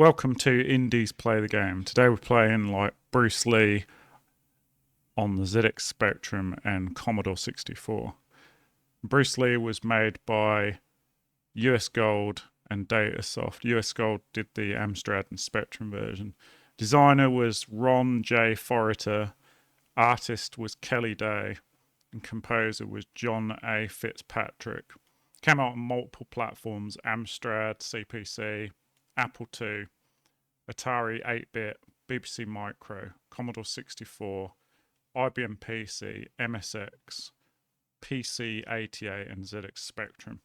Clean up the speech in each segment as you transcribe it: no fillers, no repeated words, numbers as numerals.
Welcome to Indies Play the Game. Today we're playing like Bruce Lee on the ZX Spectrum and Commodore 64. Bruce Lee was made by US Gold and Datasoft. US Gold did the Amstrad and Spectrum version. Designer was Ron J. Forrester. Artist was Kelly Day. And composer was John A. Fitzpatrick. Came out on multiple platforms: Amstrad, CPC, Apple II, Atari 8-bit, BBC Micro, Commodore 64, IBM PC, MSX, PC-88 and ZX Spectrum,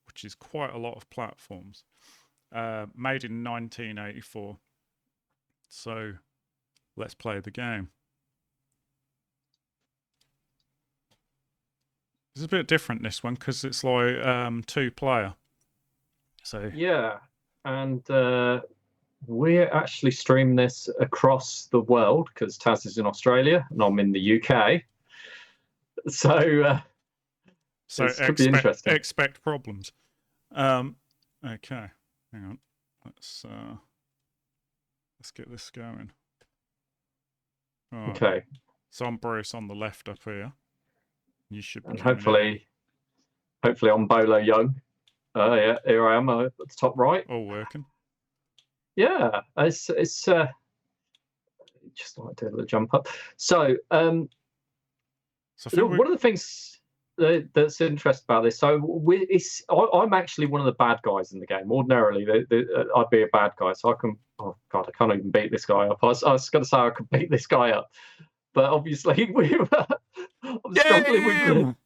which is quite a lot of platforms. Made in 1984. So let's play the game. It's a bit different, this one, because it's like 2-player. So yeah, and we're actually streaming this across the world because Taz is in Australia and I'm in the UK. So this could be interesting. Expect problems. Okay, hang on. Let's get this going. Right. Okay. So I'm Bruce on the left up here. You should be. And hopefully I'm Bolo Young. Yeah, here I am at the top right. All working. Yeah, it's just like doing the jump up. So, one of the things that's interesting about this, so I'm actually one of the bad guys in the game. Ordinarily, I'd be a bad guy, so I can. Oh God, I can't even beat this guy up. I was going to say I could beat this guy up, but obviously I'm struggling with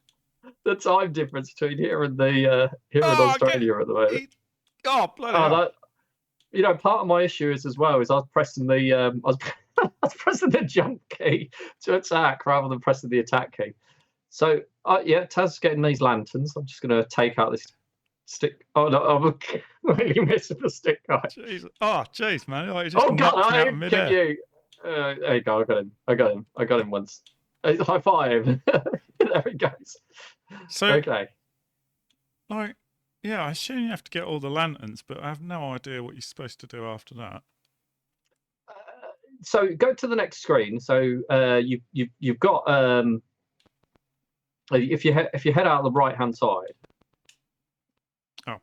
the time difference between here and Australia at the moment. Bloody hell. Part of my issue is I was pressing the I was pressing the jump key to attack rather than pressing the attack key. So Taz's getting these lanterns. I'm just going to take out this stick. Oh no, I'm really missing the stick guy. Jeez. Oh jeez, man! Like, just God, I kick you. There you go. I got him once. High five. There he goes. So okay. Like. Yeah, I assume you have to get all the lanterns, but I have no idea what you're supposed to do after that. So go to the next screen. So you've got if you head out the right hand side. Oh,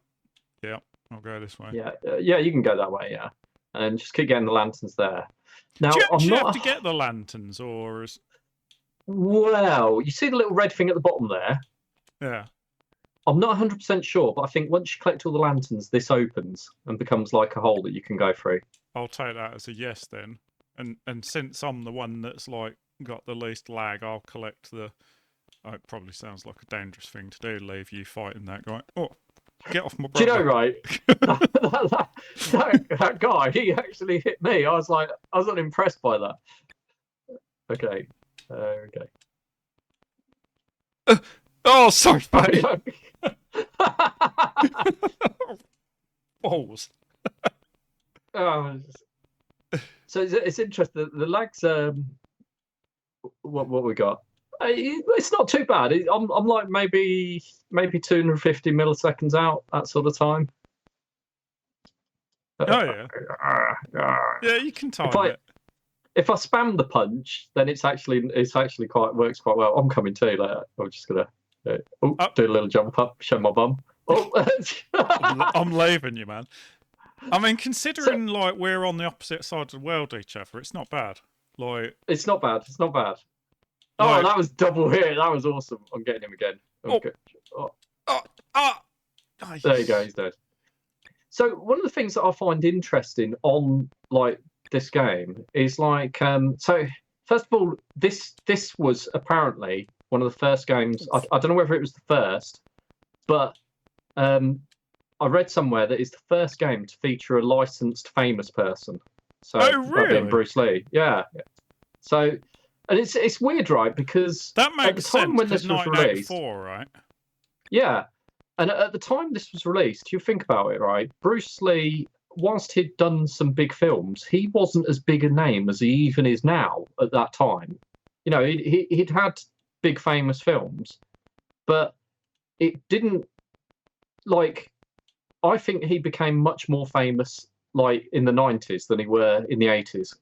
yeah, I'll go this way. Yeah, you can go that way. Yeah, and just keep getting the lanterns there. Now, do you have to get the lanterns, or is? Well, you see the little red thing at the bottom there. Yeah. I'm not 100% sure, but I think once you collect all the lanterns, this opens and becomes like a hole that you can go through. I'll take that as a yes then. And since I'm the one that's like got the least lag, I'll collect the. Oh, it probably sounds like a dangerous thing to do. Leave you fighting that guy. Oh, get off my brother. Do you know, right? that guy, he actually hit me. I was unimpressed by that. Okay. Oh, sorry, buddy. Balls. So it's interesting. The lags. What we got? It's not too bad. I'm like maybe 250 milliseconds out, that sort of time. Oh yeah. Yeah, you can time it. If I spam the punch, then it's actually works quite well. I'm coming too. Like I'm just gonna. Do a little jump up, show my bum. Oh, I'm leaving you, man. I mean, considering like we're on the opposite sides of the world each other, it's not bad. Like it's not bad. Oh, that was double hit. That was awesome. I'm getting him again. Okay. Nice. There you go. He's dead. So one of the things that I find interesting on like this game is like so first of all, this was apparently one of the first games. I don't know whether it was the first, but I read somewhere that it's the first game to feature a licensed famous person. So really? Being Bruce Lee, yeah. So, and it's weird, right? Because that makes at the time sense, when this was released, right? Yeah, and at the time this was released, you think about it, right? Bruce Lee, whilst he'd done some big films, he wasn't as big a name as he even is now at that time. You know, he'd had big famous films, but it didn't like I think he became much more famous like in the 90s than he were in the 80s,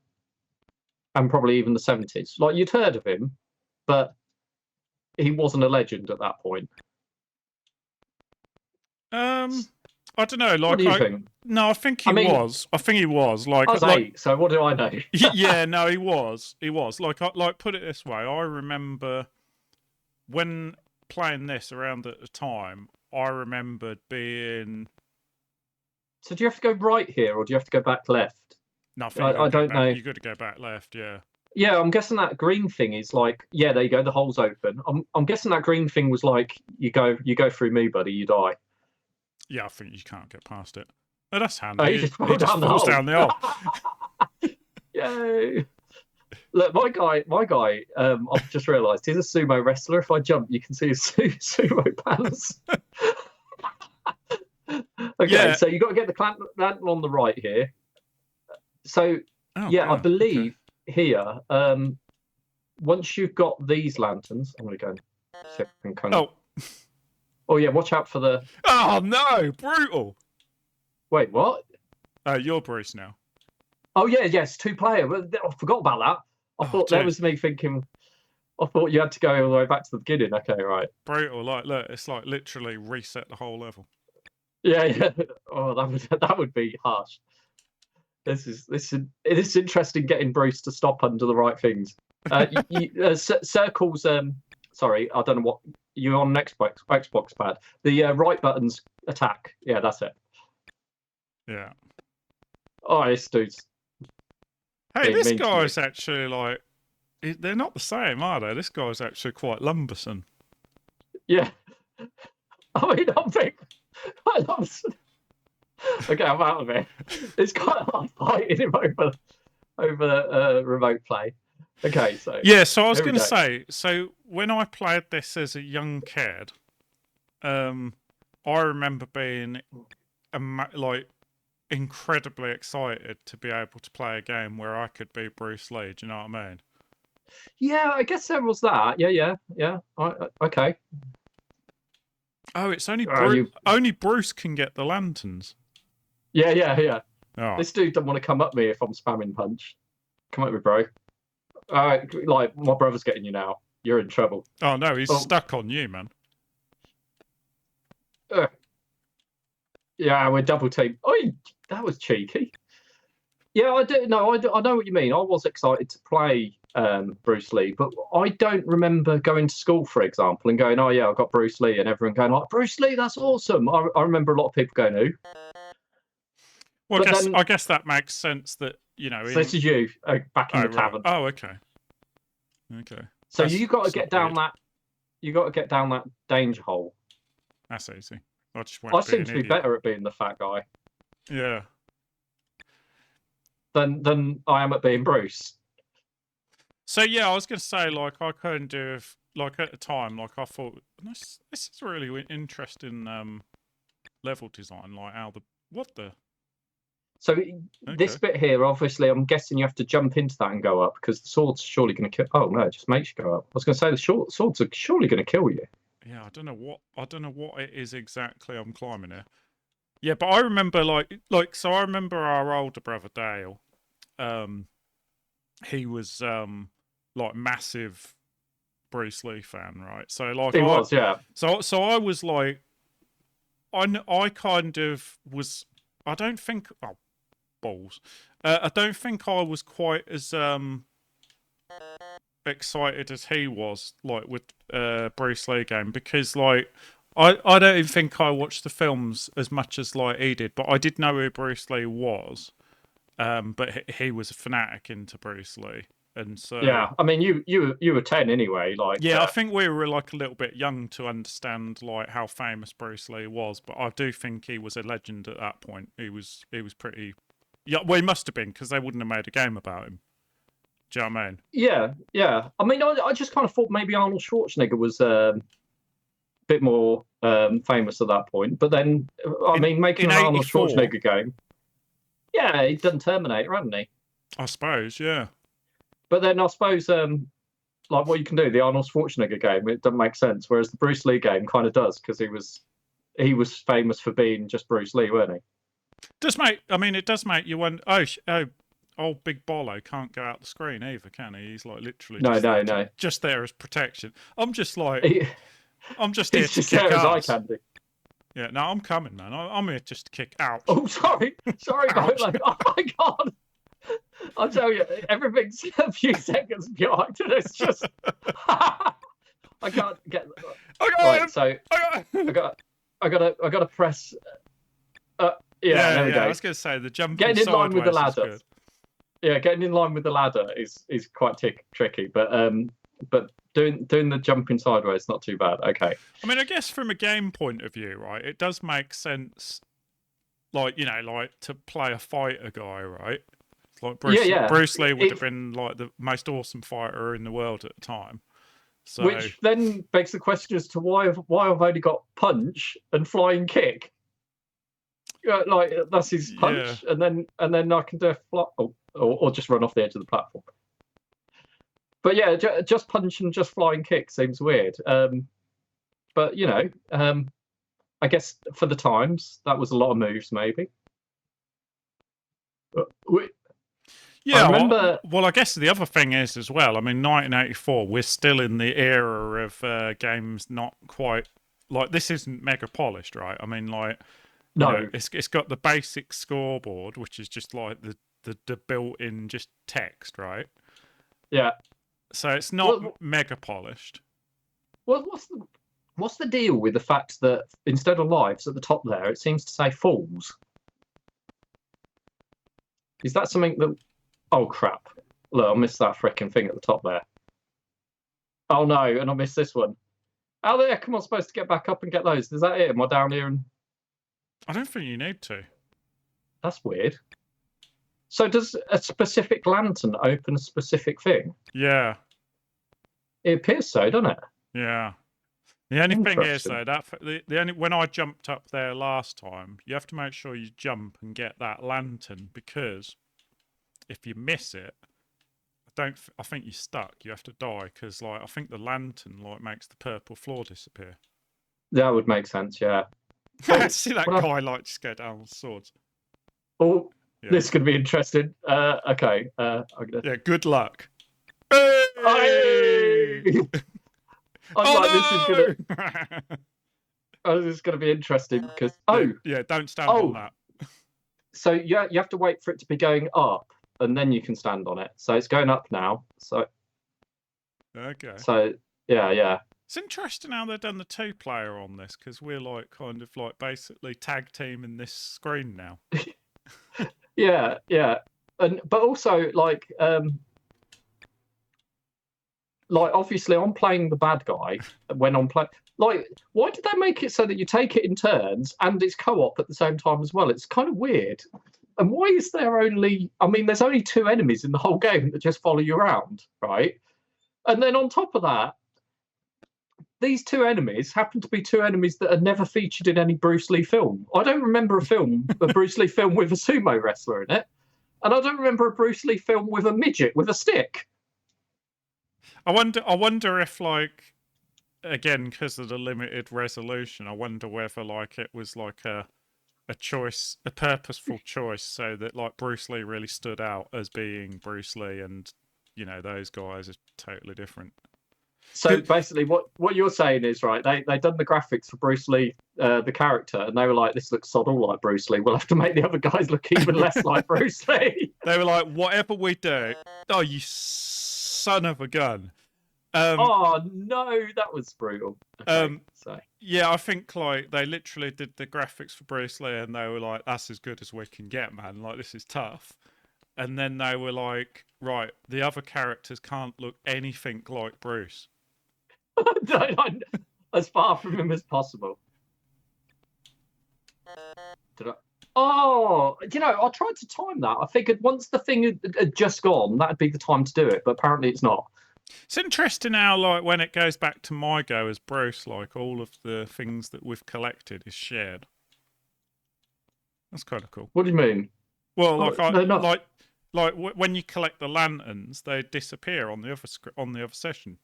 and probably even the 70s. Like you'd heard of him, but he wasn't a legend at that point. I don't know. Like, what do you think? No, I think he was. I think he was. Like, I was 8, so what do I know? Yeah, no, he was. He was. Like, put it this way. I remember when playing this around at the time. I remembered being. So do you have to go right here, or do you have to go back left? No, I don't know. You got to go back left. Yeah. Yeah, I'm guessing that green thing is like. Yeah, there you go. The hole's open. I'm guessing that green thing was like you go through me, buddy. You die. Yeah, I think you can't get past it. Oh, that's handy. Oh, he just falls down the hole. Yay! Look, my guy. I've just realised he's a sumo wrestler. If I jump, you can see his sumo pants. Okay, yeah. So you got to get the lantern on the right here. So I believe here. Once you've got these lanterns, I'm going to go. Oh yeah, watch out for the. Oh no, brutal! Wait, what? You're Bruce now. Oh yeah, yes, 2-player. I forgot about that. I thought that was me thinking. I thought you had to go all the way back to the beginning. Okay, right. Brutal, like look, it's like literally reset the whole level. Yeah. Oh, that would be harsh. This is interesting getting Bruce to stop under the right things. Circles. Sorry, I don't know what you're on an Xbox pad. The right button's attack. Yeah, that's it. Yeah. Oh, this dude's. Hey, this guy's actually like. They're not the same, are they? This guy's actually quite lumbersome. Yeah. I mean, I'm big. Okay, I'm out of it. It's quite hard fighting him over remote play. Okay, so yeah, so I was going to say, so when I played this as a young kid, I remember being like incredibly excited to be able to play a game where I could be Bruce Lee. Do you know what I mean? Yeah, I guess there was that. Yeah. Okay. Oh, it's only only Bruce can get the lanterns. Yeah. Oh. This dude doesn't want to come at me if I'm spamming punch. Come at me, bro. Like my brother's getting you now. You're in trouble. Oh no, he's stuck on you, man. Yeah, we're double team. Oh, that was cheeky. Yeah, I do. No, I know what you mean. I was excited to play Bruce Lee, but I don't remember going to school, for example, and going, "Oh yeah, I've got Bruce Lee," and everyone going like, "Bruce Lee, that's awesome." I remember a lot of people going, "Who?" Well, I guess that makes sense. That so this is you back in the tavern. Oh, okay. So you got to get down that. You got to get down that danger hole. That's easy. I seem to be better at being the fat guy. Yeah. Than I am at being Bruce. So yeah, I was going to say, like, I couldn't do like at the time, like I thought this is really interesting level design, like So this bit here, obviously, I'm guessing you have to jump into that and go up because the sword's surely going to kill. Oh no, it just makes you go up. I was going to say the swords are surely going to kill you. Yeah, I don't know what it is exactly I'm climbing here. Yeah, but I remember so I remember our older brother Dale. He was like massive Bruce Lee fan, right? So like he was, yeah. So I was like, I kind of was. I don't think. Oh, balls. I don't think I was quite as excited as he was, like with Bruce Lee game, because like I don't even think I watched the films as much as like he did, but I did know who Bruce Lee was. But he was a fanatic into Bruce Lee, and so yeah. I mean, you were 10 anyway, like yeah. I think we were like a little bit young to understand like how famous Bruce Lee was, but I do think he was a legend at that point. He was pretty. Yeah, well, he must have been because they wouldn't have made a game about him. Do you know what I mean? Yeah. I mean, I just kind of thought maybe Arnold Schwarzenegger was a bit more famous at that point, but then I mean, making an Arnold Schwarzenegger game. Yeah, he'd done Terminator, hadn't he? I suppose, yeah. But then I suppose, like what you can do, the Arnold Schwarzenegger game, it doesn't make sense. Whereas the Bruce Lee game kind of does, because he was famous for being just Bruce Lee, weren't he? It does make you wonder. Oh, old Big Bollo can't go out the screen either, can he? He's like literally just there as protection. I'm just like, I'm just here to kick ass. Eye candy. Yeah, no, I'm coming, man. I'm here just to kick out. Oh, sorry, Bolo. Oh my god. I'll tell you, everything's a few seconds behind, and it's just I can't get. Right, so I gotta press. There we go. I was gonna say the jumping getting in line with the ladder. Good. Yeah, getting in line with the ladder is quite tricky, but doing the jumping sideways is not too bad. Okay. I mean, I guess from a game point of view, right, it does make sense, like to play a fighter guy, right? It's like Bruce Lee would have been like the most awesome fighter in the world at the time. So, which then begs the question as to why I've only got punch and flying kick. Like that's his punch, and then I can do or just run off the edge of the platform. But yeah, just punch and just flying kick seems weird. But I guess for the times that was a lot of moves, maybe. Yeah, I remember. Well, I guess the other thing is as well. I mean, 1984. We're still in the era of games not quite like this. Isn't mega polished, right? I mean, like. No, it's got the basic scoreboard, which is just like the built-in just text, right? Yeah. So it's not mega polished. Well, what's the deal with the fact that instead of lives at the top there, it seems to say falls? Is that something that? Oh crap! Look, I missed that freaking thing at the top there. Oh no, and I missed this one. How the heck am I supposed to get back up and get those? Is that it? Am I down here and? I don't think you need to. That's weird. So does a specific lantern open a specific thing? Yeah. It appears so, doesn't it? Yeah. The only thing is though, when I jumped up there last time, you have to make sure you jump and get that lantern, because if you miss it, I think you're stuck. You have to die, because I think the lantern makes the purple floor disappear. That would make sense, yeah. See that guy just go down with swords. Oh, yeah. This is going to be interesting. Okay. Yeah, good luck. Hey! This is going to be interesting because don't stand on that. So you have to wait for it to be going up, and then you can stand on it. So it's going up now. So okay. So yeah. It's interesting how they've done the 2-player on this, because we're basically tag teaming this screen now. yeah, but also obviously I'm playing the bad guy when I'm playing. Why did they make it so that you take it in turns and it's co-op at the same time as well? It's kind of weird. And why is there only? I mean, there's only 2 enemies in the whole game that just follow you around, right? And then on top of that, these 2 enemies happen to be 2 enemies that are never featured in any Bruce Lee film. I don't remember a Bruce Lee film with a sumo wrestler in it. And I don't remember a Bruce Lee film with a midget with a stick. I wonder if, again, because of the limited resolution, I wonder whether, it was a choice, a purposeful choice, so that, Bruce Lee really stood out as being Bruce Lee, and, those guys are totally different. So basically, what you're saying is, right, they done the graphics for Bruce Lee, the character, and they were like, this looks sod all like Bruce Lee. We'll have to make the other guys look even less like Bruce Lee. They were like, whatever we do, oh, you son of a gun. Oh, no, that was brutal. Okay, yeah, I think, they literally did the graphics for Bruce Lee, and they were like, that's as good as we can get, man. This is tough. And then they were like, right, the other characters can't look anything like Bruce. As far from him as possible. I tried to time that. I figured once the thing had just gone, that'd be the time to do it, but apparently it's not. It's interesting how, when it goes back to my go as Bruce, all of the things that we've collected is shared. That's kind of cool. What do you mean? Well, when you collect the lanterns, they disappear on the other session.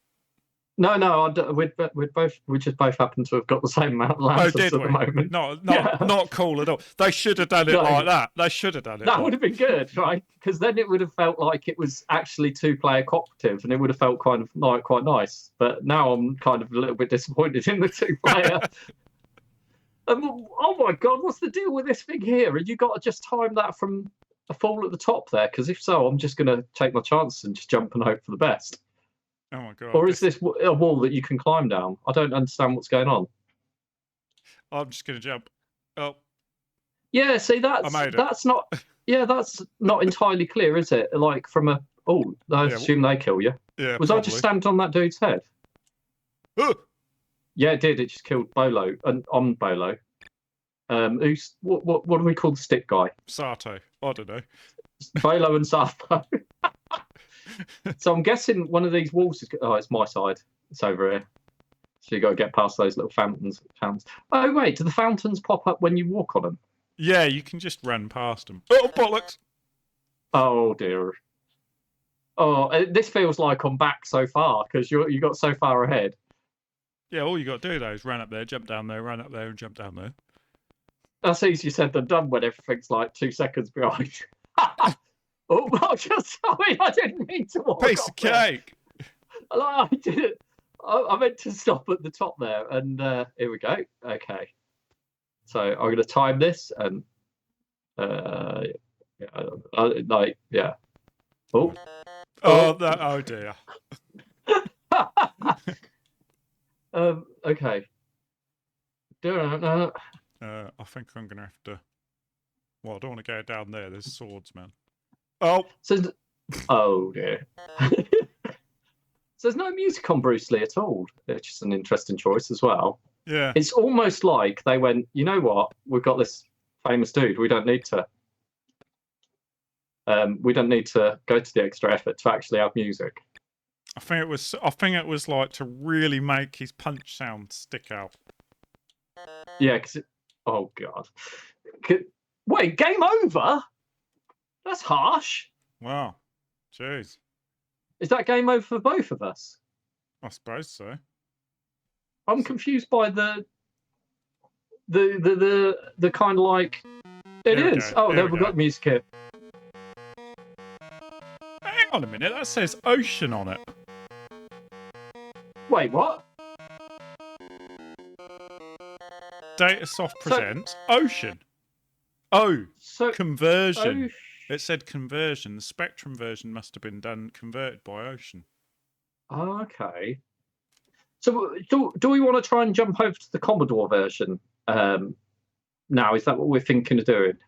No. We just both happen to have got the same amount of lances at the moment. Not cool at all. They should have done it like that. They should have done it. That would have been good, right? Because then it would have felt like it was actually 2-player cooperative, and it would have felt kind of like quite nice. But now I'm kind of a little bit disappointed in the 2-player. Oh my god, what's the deal with this thing here? And you got to just time that from a fall at the top there, because if so, I'm just going to take my chances and just jump and hope for the best. Oh my god! Or is this a wall that you can climb down? I don't understand what's going on. I'm just going to jump. Oh. Yeah, see, that's not. Yeah, that's not entirely clear, is it? Like from a. Oh, I assume they kill you. Yeah. Was probably. I just standing on that dude's head? Yeah, it did. It just killed Bolo and on Bolo. Who's what do we call the stick guy? Sato. I don't know. Bolo and Sato. So I'm guessing one of these walls is. Oh, it's my side. It's over here. So you got to get past those little fountains. Oh wait, do the fountains pop up when you walk on them? Yeah, you can just run past them. Oh bollocks! Oh dear. Oh, this feels like I'm back so far because you got so far ahead. Yeah, all you got to do though is run up there, jump down there, run up there, and jump down there. That's easier said than done when everything's like 2 seconds behind. Oh, well, just sorry, I didn't mean to walk. Piece of cake. I didn't. I meant to stop at the top there, and here we go. Okay, so I'm going to time this, and yeah. Oh dear. Okay. I think I'm going to have to. Well, I don't want to go down there. There's swords, man. Oh. Oh dear. So there's no music on Bruce Lee at all. It's just an interesting choice as well. Yeah. It's almost like they went, you know what? We've got this famous dude. We don't need to. We don't need to go to the extra effort to actually have music. I think it was like to really make his punch sound stick out. Yeah, because oh god. Wait, game over? That's harsh. Wow. Jeez. Is that game over for both of us? I suppose so. I'm confused by the kind of like it is. Oh, there we've got music here. Hang on a minute, that says ocean on it. Wait, what? Datasoft presents ocean. Conversion. It said conversion. The Spectrum version must have been converted by Ocean. Oh, okay. So do we want to try and jump over to the Commodore version now? Is that what we're thinking of doing?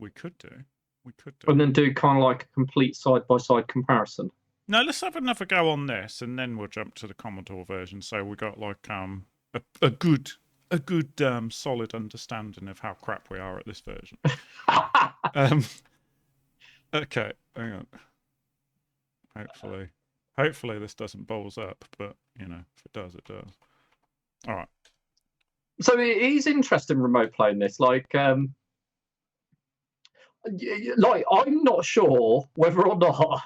We could do. And then do kind of like a complete side-by-side comparison. No, let's have another go on this, and then we'll jump to the Commodore version. So we got like a good solid understanding of how crap we are at this version. Okay, hang on. Hopefully this doesn't balls up, but you know, if it does, it does. All right. So it is interesting remote playing this. Like I'm not sure whether or not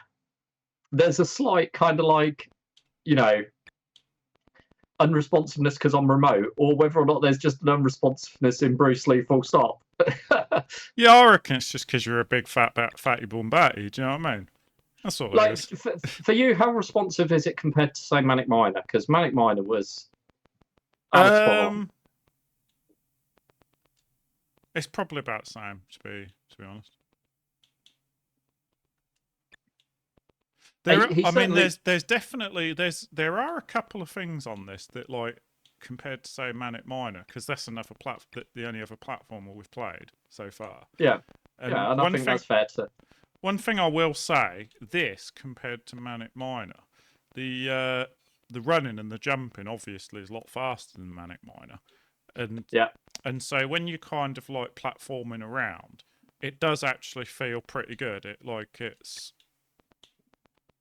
there's a slight kind of like, you know, unresponsiveness because I'm remote, or whether or not there's just an unresponsiveness in Bruce Lee full stop. Yeah, I reckon it's just because you're a big fatty born batty. Do you know what I mean? That's all it is. For you, how responsive is it compared to say Manic Miner? Because Manic Miner was. It's probably about the same, to be honest. There are a couple of things on this that, like, compared to say Manic Miner, because that's another the only other platform we've played so far. Yeah, and I think that's fair to. One thing I will say, this compared to Manic Miner, the running and the jumping obviously is a lot faster than Manic Miner, and so when you kind of like platforming around, it does actually feel pretty good. It's.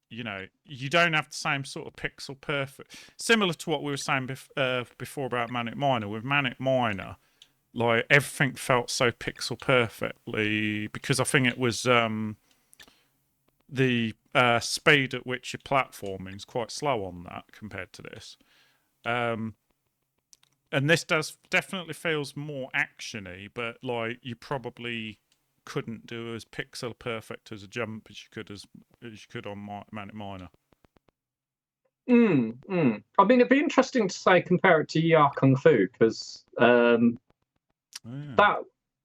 You know, you don't have the same sort of pixel perfect. Similar to what we were saying before about Manic Miner. With Manic Miner, like everything felt so pixel perfectly because I think it was the speed at which you're platforming is quite slow on that compared to this. And this definitely feels more actiony, but like you probably couldn't do as pixel perfect as a jump as you could on Manic Miner. I mean, it'd be interesting to say compare it to Ya Kung Fu, because that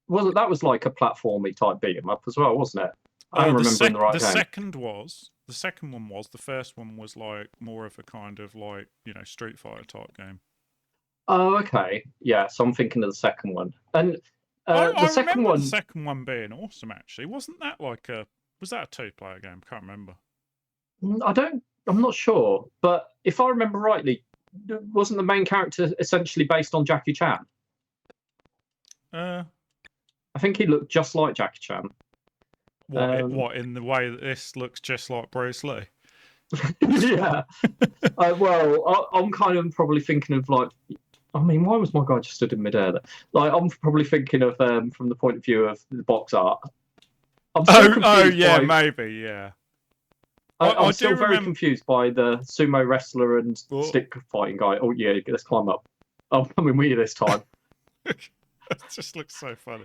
was like a platformy type beat 'em up as well, wasn't it? I'm remembering the right game. The second one was. The first one was like more of a kind of like, Street Fighter type game. Oh, okay. Yeah, so I'm thinking of the second one. And the second one being awesome, actually. Wasn't that like was that a 2-player game? I can't remember. I'm not sure, but if I remember rightly, wasn't the main character essentially based on Jackie Chan? I think he looked just like Jackie Chan. What in the way that this looks just like Bruce Lee? Yeah. Well, I'm kind of probably thinking of like, I mean, why was my guy just stood in midair there? Like, I'm probably thinking of from the point of view of the box art. Maybe, yeah. I'm still very confused by the sumo wrestler and stick fighting guy. Oh yeah, let's climb up. I'm coming with you this time. It just looks so funny.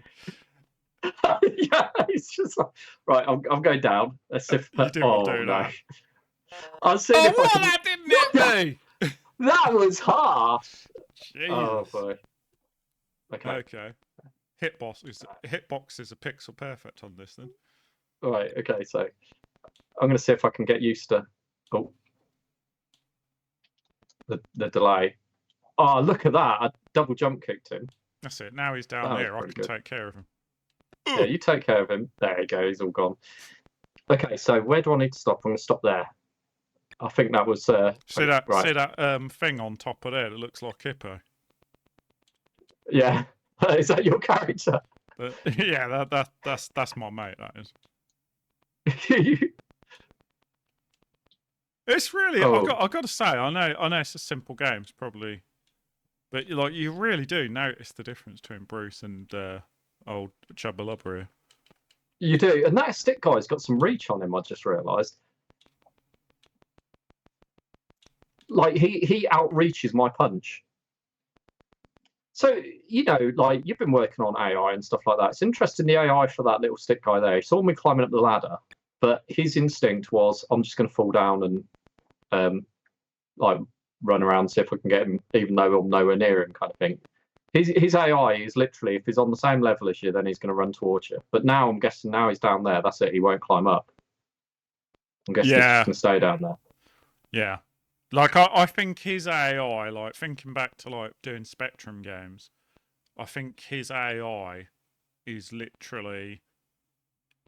Yeah, it's just like, right. I'm going down. Let's see if you didn't do that. I'll see if I can... that didn't hit me. That was harsh. Jesus. Oh boy. Okay. Hitboxes are pixel perfect on this then. Right. Okay. So I'm going to see if I can get used to the delay. Oh, look at that! I double jump kicked him. That's it. Now he's down here. I can take care of him. Yeah, you take care of him. There you go. He's all gone. Okay, so where do I need to stop? I'm going to stop there. I think that was. See that thing on top of there that looks like Hippo? Yeah, is that your character? Yeah, that's my mate. That is. It's really. I got to say, I know it's a simple game, probably, but like you really do notice the difference between Bruce and old Chubba Lubber here. You do, and that stick guy's got some reach on him. I just realised. Like he outreaches my punch. So like you've been working on AI and stuff like that. It's interesting the AI for that little stick guy there. He saw me climbing up the ladder, but his instinct was, I'm just going to fall down and like run around and see if I can get him, even though I'm nowhere near him, kind of thing. His AI is literally, if he's on the same level as you, then he's going to run towards you. But now I'm guessing now he's down there. That's it. He won't climb up. I'm guessing he's just going to stay down there. Yeah. Like, I think his AI, like, thinking back to, like, doing Spectrum games, I think his AI is literally,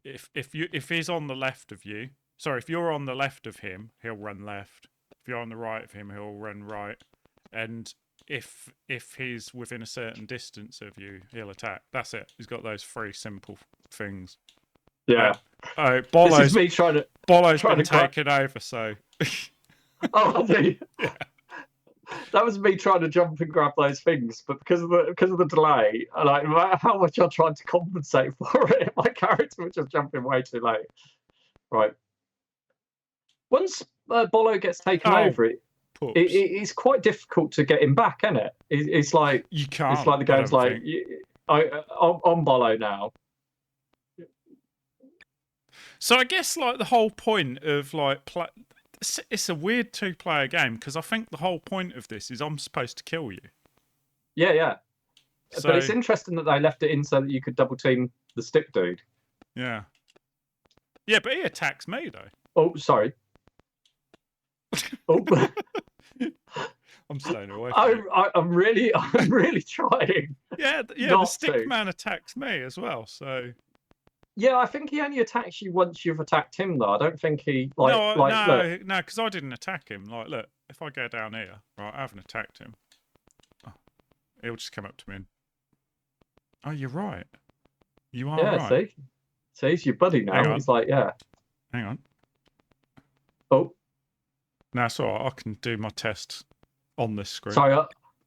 if he's on the left of you, sorry, if you're on the left of him, he'll run left. If you're on the right of him, he'll run right. And if he's within a certain distance of you, he'll attack. That's it. He's got those 3 simple things. Yeah. Bolo's been taken over, so... Oh, I see. Yeah. That was me trying to jump and grab those things, but because of the delay, like no matter how much I tried to compensate for it, my character was just jumping way too late. Right. Once Bolo gets taken over, it's quite difficult to get him back, isn't it? It's like you can't. It's like the game's like I'm Bolo now. So I guess like the whole point of like it's a weird 2-player game because I think the whole point of this is I'm supposed to kill you. Yeah. So, but it's interesting that they left it in so that you could double team the stick dude. Yeah. Yeah, but he attacks me though. Oh, sorry. Oh. I'm staying away. I'm really trying. Yeah. The stick man attacks me as well. So. Yeah, I think he only attacks you once you've attacked him, though. I don't think he no, because I didn't attack him. Like, look, if I go down here, right, I haven't attacked him. Oh, he'll just come up to me and... Oh, you're right. You are right. See, he's your buddy now. He's like, yeah. Hang on. Oh. No, it's all right. I can do my test on this screen. Sorry,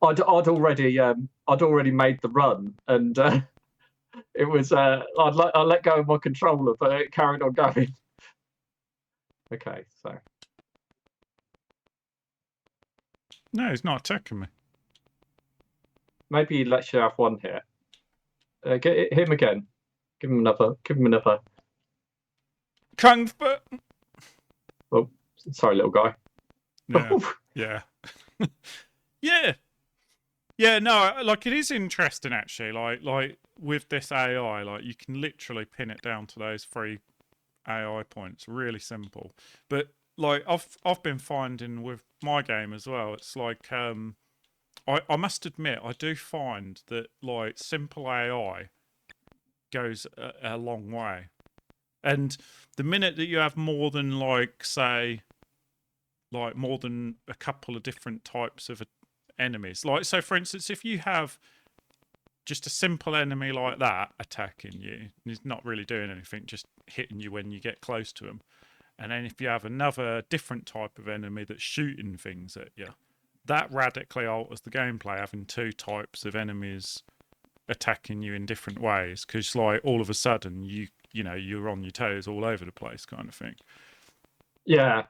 I'd already made the run, and... It was I let go of my controller, but it carried on going. Okay, so. No, he's not attacking me. Maybe he lets you have one hit. Get him again. Give him another. Give him another. Kung Fu. Oh, sorry, little guy. Yeah. Yeah. Yeah. Yeah, no, like it is interesting actually. Like with this AI, like you can literally pin it down to those 3 AI points. Really simple. But like I've been finding with my game as well, it's like I must admit I do find that like simple AI goes a long way. And the minute that you have more than like say like more than a couple of different types of enemies, like so for instance if you have just a simple enemy like that attacking you, he's not really doing anything, just hitting you when you get close to him, and then if you have another different type of enemy that's shooting things at you, that radically alters the gameplay, having 2 types of enemies attacking you in different ways, because like all of a sudden you know you're on your toes all over the place kind of thing. Yeah.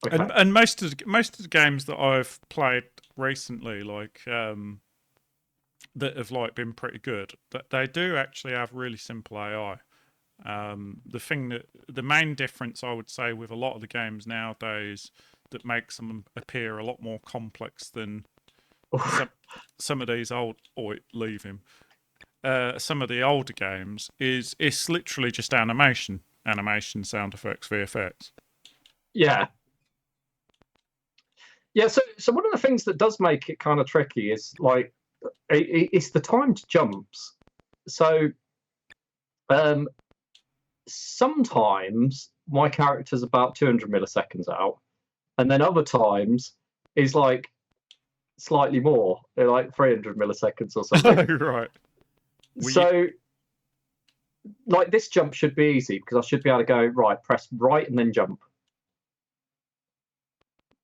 Okay. And most of the games that I've played recently, like that have like been pretty good, that they do actually have really simple AI. The main difference I would say with a lot of the games nowadays that makes them appear a lot more complex than some of these old some of the older games is it's literally just animation, sound effects, VFX. Yeah. Yeah, so one of the things that does make it kind of tricky is like it's the timed jumps. So sometimes my character's about 200 milliseconds out, and then other times is like slightly more, they're like 300 milliseconds or something. Right. So like this jump should be easy because I should be able to go right, press right and then jump.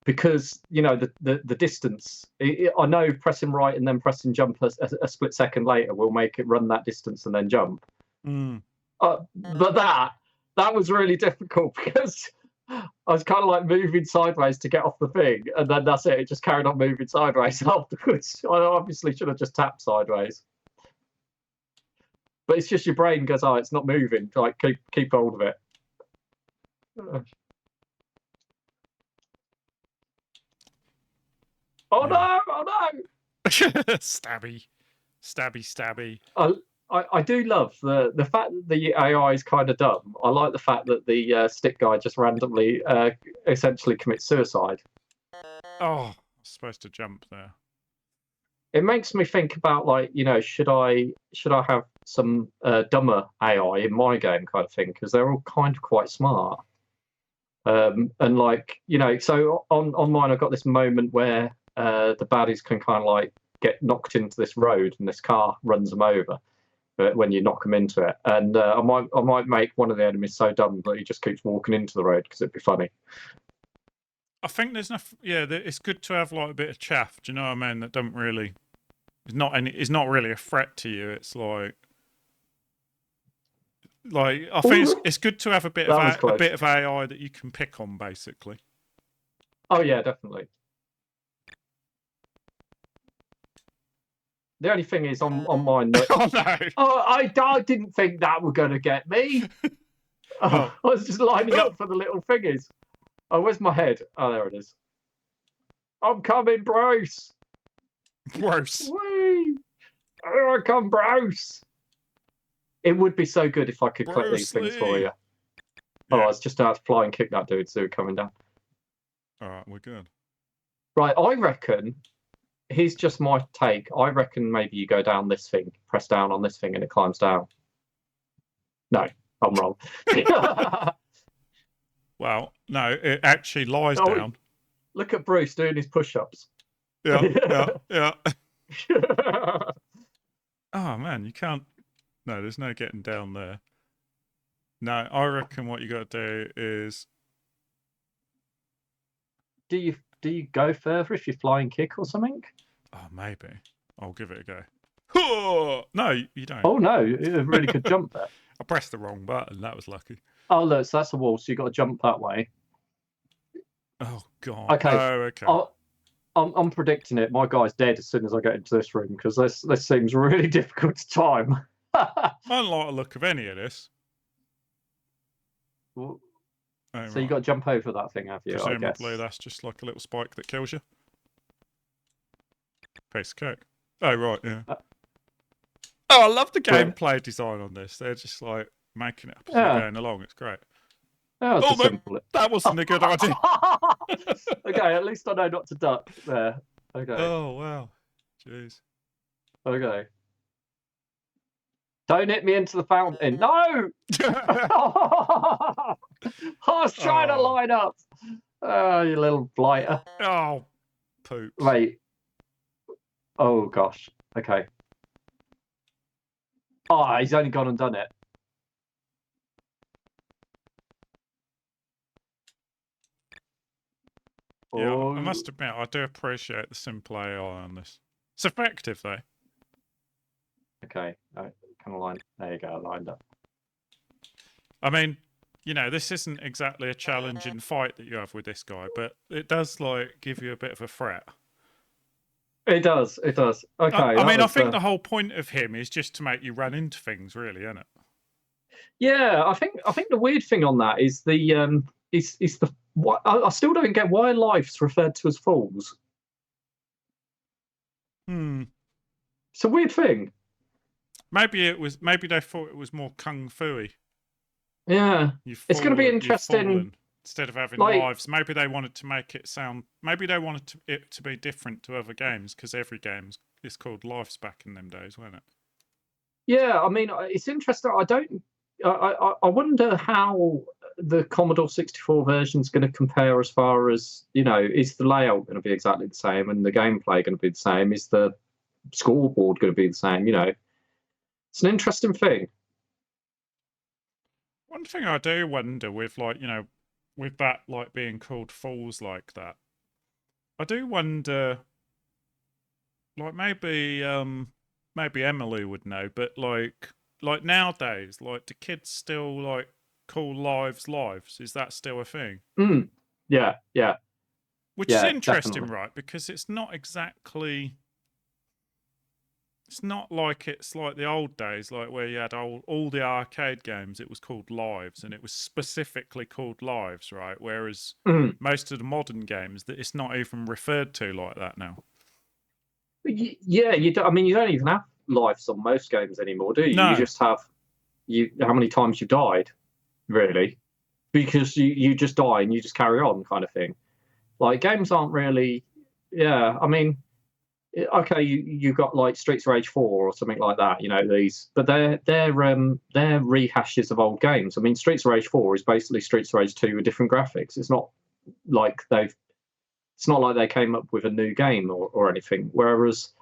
Because you know the distance, I know pressing right and then pressing jump a split second later will make it run that distance and then jump. But that was really difficult because I was kind of like moving sideways to get off the thing, and then that's it. It just carried on moving sideways afterwards. I obviously should have just tapped sideways, but it's just your brain goes, "Oh, it's not moving." Like keep hold of it. Oh no! Oh no! Stabby. I do love the fact that the AI is kind of dumb. I like the fact that the stick guy just randomly essentially commits suicide. Oh, I was supposed to jump there. It makes me think about like, you know, should I have some dumber AI in my game kind of thing, because they're all kind of quite smart. And like, you know, so on mine I've got this moment where the baddies can kind of like get knocked into this road and this car runs them over. But when you knock them into it, and I might make one of the enemies so dumb that he just keeps walking into the road because it'd be funny. I think there's enough. Yeah, it's good to have like a bit of chaff. Do you know what I mean? That don't really. It's not really a threat to you. It's like I think it's good to have a bit of AI that you can pick on, basically. Oh yeah, definitely. The only thing is on mine that oh no! Oh, I didn't think that were going to get me. I was just lining up for the little thingies. Oh, where's my head? Oh, there it is. I'm coming, Bruce. Bruce. Whee! Here I come, Bruce. It would be so good if I could click these things for you. Oh, I was just about to fly and kick that dude, so we're coming down. All right, we're good. Right, I reckon. Here's just my take. I reckon maybe you go down this thing, press down on this thing, and it climbs down. No, I'm wrong. Well, no, it actually lies down. Look at Bruce doing his push-ups. Yeah. Oh man, you can't. No, there's no getting down there. No, I reckon what you got to do is. Do you go further if you fly and kick or something? Oh, maybe. I'll give it a go. Oh, no, you don't. Oh no, a really good jump there. I pressed the wrong button. That was lucky. Oh, look, so that's a wall, so you've got to jump that way. Oh, God. Okay. Oh, okay. I'm predicting it. My guy's dead as soon as I get into this room, because this seems really difficult to time. I don't like the look of any of this. So you got to jump over that thing, have you? Presumably that's just like a little spike that kills you. Piece of cake. Oh, right, yeah. I love the gameplay design on this. They're just like making it up as they're going along. It's great. That wasn't a good idea. Okay, at least I know not to duck there. Okay. Oh, wow. Jeez. Okay. Don't hit me into the fountain. No! I was trying to line up. Oh, you little blighter. Oh, poop. Wait. Oh, gosh. Okay. Oh, he's only gone and done it. Yeah, I must admit, I do appreciate the simple AI on this. It's effective, though. Okay. Kind of line. There you go, lined up. I mean, you know, this isn't exactly a challenging fight that you have with this guy, but it does, like, give you a bit of a threat. It does. It does. Okay. I mean, I think the whole point of him is just to make you run into things, really, isn't it? Yeah, I think the weird thing on that is the I still don't get why life's referred to as falls. It's a weird thing. Maybe they thought it was more kung fu-y. Yeah. It's going to be interesting. Instead of having lives, maybe they wanted to make it sound. Maybe they wanted it to be different to other games, because every game is called lives back in them days, wasn't it? Yeah, I mean, it's interesting. I wonder how the Commodore 64 version is going to compare as far as, you know, is the layout going to be exactly the same and the gameplay going to be the same? Is the scoreboard going to be the same? You know, it's an interesting thing. One thing I do wonder with, like, you know, with that, like, being called falls like that, I do wonder, like, maybe Emily would know, but like nowadays, like, do kids still, like, call lives? Is that still a thing? Yeah. Which is interesting, definitely. Right? Because it's not exactly. It's not like it's like the old days, like where you had all the arcade games. It was called lives, and it was specifically called lives, right? Whereas most of the modern games, that it's not even referred to like that now. Yeah, I mean, you don't even have lives on most games anymore, do you? No. You just have how many times you died, really, because you just die and you just carry on, kind of thing. Like, games aren't really. Yeah, I mean. Okay, you got like Streets of Rage 4 or something like that, you know, but they're rehashes of old games. I mean, Streets of Rage 4 is basically Streets of Rage 2 with different graphics. It's not like they came up with a new game or anything. Whereas,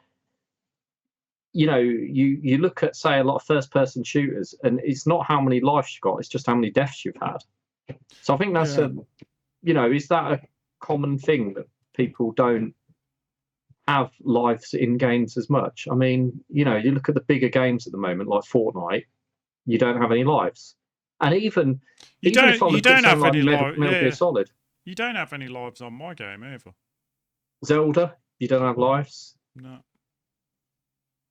you know, you look at, say, a lot of first-person shooters, and it's not how many lives you've got; it's just how many deaths you've had. So I think that's you know, is that a common thing that people don't have lives in games as much? I mean, you know, you look at the bigger games at the moment, like Fortnite, you don't have any lives, and even you don't have any lives. Metal Gear Solid. You don't have any lives on my game either. Zelda, you don't have lives. No.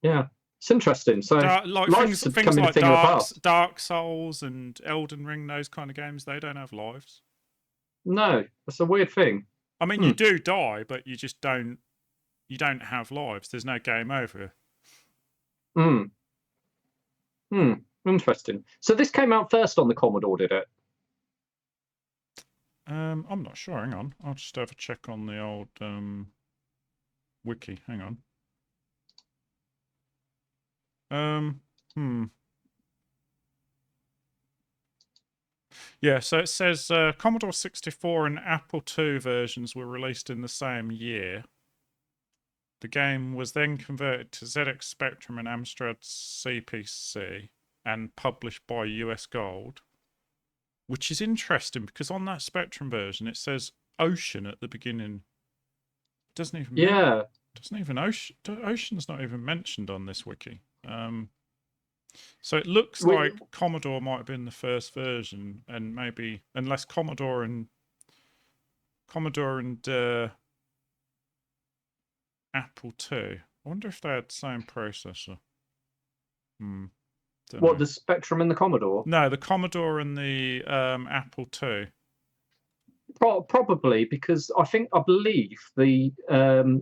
Yeah, it's interesting. So, like things like Dark Souls and Elden Ring, those kind of games, they don't have lives. No, that's a weird thing. I mean, you do die, but you just don't. You don't have lives. There's no game over. Interesting. So this came out first on the Commodore, did it? I'm not sure. Hang on. I'll just have a check on the old wiki. Hang on. Yeah, so it says Commodore 64 and Apple II versions were released in the same year. The game was then converted to ZX Spectrum and Amstrad CPC and published by US Gold, which is interesting because on that Spectrum version it says Ocean at the beginning. It doesn't even Ocean's not even mentioned on this wiki. So it looks like Commodore might have been the first version, and maybe unless Commodore and Apple II. I wonder if they had the same processor. What, the Spectrum and the Commodore? No, the Commodore and the Apple II. Probably, because I believe the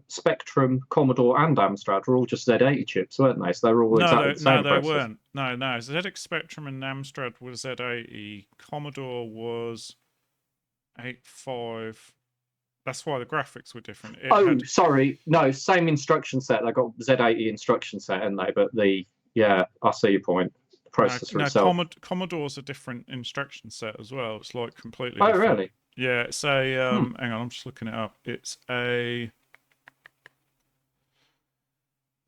Spectrum, Commodore, and Amstrad were all just Z80 chips, weren't they? So they were all exactly the same. No, they weren't. No. ZX Spectrum and Amstrad was Z80. Commodore was 85. That's why the graphics were different. Sorry, no, same instruction set. They got Z80 instruction set, haven't they? But I see your point. The processor itself. Commodore's a different instruction set as well. It's like completely different. Oh, really? Yeah, it's a hang on, I'm just looking it up. It's a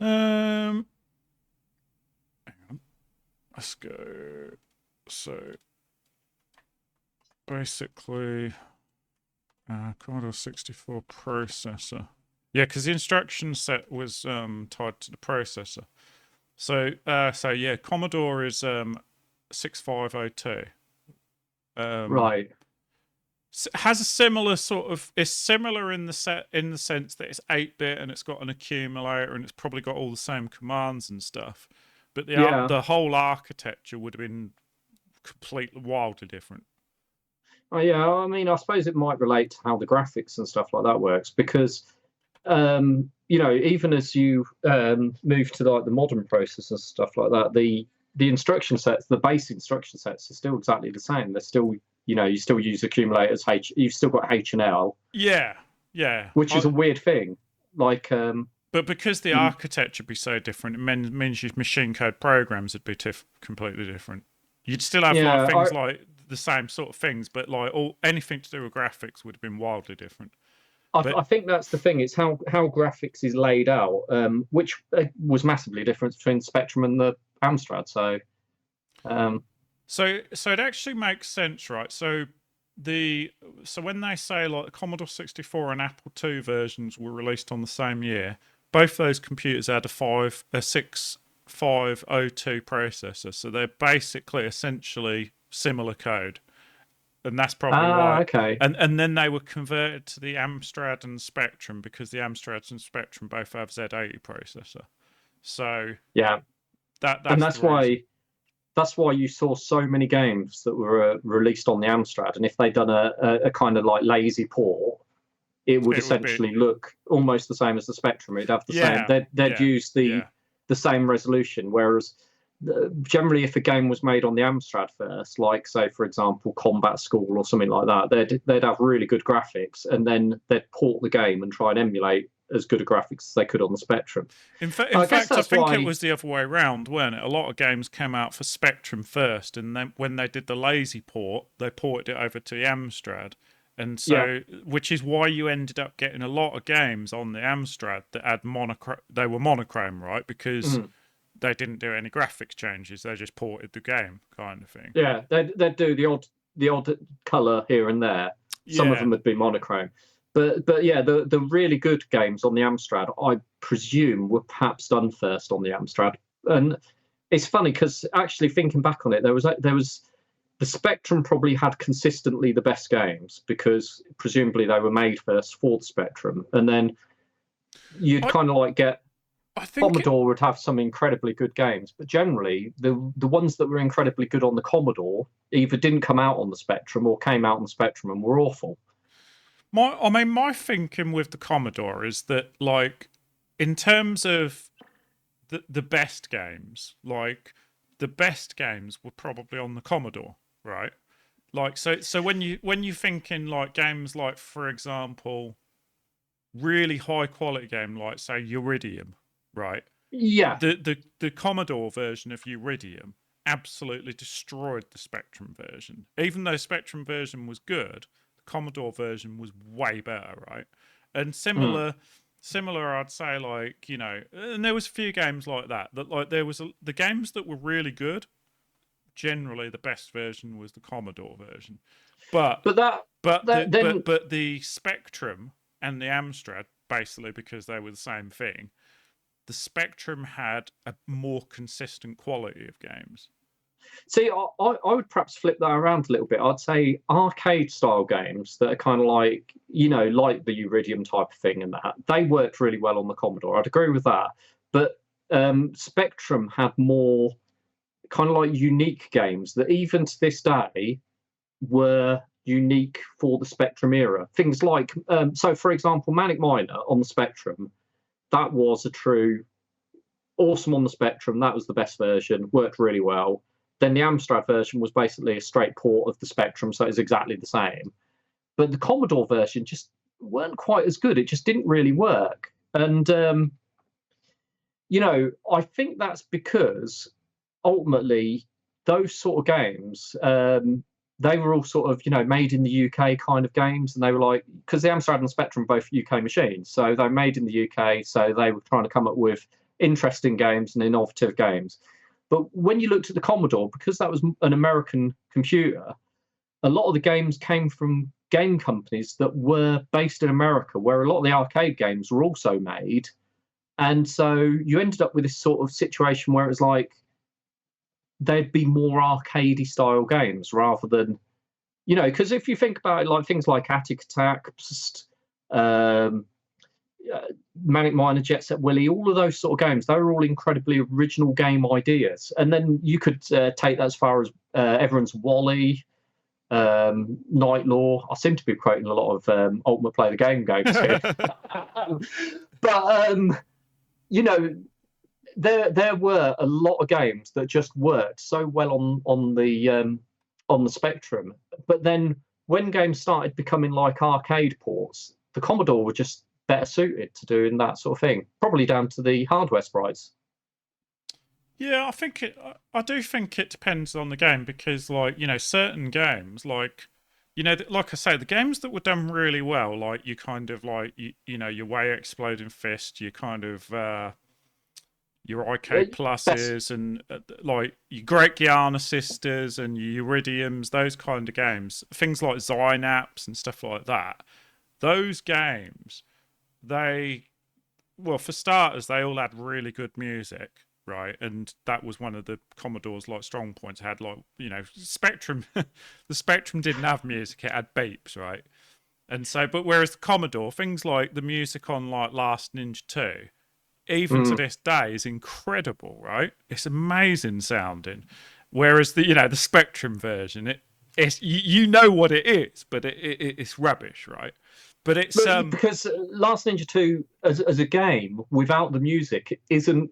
hang on. Let's go. So basically Commodore 64 processor. Yeah, because the instruction set was tied to the processor. So yeah, Commodore is 6502. Right. Has a similar sort of. It's similar in the sense that it's 8-bit and it's got an accumulator and it's probably got all the same commands and stuff. But the whole architecture would have been completely wildly different. Oh yeah, I mean, I suppose it might relate to how the graphics and stuff like that works, because even as you move to like the modern processors and stuff like that, the instruction sets, the base instruction sets, are still exactly the same. They're still, you still use accumulators. You've still got H and L. Yeah. Which is a weird thing. Like, but because the architecture would be so different, it means your machine code programs would be completely different. You'd still have things like the same sort of things, but like anything to do with graphics would have been wildly different. I think that's the thing. It's how graphics is laid out, which was massively different between Spectrum and the Amstrad. So it actually makes sense, right? So when they say like the Commodore 64 and Apple II versions were released on the same year, both those computers had a 6502 processor, so they're basically essentially similar code. And that's probably why. Okay. And then they were converted to the Amstrad and Spectrum because the Amstrad and Spectrum both have Z80 processor. So yeah, that's why you saw so many games that were released on the Amstrad. And if they'd done a kind of like lazy port, it would essentially look almost the same as the Spectrum. It'd have the same. They'd use the same resolution, whereas generally, if a game was made on the Amstrad first, like say for example Combat School or something like that, they'd have really good graphics, and then they'd port the game and try and emulate as good a graphics as they could on the Spectrum. In fact, I think it was the other way around, weren't it? A lot of games came out for Spectrum first, and then when they did the lazy port, they ported it over to the Amstrad. And so, which is why you ended up getting a lot of games on the Amstrad that had they were monochrome, right? Because they didn't do any graphics changes; they just ported the game, kind of thing. Yeah, they'd do the odd color here and there. Some of them would be monochrome, but yeah, the really good games on the Amstrad, I presume, were perhaps done first on the Amstrad. And it's funny because actually thinking back on it, there was the Spectrum probably had consistently the best games because presumably they were made first for the Spectrum, and then you'd kind of like get. I think Commodore would have some incredibly good games, but generally the ones that were incredibly good on the Commodore either didn't come out on the Spectrum or came out on the Spectrum and were awful. My thinking with the Commodore is that, like, in terms of the best games, like the best games were probably on the Commodore, right? Like, so when you think in like games like, for example, really high quality game like say Uridium. Right. Yeah. The Commodore version of Uridium absolutely destroyed the Spectrum version. Even though Spectrum version was good, the Commodore version was way better, right? And similar, I'd say, like, and there was a few games like that like there was the games that were really good. Generally, the best version was the Commodore version, but the Spectrum and the Amstrad, basically because they were the same thing, the Spectrum had a more consistent quality of games. See, I would perhaps flip that around a little bit. I'd say arcade style games that are kind of like, like the Iridium type of thing and that, they worked really well on the Commodore. I'd agree with that. But Spectrum had more kind of like unique games that even to this day were unique for the Spectrum era. Things like, so for example, Manic Miner on the Spectrum, that was a true awesome on the Spectrum. That was the best version, worked really well. Then the Amstrad version was basically a straight port of the Spectrum, so it's exactly the same. But the Commodore version just weren't quite as good. It just didn't really work. And, I think that's because ultimately those sort of games, they were all sort of, made in the UK kind of games. And they were like, because the Amstrad and the Spectrum are both UK machines. So they're made in the UK. So they were trying to come up with interesting games and innovative games. But when you looked at the Commodore, because that was an American computer, a lot of the games came from game companies that were based in America, where a lot of the arcade games were also made. And so you ended up with this sort of situation where it was like there'd be more arcadey style games rather than, because if you think about it, like things like Attic Attack, Manic Miner, Jet Set Willy, all of those sort of games, they were all incredibly original game ideas. And then you could take that as far as everyone's Wally, Night Law. I seem to be quoting a lot of Ultimate Play the Game games here. But, there were a lot of games that just worked so well on the Spectrum. But then when games started becoming like arcade ports, the Commodore were just better suited to doing that sort of thing, probably down to the hardware sprites. Yeah, I do think it depends on the game because, like, certain games, like, like I say, the games that were done really well, like you kind of like, your Way Exploding Fist, you kind of, your IK Pluses and like your Great Guiana Sisters and your Iridiums, those kind of games, things like Zynaps and stuff like that. Those games, well, for starters, they all had really good music, right? And that was one of the Commodore's like strong points. It had like, Spectrum, the Spectrum didn't have music; it had beeps, right? And so, but whereas the Commodore, things like the music on like Last Ninja 2, even to this day, is incredible, right? It's amazing sounding. Whereas the Spectrum version, it's what it is, but it's rubbish, right? But it's because Last Ninja 2 as a game without the music isn't,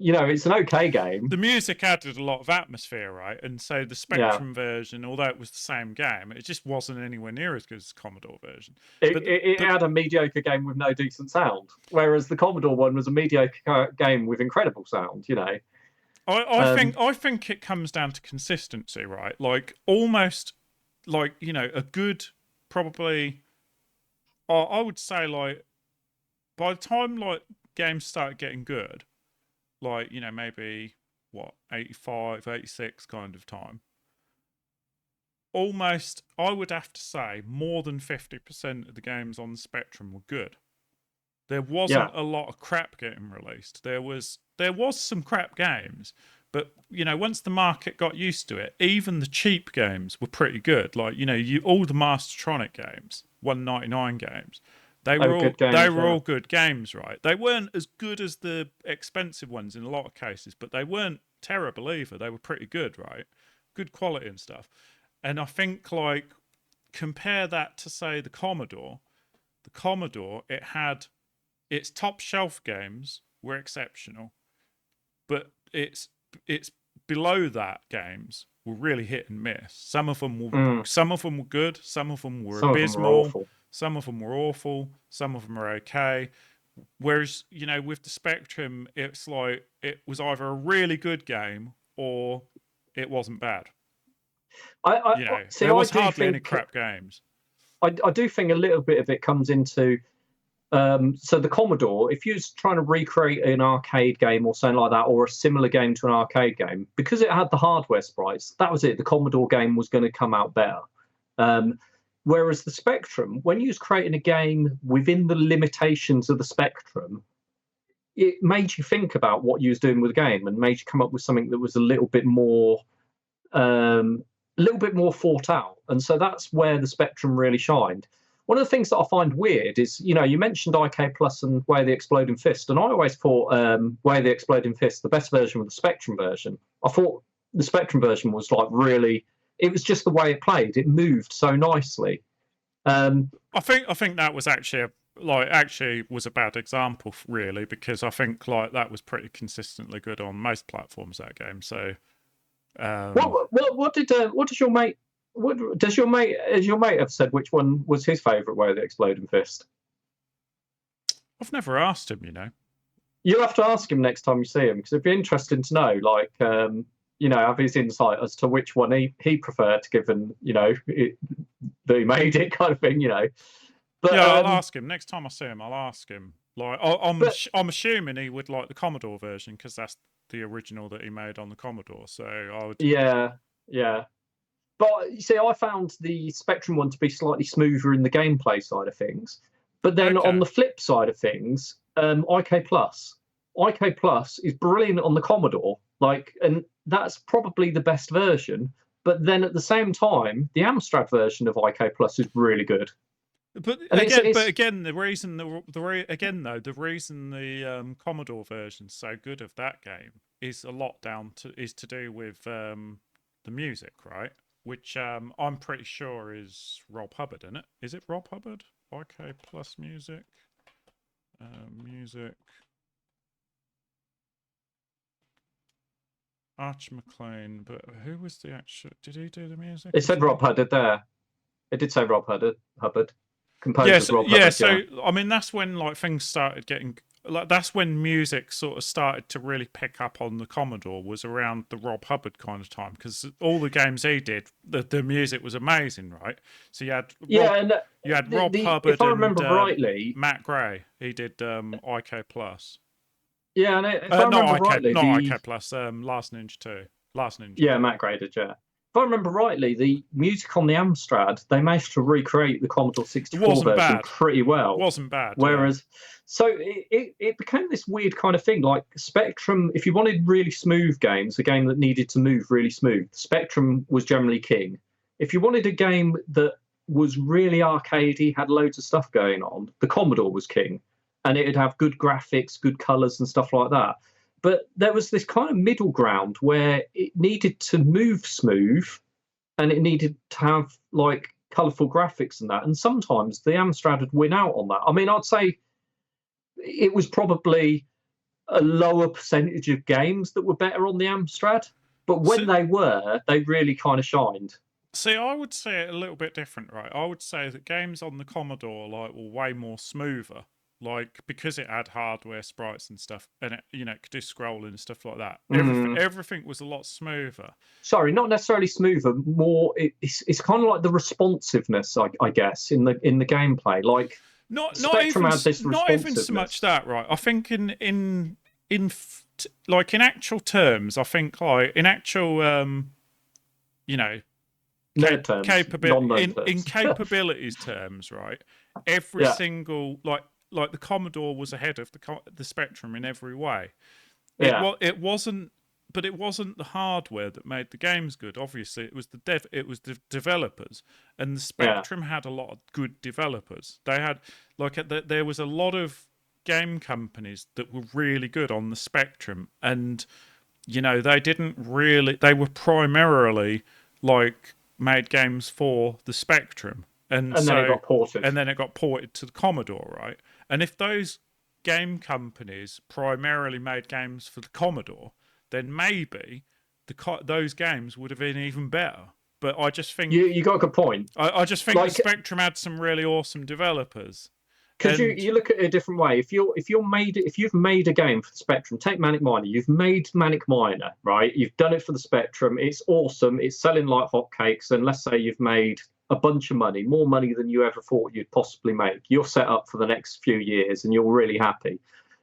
it's an okay game. The music added a lot of atmosphere, right? And so the Spectrum version, although it was the same game, it just wasn't anywhere near as good as the Commodore version. It had a mediocre game with no decent sound, whereas the Commodore one was a mediocre game with incredible sound, I think it comes down to consistency, right? Like almost like, a good, probably, I would say, like, by the time like games started getting good, like, maybe what, 85, 86 kind of time, almost, I would have to say, more than 50% of the games on the Spectrum were good. There wasn't a lot of crap getting released. There was some crap games, but once the market got used to it, even the cheap games were pretty good. Like all the Mastertronic games, 199 games, they were all good games, right? They weren't as good as the expensive ones in a lot of cases, but they weren't terrible either. They were pretty good, right? Good quality and stuff. And I think, like, compare that to, say, the Commodore. The Commodore, it had its top shelf games were exceptional, but its below that games were really hit and miss. Some of them were good, some of them were abysmal, some of them were awful, some of them were okay. Whereas, with the Spectrum, it's like it was either a really good game or it wasn't bad. There was hardly any crap games. I do think a little bit of it comes into so the Commodore, if you was trying to recreate an arcade game or something like that, or a similar game to an arcade game, because it had the hardware sprites, that was it. The Commodore game was going to come out better. Whereas the Spectrum, when you was creating a game within the limitations of the Spectrum, it made you think about what you was doing with the game and made you come up with something that was a little bit more thought out. And so that's where the Spectrum really shined. One of the things that I find weird is, you mentioned IK Plus and Way of the Exploding Fist, and I always thought Way of the Exploding Fist, the best version was the Spectrum version. I thought the Spectrum version was like really, it was just the way it played. It moved so nicely. I think that was actually was a bad example, really, because I think like that was pretty consistently good on most platforms, that game. So what does your mate have said which one was his favourite Way of the Exploding Fist? I've never asked him, You'll have to ask him next time you see him, because it'd be interesting to know, like, have his insight as to which one he preferred, given, that he made it, kind of thing, But, yeah, I'll ask him next time I see him. I'll ask him. Like, I'm assuming he would like the Commodore version, because that's the original that he made on the Commodore. So I would. Yeah. But you see, I found the Spectrum one to be slightly smoother in the gameplay side of things. But then on the flip side of things, IK Plus is brilliant on the Commodore. Like, and that's probably the best version. But then at the same time, the Amstrad version of IK Plus is really good. But again, the reason the Commodore version's so good of that game is a lot is to do with the music, right? Which I'm pretty sure is Rob Hubbard, isn't it? Is it Rob Hubbard? IK Plus music, music. Arch McLean, but who was the actual? Did he do the music? It said Rob Hubbard there. It did say Rob Hubbard. Composed Rob Hubbard, so I mean that's when like things started getting like that's when music sort of started to really pick up on the Commodore, was around the Rob Hubbard kind of time, because all the games he did, the music was amazing, right? So you had Rob Hubbard, if I remember rightly, Matt Gray. He did IK Plus. Yeah, and if I remember rightly, not IK Plus. Last Ninja 2. Last Ninja. Yeah, Matt Gray did. Yeah. If I remember rightly, the music on the Amstrad, they managed to recreate the Commodore 64 version pretty well. It wasn't bad. Whereas, so it became this weird kind of thing. Like Spectrum, if you wanted really smooth games, a game that needed to move really smooth, Spectrum was generally king. If you wanted a game that was really arcadey, had loads of stuff going on, the Commodore was king. And it'd have good graphics, good colours and stuff like that. But there was this kind of middle ground where it needed to move smooth and it needed to have like colourful graphics and that. And sometimes the Amstrad would win out on that. I mean, I'd say it was probably a lower percentage of games that were better on the Amstrad. But when they were, they really kind of shined. See, I would say it a little bit different, right? I would say that games on the Commodore like were way more smoother. Like, because it had hardware sprites and stuff, and it, it could do scrolling and stuff like that. Everything was a lot smoother. Sorry, not necessarily smoother. More, it's kind of like the responsiveness, I guess, in the gameplay. Like, not even so much that, right? I think in actual terms, I think like in actual capabilities terms, right? Every single like the Commodore was ahead of the Spectrum in every way. It wasn't the hardware that made the games good. Obviously, it was the developers, and the Spectrum had a lot of good developers. They had there was a lot of game companies that were really good on the Spectrum, and they were primarily like made games for the Spectrum. And then it got ported. And then it got ported to the Commodore, right? And if those game companies primarily made games for the Commodore, then maybe those games would have been even better. But I just think you got a good point. I just think the Spectrum had some really awesome developers. Because you look at it a different way. If you've made a game for the Spectrum, take Manic Miner. You've made Manic Miner, right? You've done it for the Spectrum. It's awesome. It's selling like hotcakes. And let's say you've made a bunch of money, more money than you ever thought you'd possibly make. You're set up for the next few years and you're really happy.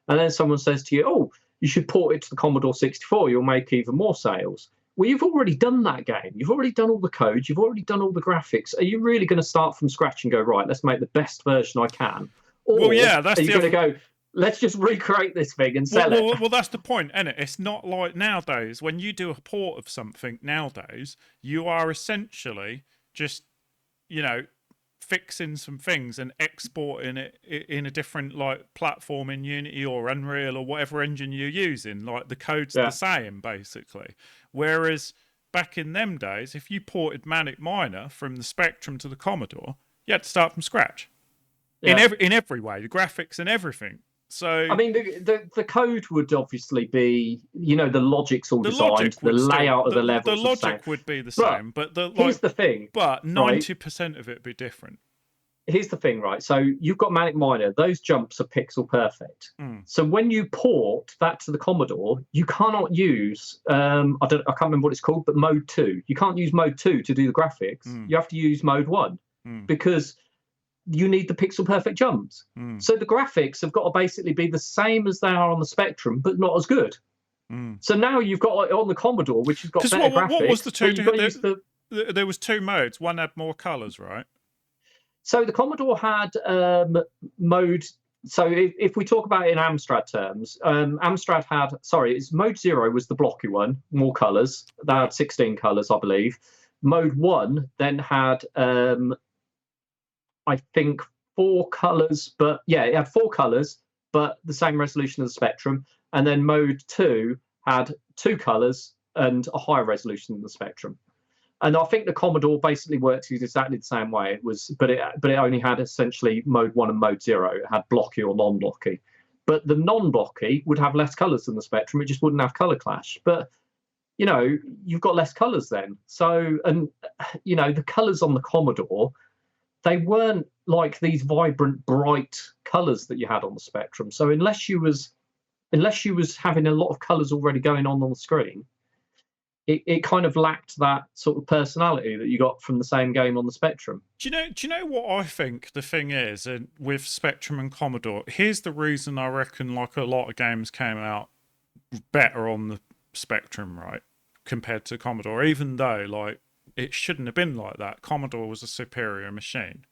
And then someone says to you, oh, you should port it to the Commodore 64. You'll make even more sales. Well, you've already done that game. You've already done all the code. You've already done all the graphics. Are you really going to start from scratch and go, right, let's make the best version I can? Or are you going to go, let's just recreate this thing and sell it. Well, that's the point, isn't it? It's not like nowadays, when you do a port of something nowadays, you are essentially just, fixing some things and exporting it in a different platform in Unity or Unreal or whatever engine you're using. Like the code's the same, basically. Whereas back in them days, if you ported Manic Miner from the Spectrum to the Commodore, you had to start from scratch. In every way, the graphics and everything. So I mean, the code would obviously be, the logic's all designed, the layout of the levels. The logic would be the same, but here's the thing. But 90% of it would be different. Here's the thing, right? So you've got Manic Miner; those jumps are pixel perfect. So when you port that to the Commodore, you cannot use I can't remember what it's called, but Mode 2. You can't use Mode 2 to do the graphics. You have to use Mode 1 because you need the pixel perfect jumps. So the graphics have got to basically be the same as they are on the Spectrum, but not as good. So now you've got on the Commodore, which has got better graphics. What was the two? There was two modes. One had more colours, right? So the Commodore had mode. So if we talk about it in Amstrad terms, Amstrad had, it's Mode 0 was the blocky one, more colours. They had 16 colours, I believe. Mode 1 then had I think 4 colours, but it had 4 colours, but the same resolution as the Spectrum. And then Mode 2 had 2 colours and a higher resolution than the Spectrum. And I think the Commodore basically worked exactly the same way. But it only had essentially Mode 1 and Mode 0. It had blocky or non-blocky. But the non-blocky would have less colours than the Spectrum. It just wouldn't have colour clash. But you've got less colours then. So, and the colours on the Commodore, they weren't like these vibrant, bright colours that you had on the Spectrum. So unless you was having a lot of colours already going on the screen, it kind of lacked that sort of personality that you got from the same game on the Spectrum. Do you know what I think the thing is with Spectrum and Commodore? Here's the reason I reckon like a lot of games came out better on the Spectrum, right, compared to Commodore, even though like it shouldn't have been like that. Commodore was a superior machine.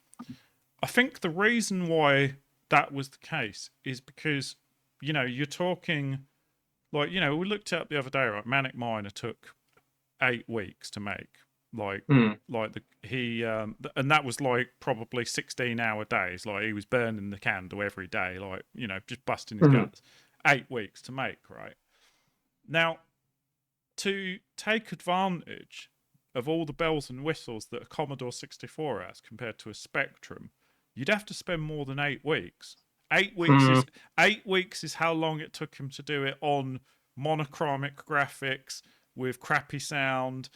I think the reason why that was the case is because, you're talking like, we looked it up the other day, right? Manic Miner took 8 weeks to make. And that was like probably 16-hour days. Like he was burning the candle every day, like, just busting his guts. 8 weeks to make, right? Now, to take advantage of all the bells and whistles that a Commodore 64 has compared to a Spectrum, you'd have to spend more than 8 weeks. 8 weeks is how long it took him to do it on monochromic graphics with crappy sound,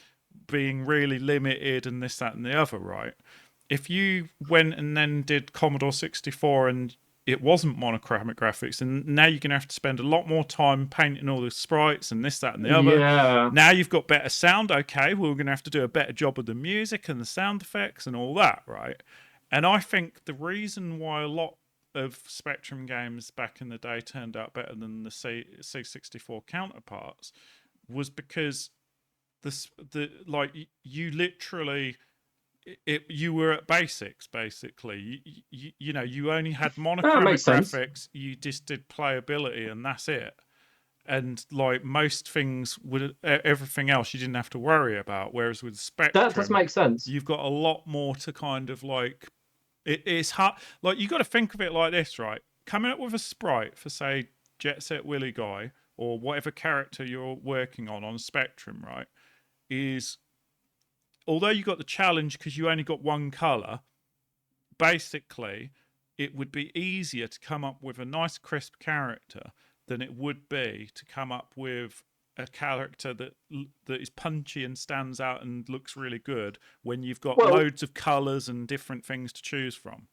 being really limited and this, that and the other, right? If you went and then did Commodore 64 and it wasn't monochromic graphics, and now you're going to have to spend a lot more time painting all the sprites and this, that and the other. Now you've got better sound. Okay, well, we're going to have to do a better job of the music and the sound effects and all that, right? And I think the reason why a lot of Spectrum games back in the day turned out better than the C64 counterparts was because you literally... you were at basics, basically. You only had monochromatic graphics. You just did playability, and that's it. And like most things, everything else you didn't have to worry about. Whereas with Spectrum, that does make sense. You've got a lot more to kind of like. It's hard. Like you got to think of it like this, right? Coming up with a sprite for say Jet Set Willy Guy or whatever character you're working on Spectrum, right? Is although you got the challenge because you only got one color, basically it would be easier to come up with a nice crisp character than it would be to come up with a character that is punchy and stands out and looks really good when you've got loads of colors and different things to choose from.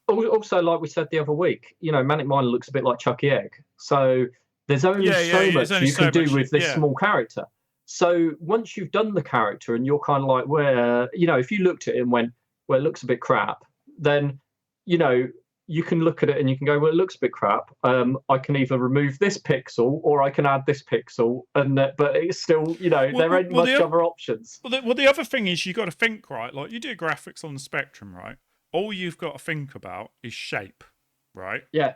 Also, like we said the other week, Manic Miner looks a bit like Chucky Egg. So there's only so much you can do with this small character. So once you've done the character and you're kind of like, if you looked at it and went, well, it looks a bit crap, then, you can look at it and you can go, well, it looks a bit crap. I can either remove this pixel or I can add this pixel. But it's still, there ain't much other options. Well, the other thing is you got to think, right? Like you do graphics on the Spectrum, right? All you've got to think about is shape, right? Yeah.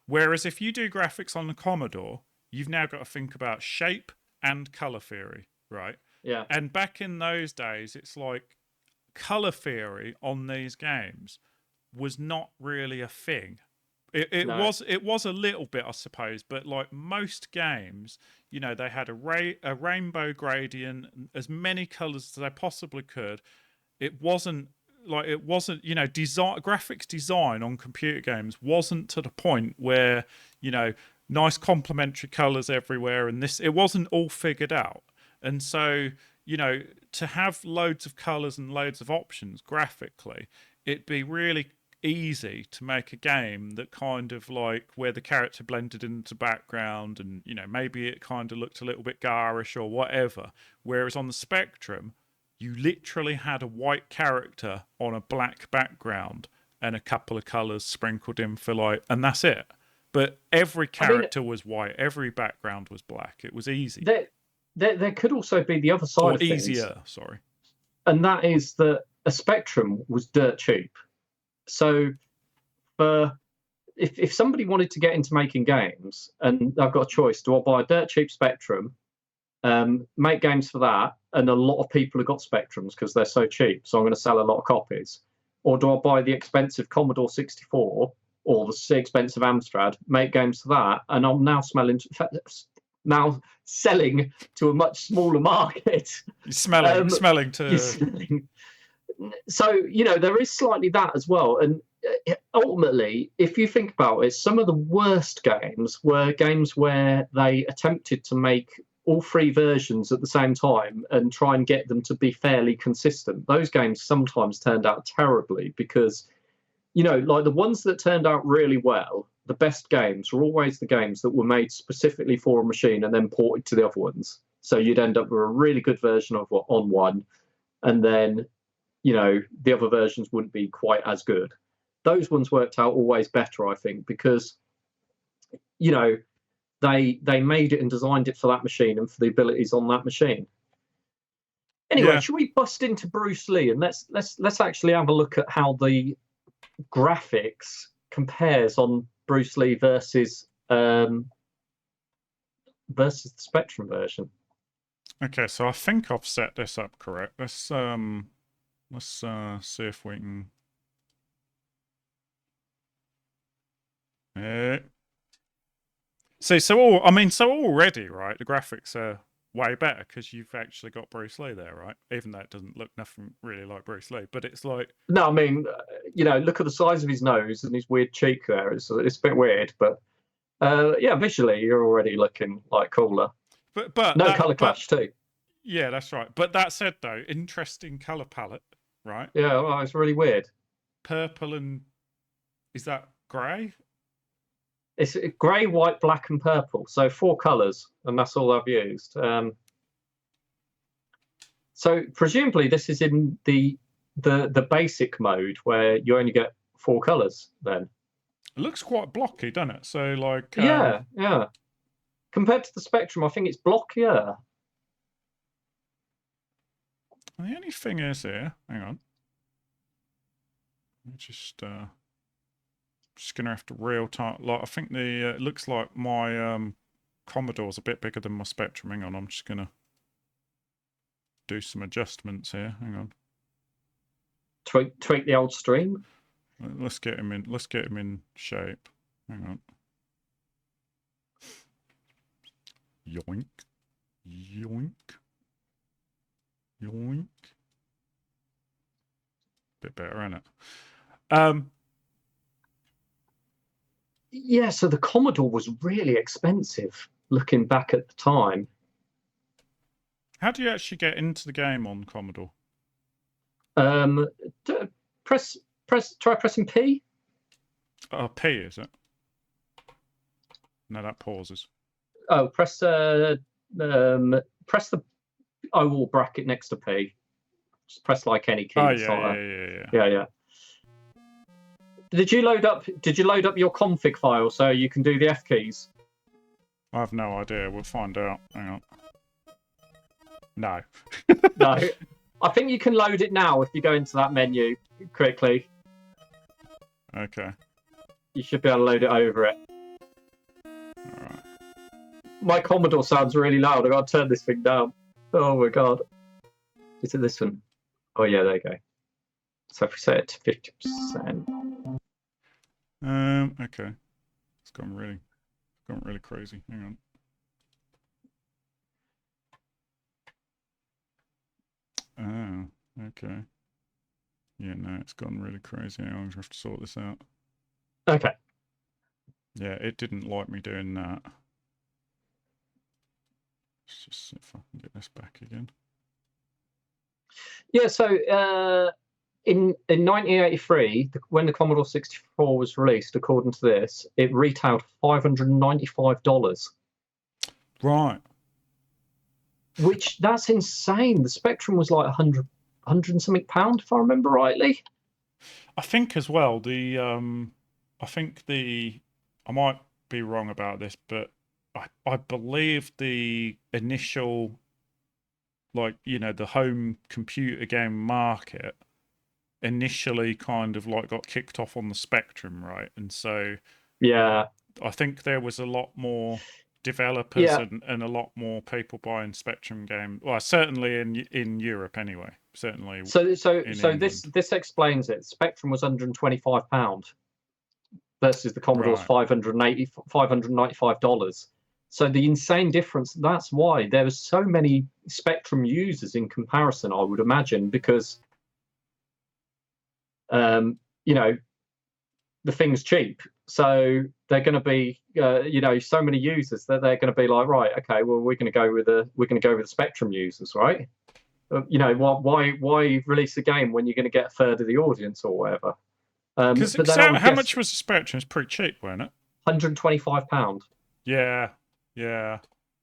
Whereas if you do graphics on the Commodore, you've now got to think about shape and color theory, right? Yeah. And back in those days, it's like color theory on these games was not really a thing. It was a little bit, I suppose, but like most games, you know, they had a rainbow gradient, as many colors as they possibly could. It wasn't, you know, graphics design on computer games wasn't to the point where, you know, nice complementary colors everywhere, and it wasn't all figured out. And so, you know, to have loads of colors and loads of options graphically, it'd be really easy to make a game that kind of like where the character blended into background, and you know, maybe it kind of looked a little bit garish or whatever, whereas on the Spectrum you literally had a white character on a black background and a couple of colors sprinkled in for like, and that's it. But every character was white, every background was black. It was easy. There could also be the other side or of things, easier, sorry, and that is that a Spectrum was dirt cheap. So, if somebody wanted to get into making games, and I've got a choice, do I buy a dirt cheap Spectrum, make games for that, and a lot of people have got Spectrums because they're so cheap, so I'm going to sell a lot of copies, or do I buy the expensive Commodore 64 or the expensive Amstrad, make games for that, and I'm now selling to a much smaller market. You're smelling to. You're smelling. So, you know, there is slightly that as well. And ultimately, if you think about it, some of the worst games were games where they attempted to make all three versions at the same time and try and get them to be fairly consistent. Those games sometimes turned out terribly because, you know, like the ones that turned out really well, the best games were always the games that were made specifically for a machine and then ported to the other ones. So you'd end up with a really good version of on one, and then, you know, the other versions wouldn't be quite as good. Those ones worked out always better, I think, because, you know, they made it and designed it for that machine and for the abilities on that machine. Anyway, should we bust into Bruce Lee and let's actually have a look at how the graphics compares on Bruce Lee versus the Spectrum version. Okay, so I think I've set this up correct. Let's see if we can. See, so already, right? The graphics are way better because you've actually got Bruce Lee there, right? Even though it doesn't look nothing really like Bruce Lee, but it's like. No, I mean, you know, look at the size of his nose and his weird cheek there. It's a bit weird, but yeah, visually you're already looking like cooler. But no color clash too. Yeah, that's right. But that said, though, interesting color palette, right? Yeah, well, it's really weird. Purple and is that grey? It's grey, white, black, and purple. So 4 colors, and that's all I've used. So presumably this is in the basic mode where you only get 4 colors. Then it looks quite blocky, doesn't it? So like yeah. Compared to the Spectrum, I think it's blockier. The only thing is here, hang on. I'm just gonna have to real time. Like I think it looks like my Commodore's a bit bigger than my Spectrum. Hang on, I'm just gonna do some adjustments here. Hang on. Tweak the old stream. Let's get him in. Let's get him in shape. Hang on. Yoink, yoink. Yoink. Bit better, isn't it? Yeah, so the Commodore was really expensive looking back at the time. How do you actually get into the game on Commodore? Try pressing P. Oh, P is it? No, that pauses. Oh, press the oval bracket next to P. Just press like any key. Oh yeah. Did you load up your config file so you can do the F keys? I have no idea. We'll find out. Hang on. No. No. I think you can load it now if you go into that menu quickly. Okay. You should be able to load it over it. My Commodore sounds really loud. I gotta turn this thing down. Oh my god. Is it this one? Oh yeah, there you go. So if we set it to 50%. Okay. It's gone really crazy. Hang on. Oh, okay. Yeah, no, it's gone really crazy. I'm gonna have to sort this out. Okay. Yeah, it didn't like me doing that. Let's just see if I can get this back again. Yeah, so in 1983, when the Commodore 64 was released, according to this, it retailed $595. Right. Which, that's insane. The Spectrum was like 100 and something pound, if I remember rightly. I think as well, I might be wrong about this, but I believe the initial, like, the home computer game market initially kind of like got kicked off on the Spectrum, right? And so yeah, I think there was a lot more developers and a lot more people buying Spectrum games. Well, certainly in Europe anyway. Certainly. So England. this explains it. Spectrum was £125 versus the Commodore's $595. So the insane difference. That's why there were so many Spectrum users in comparison, I would imagine, because the thing's cheap. So they're going to be, so many users that they're going to be like, right, okay, well, we're going to go with the Spectrum users, right? Why release a game when you're going to get a third of the audience or whatever? How much was the Spectrum? It's pretty cheap, wasn't it? £125. Yeah.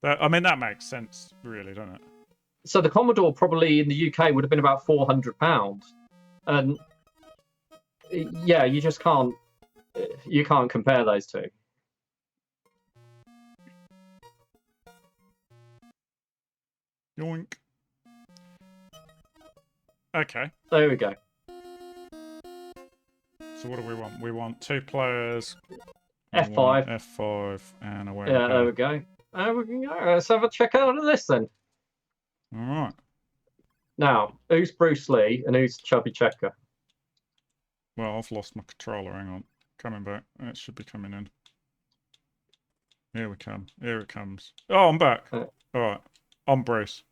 That makes sense, really, doesn't it? So the Commodore probably in the UK would have been about £400, and yeah, you just can't compare those two. Yoink. Okay. There we go. So what do we want? We want 2 players. F5. F5 and away. Yeah, there we go. We can go. Let's have a check out of this then. All right. Now, who's Bruce Lee and who's Chubby Checker? Well, I've lost my controller. Hang on. Coming back. It should be coming in. Here we come. Here it comes. Oh, I'm back. All right. I'm Bruce.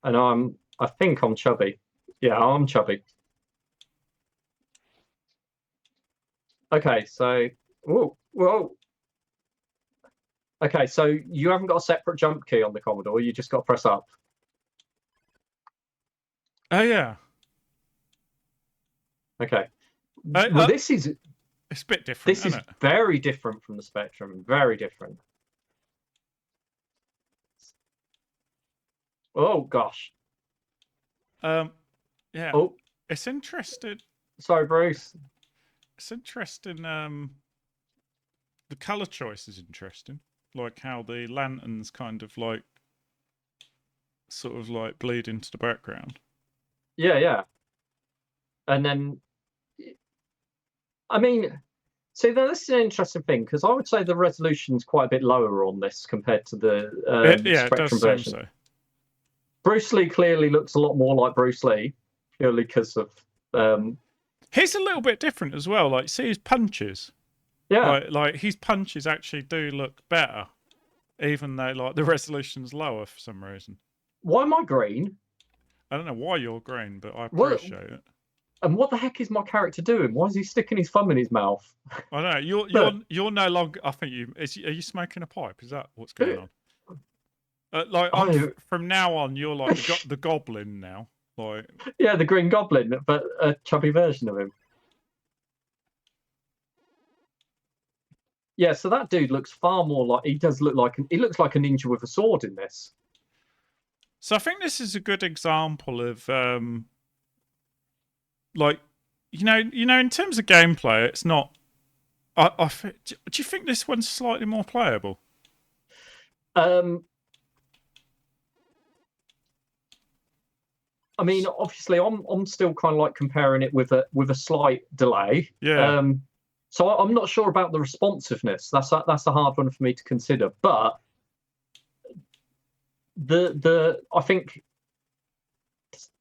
And I think I'm Chubby. Yeah, I'm Chubby. Okay, so whoa. Okay, so you haven't got a separate jump key on the Commodore. You just got to press up. Oh yeah. Okay. Well, this is. It's a bit different. This is very different from the Spectrum. Very different. Oh gosh. Yeah. Oh. It's interesting. Sorry, Bruce. It's interesting. The color choice is interesting. Like how the lanterns kind of like, sort of like bleed into the background. Yeah. And then, I mean, see, this is an interesting thing because I would say the resolution's quite a bit lower on this compared to the Spectrum version. So. Bruce Lee clearly looks a lot more like Bruce Lee, purely because of. He's a little bit different as well. Like, see his punches. Yeah. Like his punches actually do look better, even though like the resolution's lower for some reason. Why am I green? I don't know why you're green, but I appreciate it. And what the heck is my character doing? Why is he sticking his thumb in his mouth? I don't know. You're no longer. I think are you smoking a pipe? Is that what's going on? From now on, you're like the goblin now. Like yeah, the Green Goblin, but a chubby version of him. Yeah, so that dude looks far more like he looks like a ninja with a sword in this. So I think this is a good example of like in terms of gameplay, it's not. Do you think this one's slightly more playable? I mean, obviously, I'm still kind of like comparing it with a slight delay. Yeah. So I'm not sure about the responsiveness. That's a hard one for me to consider. But I think,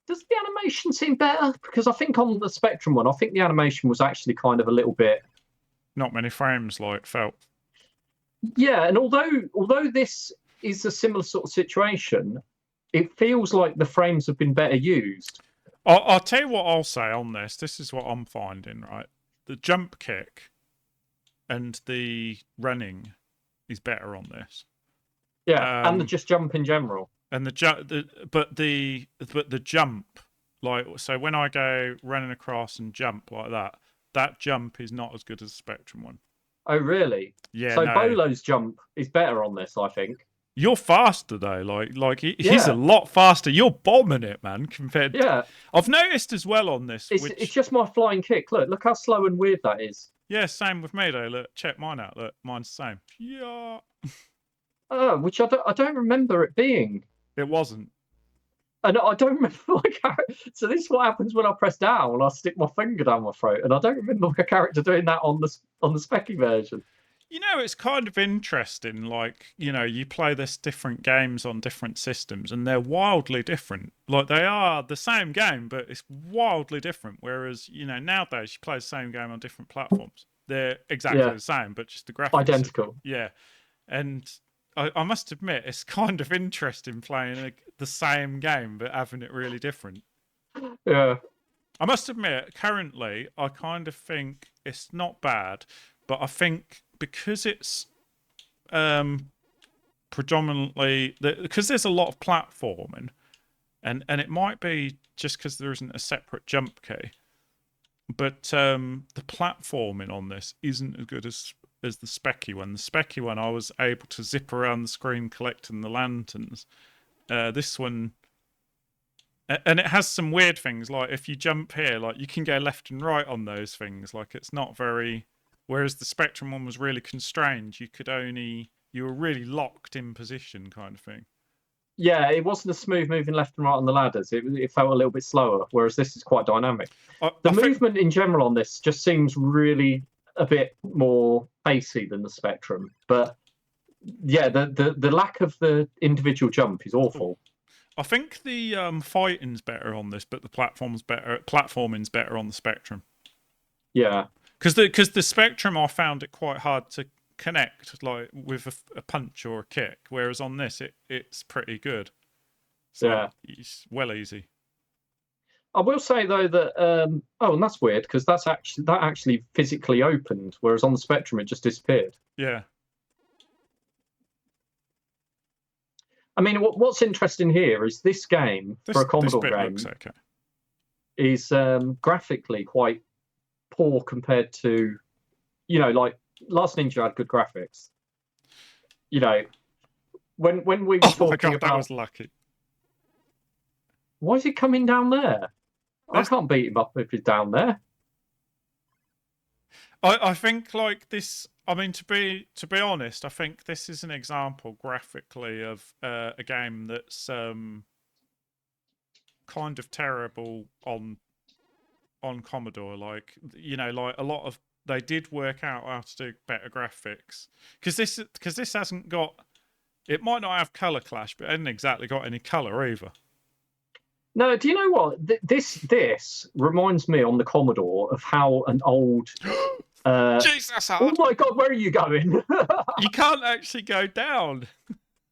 does the animation seem better? Because I think on the Spectrum one, I think the animation was actually kind of a little bit. Not many frames, like, felt. Yeah, and although this is a similar sort of situation, it feels like the frames have been better used. I'll tell you what I'll say on this. This is what I'm finding, right? The jump kick and the running is better on this. Yeah, and the just jump in general. And the jump, like, so when I go running across and jump like that jump is not as good as the Spectrum one. Oh, really? Yeah. So no. Bolo's jump is better on this, I think. You're faster though, like he's a lot faster. You're bombing it, man. Compared, I've noticed as well on this. It's just my flying kick. Look how slow and weird that is. Yeah, same with me though. Look, check mine out. Look, mine's the same. Yeah. Which I don't remember it being. It wasn't. And I don't remember my character. So this is what happens when I press down and I stick my finger down my throat, and I don't remember my character doing that on the Specky version. You know, it's kind of interesting. Like, you know, you play this different games on different systems, and they're wildly different. Like, they are the same game, but it's wildly different. Whereas, you know, nowadays you play the same game on different platforms. They're exactly the same, but just the graphics identical. Yeah, and I must admit, it's kind of interesting playing the same game but having it really different. Yeah. I must admit, currently, I kind of think it's not bad, but I think because it's predominantly because there's a lot of platforming, and it might be just because there isn't a separate jump key, but the platforming on this isn't as good as the Specky one. The Specky one, I was able to zip around the screen collecting the lanterns. This one, and it has some weird things, like if you jump here, like you can go left and right on those things. Like it's not very. Whereas the Spectrum one was really constrained. You were really locked in position, kind of thing. Yeah, it wasn't a smooth moving left and right on the ladders. It felt a little bit slower, whereas this is quite dynamic. The movement in general on this just seems really a bit more pacey than the Spectrum. But yeah, the lack of the individual jump is awful. I think the fighting's better on this, but the platforming's better on the Spectrum. Yeah. Because the Spectrum, I found it quite hard to connect, like with a punch or a kick, whereas on this it's pretty good. So it's well easy. I will say though that and that's weird because that actually physically opened, whereas on the Spectrum it just disappeared. Yeah. I mean, what's interesting here is this game for a Commodore game looks okay. Is graphically quite poor compared to, you know, like Last Ninja had good graphics. You know, when we were talking about, that was lucky. Why is he coming down there? I can't beat him up if he's down there. I think like this. I mean, to be honest, I think this is an example graphically of a game that's kind of terrible on Commodore. Like, you know, like a lot of they did work out how to do better graphics because this hasn't got. It might not have color clash, but it hasn't exactly got any color either. No, do you know what? This reminds me on the Commodore of how an old. Jesus! Oh my God, where are you going? You can't actually go down.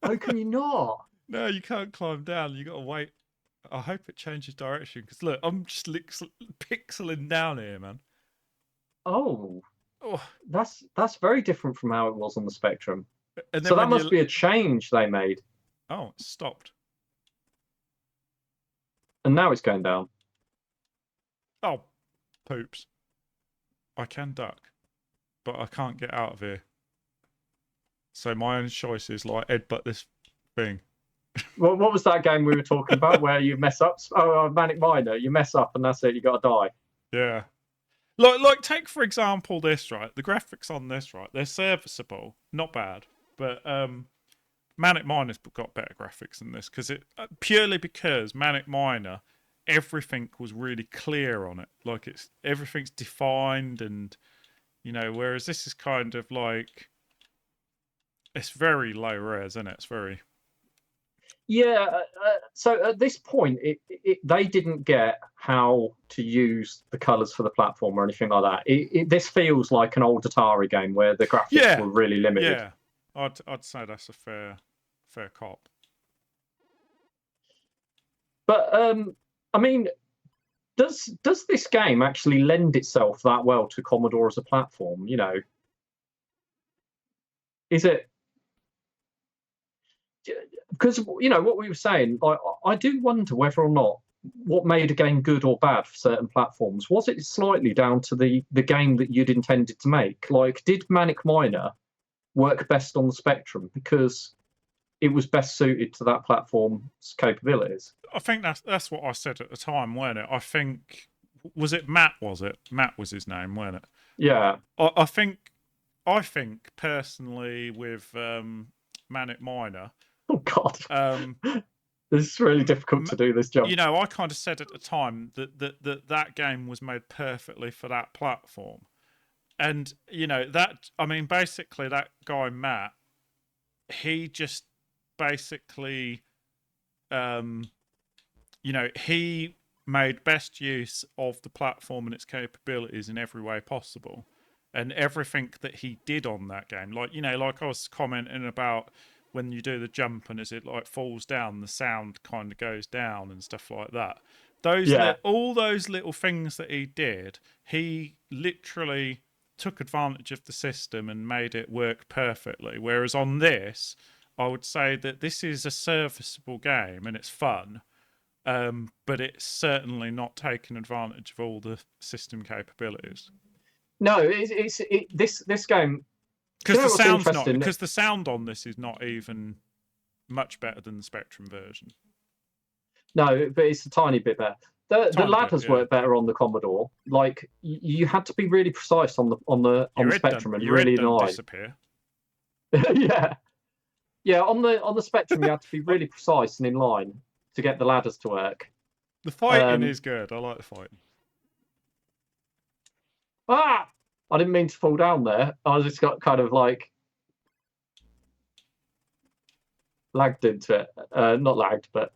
Oh, can you not? No, you can't climb down. You got to wait. I hope it changes direction because look, I'm just pixeling down here, man. Oh, that's very different from how it was on the Spectrum. And so that must be a change they made. Oh, it stopped. And now it's going down. Oh, poops. I can duck, but I can't get out of here. So my own choice is like headbutt this thing. Well, what was that game we were talking about where you mess up? Oh, Manic Miner. You mess up and that's it. You got to die. Yeah. Like take for example this, right? The graphics on this, right? They're serviceable, not bad, but Manic Miner's got better graphics than this because purely because Manic Miner, everything was really clear on it. Like everything's defined and You know, whereas this is kind of like, it's very low res, isn't it? It's very... Yeah, so at this point, they didn't get how to use the colours for the platform or anything like that. This feels like an old Atari game where the graphics were really limited. Yeah, I'd say that's a fair cop. But I mean, does this game actually lend itself that well to Commodore as a platform? You know, is it? Because you know what we were saying, I do wonder whether or not what made a game good or bad for certain platforms, was it slightly down to the game that you'd intended to make? Like, did Manic Miner work best on the Spectrum because it was best suited to that platform's capabilities? I think that's what I said at the time, weren't it? I think, was it Matt? Matt was his name, weren't it? Yeah. I think personally with Manic Miner. Oh God. This is really difficult to do this jump. You know, I kind of said at the time that game was made perfectly for that platform. And, you know, basically that guy, Matt, he just basically, you know, he made best use of the platform and its capabilities in every way possible. And everything that he did on that game, like, you know, like I was commenting about when you do the jump and as it like falls down, the sound kind of goes down and stuff like that. All those little things that he did, he literally took advantage of the system and made it work perfectly. Whereas on this, I would say that this is a serviceable game and it's fun, but it's certainly not taking advantage of all the system capabilities. No, this game, because the sound on this is not even much better than the Spectrum version. No, but it's a tiny bit better. The ladders work better on the Commodore. Like, you had to be really precise on the Spectrum and really in line. Disappear. yeah. On the Spectrum, you had to be really precise and in line to get the ladders to work. The fighting is good. I like the fighting. Ah! I didn't mean to fall down there. I just got kind of like lagged into it. Not lagged, but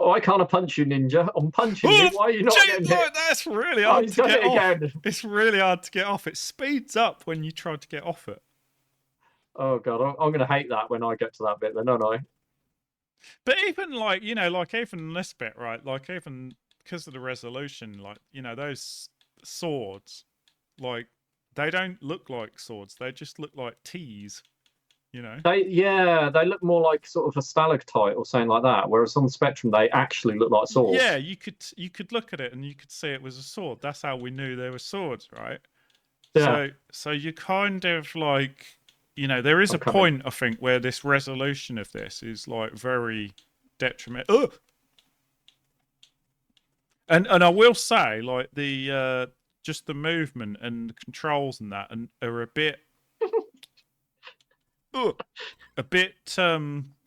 oh, I can't punch you, Ninja. I'm punching you. Why are you not getting hit? That's really hard to get off. It's really hard to get off. It speeds up when you try to get off it. Oh God, I'm going to hate that when I get to that bit then, aren't I? But even like, you know, like even this bit, right? Like even because of the resolution, like, you know, those swords, like, they don't look like swords. They just look like T's, you know? They look more like sort of a stalactite or something like that. Whereas on the Spectrum, they actually look like swords. Yeah, you could look at it and you could see it was a sword. That's how we knew they were swords, right? Yeah. So you kind of like, you know, there is a point, I think, where this resolution of this is like very detrimental. And I will say, like, the just the movement and the controls and that are a bit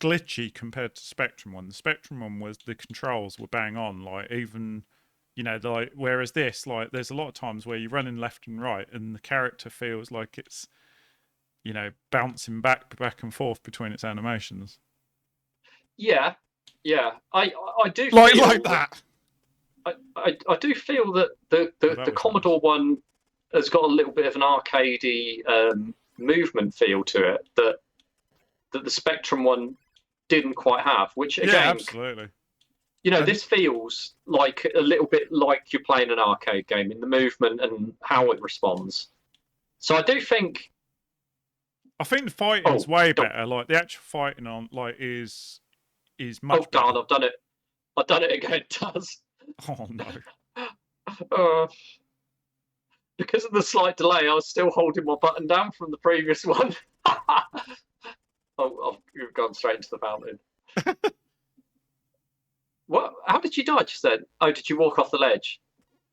glitchy compared to Spectrum one. The Spectrum one was, the controls were bang on, like, even, you know, like, whereas this, like, there's a lot of times where you're running left and right and the character feels like it's, you know, bouncing back and forth between its animations. Yeah. I do like that. I do feel that the Commodore one has got a little bit of an arcadey movement feel to it that the Spectrum one didn't quite have. Which again, absolutely. You know, this feels like a little bit like you're playing an arcade game in the movement and how it responds. So I do think. I think the fighting's way better. Like the actual fighting on is much better. Oh God, I've done it. I've done it again, Taz. Oh no. Because of the slight delay, I was still holding my button down from the previous one. You've gone straight into the fountain. What? How did you die just then? Oh, did you walk off the ledge?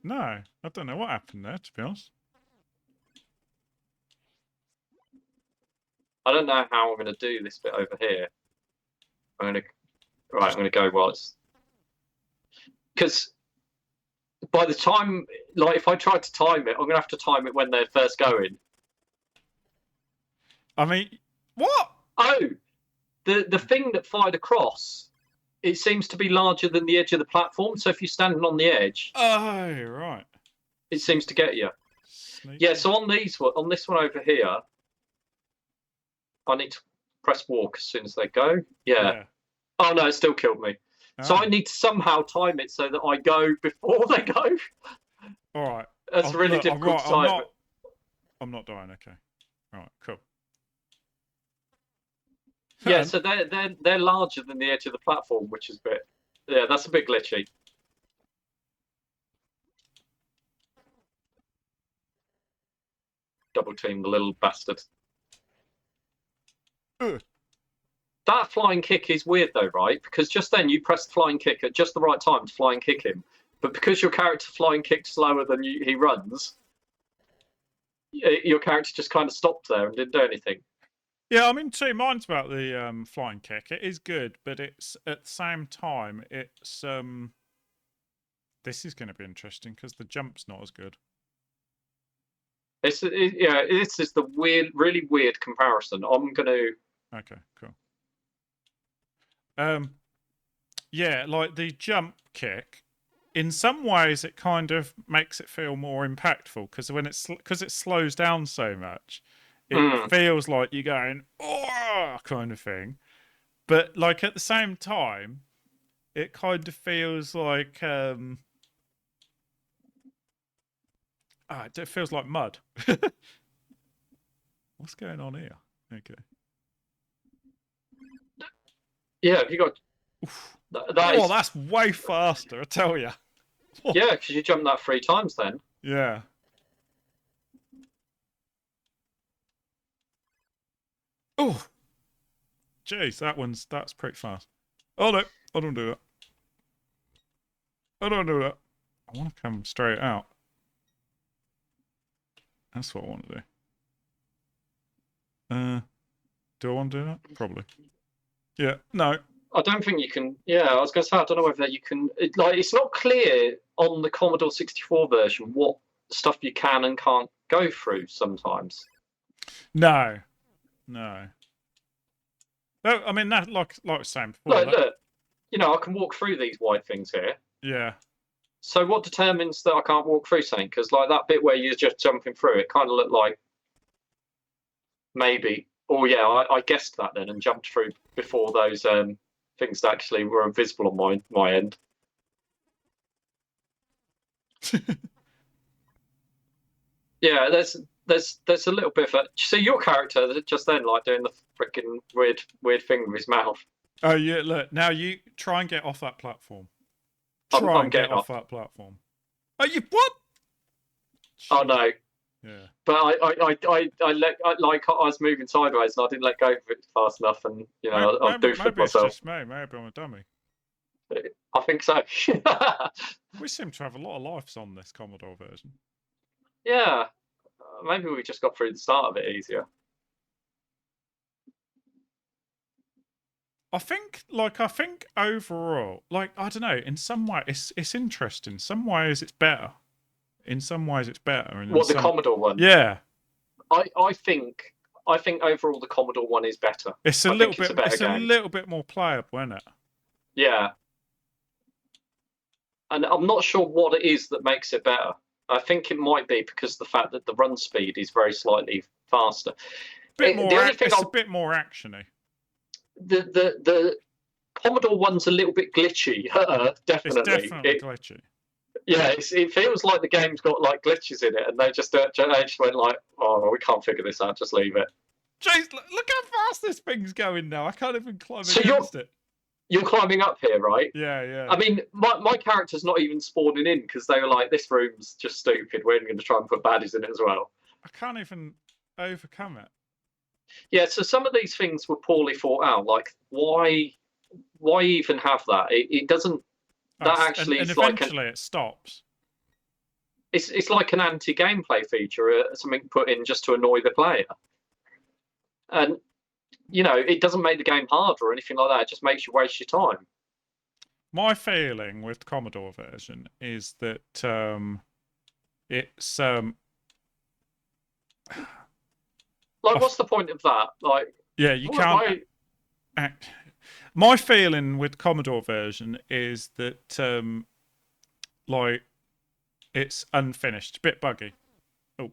No, I don't know what happened there, to be honest. I don't know how I'm going to do this bit over here. I'm going to go while it's... Because by the time, like, if I tried to time it, I'm gonna have to time it when they're first going. I mean, what? Oh, the thing that fired across, it seems to be larger than the edge of the platform. So if you're standing on the edge, oh right, it seems to get you. Sneaky. Yeah. So on this one over here, I need to press walk as soon as they go. Yeah. Oh no, it still killed me. Oh. So I need to somehow time it so that I go before they go. All right. That's really difficult to time. I'm not dying. Okay. All right. Cool. Yeah. So they're larger than the edge of the platform, which is a bit. Yeah, that's a bit glitchy. Double team the little bastard. That flying kick is weird though, right? Because just then you press the flying kick at just the right time to flying kick him, but because your character flying kicked slower than he runs, your character just kind of stopped there and didn't do anything. Yeah, I'm in two minds about the flying kick. It is good, but it's at the same time it's this is going to be interesting because the jump's not as good. This is the really weird comparison. I'm going to. Okay, cool. Yeah, like the jump kick. In some ways, it kind of makes it feel more impactful because it slows down so much, it feels like you're going oh kind of thing. But like at the same time, it kind of feels like it feels like mud. What's going on here? Okay. Yeah, have you got? That's way faster, I tell you. Yeah, because you jumped that 3 times then. Yeah. Oh, jeez, that's pretty fast. Oh no, I don't do that. I don't do that. I want to come straight out. That's what I want to do. Do I want to do that? Probably. Yeah. No. I don't think you can. Yeah, I was going to say I don't know whether you can. It's not clear on the Commodore 64 version what stuff you can and can't go through sometimes. No. No, I mean that like I was saying before. Look, I can walk through these white things here. Yeah. So what determines that I can't walk through something? Because like that bit where you're just jumping through, it kind of looked like maybe. Oh yeah, I guessed that then and jumped through before those things that actually were invisible on my end. Yeah, there's a little bit of a. So your character just then like doing the freaking weird thing with his mouth. Oh yeah, look now you try and get off that platform. Try and get off that platform. Oh, you what? Oh no. Yeah. But I was moving sideways and I didn't let go of it fast enough, and I'll do for myself. It's just me. Maybe I'm a dummy. I think so. We seem to have a lot of lives on this Commodore version. Yeah, maybe we just got through the start of it easier. I think overall, like I don't know. In some way, it's interesting. Some ways it's better. In some ways, it's better. The Commodore one? Yeah. I think overall the Commodore one is better. It's a little bit more playable, isn't it? Yeah. And I'm not sure what it is that makes it better. I think it might be because of the fact that the run speed is very slightly faster. It's a bit more actiony. The Commodore one's a little bit glitchy. Definitely. It's definitely glitchy. Yeah, it feels like the game's got like glitches in it, and they just went like, "Oh, we can't figure this out. Just leave it." Jeez, look how fast this thing's going now. I can't even climb against it. You're climbing up here, right? Yeah. I mean, my character's not even spawning in because they were like, "This room's just stupid. We're going to try and put baddies in it as well." I can't even overcome it. Yeah, so some of these things were poorly thought out. Like, why even have that? It doesn't. That actually and is eventually it stops. It's like an anti-gameplay feature, something put in just to annoy the player. And it doesn't make the game harder or anything like that. It just makes you waste your time. My feeling with Commodore version is that it's like, what's the point of that? Like, yeah, you can't. My feeling with Commodore version is that like it's unfinished, a bit buggy. Oh,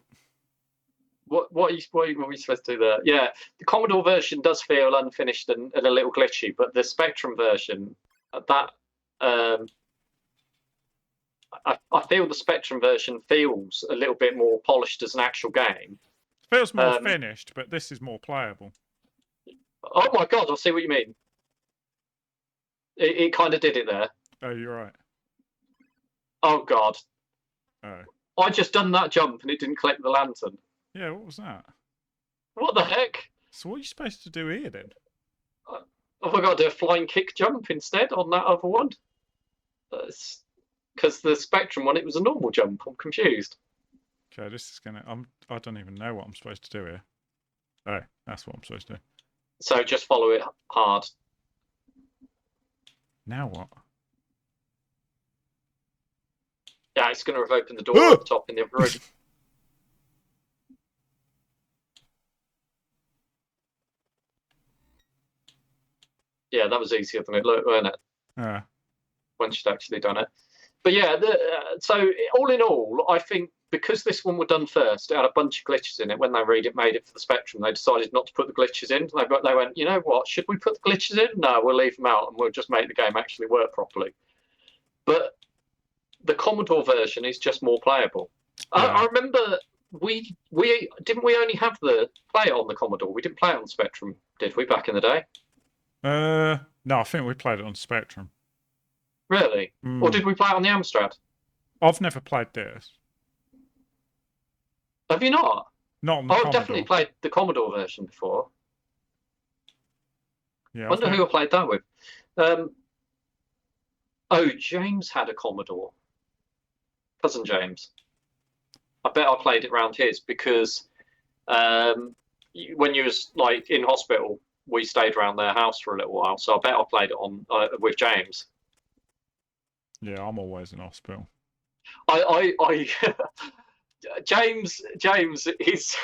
what are we supposed to do there? Yeah, the Commodore version does feel unfinished and a little glitchy, but the Spectrum version, that I feel the Spectrum version feels a little bit more polished as an actual game. Feels more finished, but this is more playable. Oh my god, I see what you mean. It kind of did it there. Oh, you're right. Oh god. Oh. I just done that jump and it didn't collect the lantern. Yeah, what was that? What the heck? So what are you supposed to do here then? Have I got to do a flying kick jump instead on that other one? Because the Spectrum one, it was a normal jump. I'm confused. Okay, this is gonna. I don't even know what I'm supposed to do here. Oh, that's what I'm supposed to do. So just follow it hard. Now what? Yeah, it's going to have opened the door at the top in the other room. Yeah, that was easier than it looked, wasn't it? Yeah. Once you'd actually done it. But yeah, so all in all, I think because this one was done first, it had a bunch of glitches in it. When they made it for the Spectrum, they decided not to put the glitches in. They went, you know what? Should we put the glitches in? No, we'll leave them out and we'll just make the game actually work properly. But the Commodore version is just more playable. Yeah. I remember we only have the play it on the Commodore. We didn't play it on the Spectrum, did we, back in the day? No, I think we played it on Spectrum. Really? Or did we play it on the Amstrad? I've never played this. Have you not? Not on the I've definitely played the Commodore version before. Yeah. I wonder who I played that with. Oh, James had a Commodore. Cousin James. I bet I played it around his because when you was like in hospital, we stayed around their house for a little while. So I bet I played it on with James. Yeah, I'm always in hospital. James, he's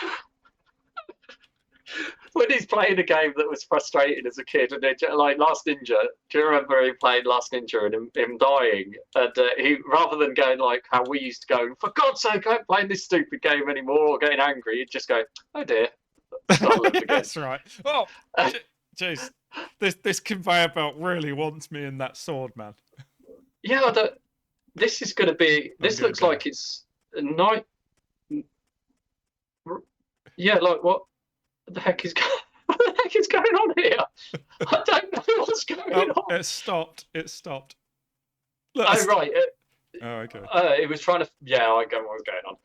when he's playing a game that was frustrating as a kid, and like Last Ninja. Do you remember he played Last Ninja and him dying? And he, rather than going like how we used to go, for God's sake, I ain't playing this stupid game anymore, or getting angry, he'd just go, oh dear. That's right. Oh, jeez, this conveyor belt really wants me in that sword, man. Yeah, this is going to be. This looks like it's a night. Yeah, like what the heck is going on here? I don't know what's going on. It stopped. Look, oh right. Oh okay. It was trying to. Yeah, I get what was going on.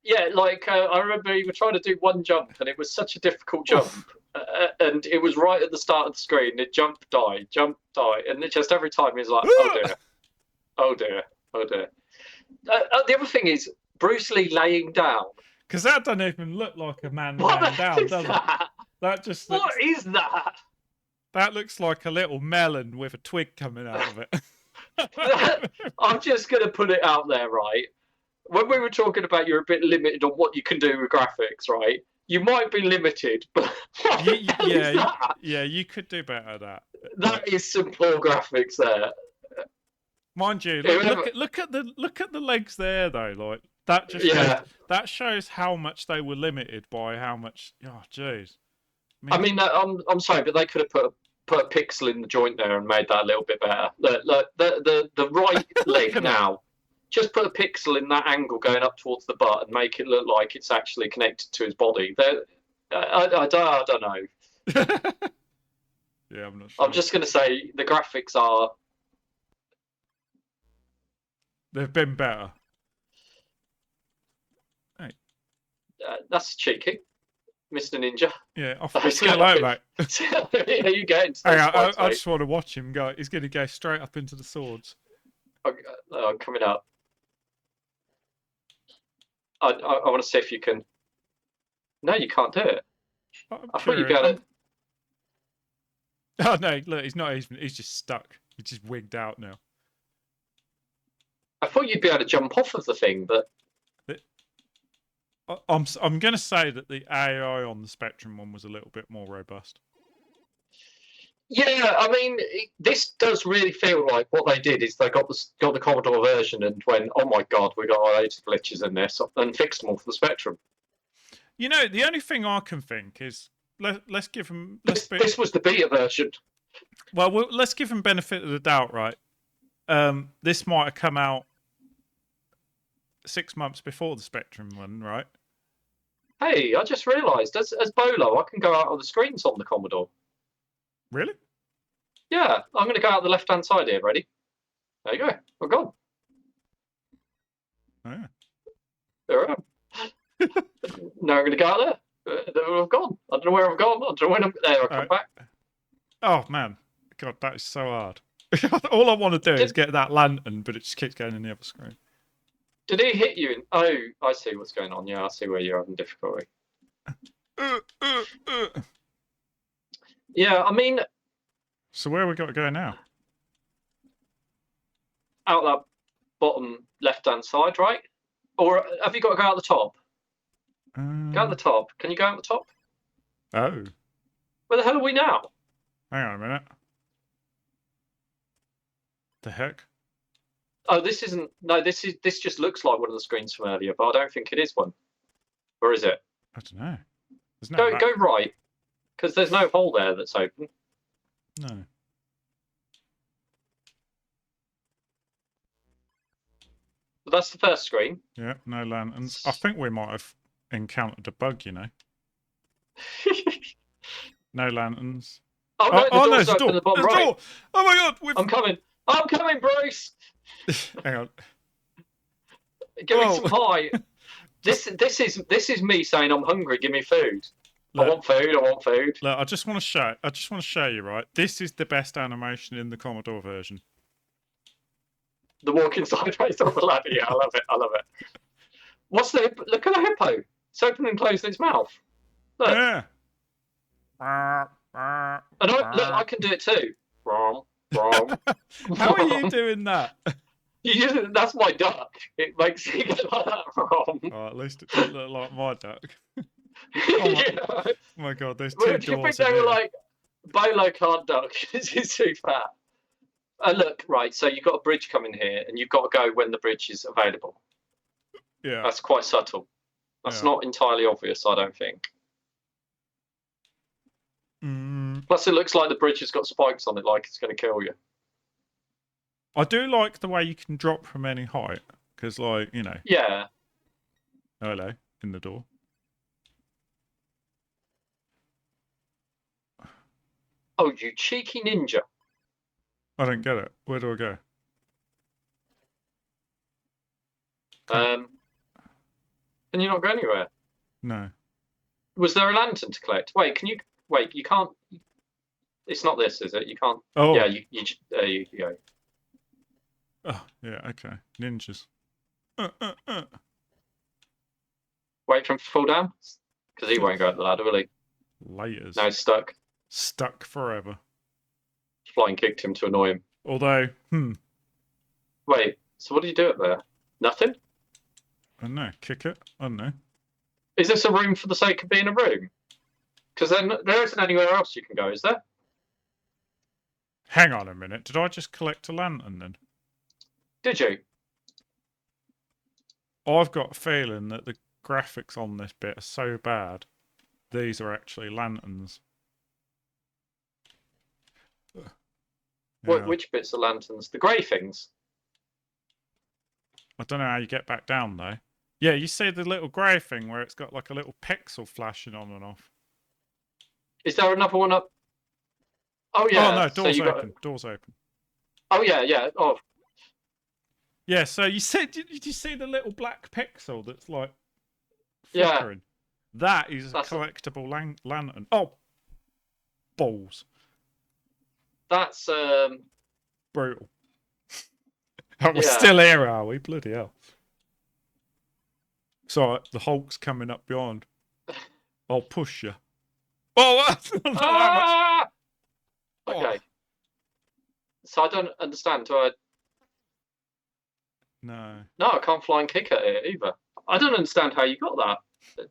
Yeah, like I remember you were trying to do one jump, and it was such a difficult jump, and it was right at the start of the screen. It jump, die, and it just every time he's like, oh dear, oh dear, oh dear. The other thing is Bruce Lee laying down. Because that doesn't even look like a man laying down, does it? That just looks... What is that? That looks like a little melon with a twig coming out of it. I'm just going to put it out there, right? When we were talking about you're a bit limited on what you can do with graphics, right? You might be limited, but you could do better at that. That is some poor graphics there. Mind you, look at the legs there though, like that just that shows how much they were limited by how much. Oh, jeez. I mean, I'm sorry, but they could have put a pixel in the joint there and made that a little bit better. Look, the right leg now. Just put a pixel in that angle going up towards the butt and make it look like it's actually connected to his body. I don't know. Yeah, I'm not sure. I'm just going to say the graphics are. They've been better. Hey. That's cheeky, Mr. Ninja. Yeah, I'll see you later, mate. Yeah, you get. I just want to watch him go. He's going to go straight up into the swords. I'm coming up. I want to see if you can. No, you can't do it. I thought you got it. Oh no! Look, he's not even. He's just stuck. You're just wigged out now. I thought you'd be able to jump off of the thing, but I'm going to say that the AI on the Spectrum one was a little bit more robust. Yeah, I mean, this does really feel like what they did is they got the Commodore version and went, oh my god, we got loads of glitches in this, and fixed them all for the Spectrum. You know, the only thing I can think is let's give them. This was the beta version. Well, let's give them benefit of the doubt, right? This might have come out 6 months before the Spectrum one, right? Hey, I just realised, as Bolo, I can go out on the screens on the Commodore. Really? Yeah, I'm going to go out the left-hand side here. Ready? There you go. We're gone. Oh, yeah. There I am. Now I'm going to go out there. There I've gone. I don't know where I've gone. I don't know when I'm there. I'll come back. Oh, man. God, that is so hard. All I want to do is get that lantern, but it just keeps going in the other screen. Did he hit you? Oh, I see what's going on. Yeah, I see where you're having difficulty. Yeah, I mean... So where have we got to go now? Out that bottom left-hand side, right? Or have you got to go out the top? Go out the top. Can you go out the top? Oh. Where the hell are we now? Hang on a minute. The heck? Oh, this isn't... No, this just looks like one of the screens from earlier, but I don't think it is one. Or is it? I don't know. There's no go right, because there's no hole there that's open. No. But that's the first screen. Yeah, no lanterns. I think we might have encountered a bug, you know. No lanterns. Oh, no, the door's open at the bottom right. Door. Oh my god! I'm coming. I'm coming, Bruce! Hang on. Give me some pie. This is me saying I'm hungry. Give me food. Look, I want food. I want food. Look, I just want to show you, right? This is the best animation in the Commodore version. The walking sideways on the ladder. Yeah, I love it. I love it. What's the? Look at the hippo. It's open and closing its mouth. Look. Yeah. And I can do it too. How are you doing that? That's my duck. It makes it like that wrong. Oh, at least it didn't look like my duck. Oh my god, there's two doors. Do you think they were like, Bolo can't duck because he's too fat? Look, right, so you've got a bridge coming here, and you've got to go when the bridge is available. Yeah. That's quite subtle. That's not entirely obvious, I don't think. Plus, it looks like the bridge has got spikes on it, like it's going to kill you. I do like the way you can drop from any height, because, like, you know. Yeah. Hello, in the door. Oh, you cheeky ninja. I don't get it. Where do I go? Can you not go anywhere? No. Was there a lantern to collect? Wait, can you... Wait, you can't... It's not this, is it? You can't... Oh. Yeah, there you go. Oh, yeah, okay. Ninjas. Wait for him to fall down? Because he won't go up the ladder, will he? Layers. No, he's stuck. Stuck forever. Flying kicked him to annoy him. Although, Wait, so what do you do up there? Nothing? I don't know. Kick it? I don't know. Is this a room for the sake of being a room? Because there isn't anywhere else you can go, is there? Hang on a minute. Did I just collect a lantern then? Did you? I've got a feeling that the graphics on this bit are so bad, these are actually lanterns. Yeah. Which bits are lanterns? The grey things? I don't know how you get back down, though. Yeah, you see the little grey thing where it's got like a little pixel flashing on and off. Is there another one up? Oh, yeah. Oh, no, door's open. Door's open. Oh, yeah, yeah. Oh. Yeah, so you said, did you see the little black pixel that's like flickering? Yeah. That is a collectible lantern. Oh, balls. That's brutal. We're still here, are we? Bloody hell. So the Hulk's coming up behind. I'll push you. Oh, that's not that much. Okay. So I don't understand. Do I? No. No, I can't fly and kick at it either. I don't understand how you got that.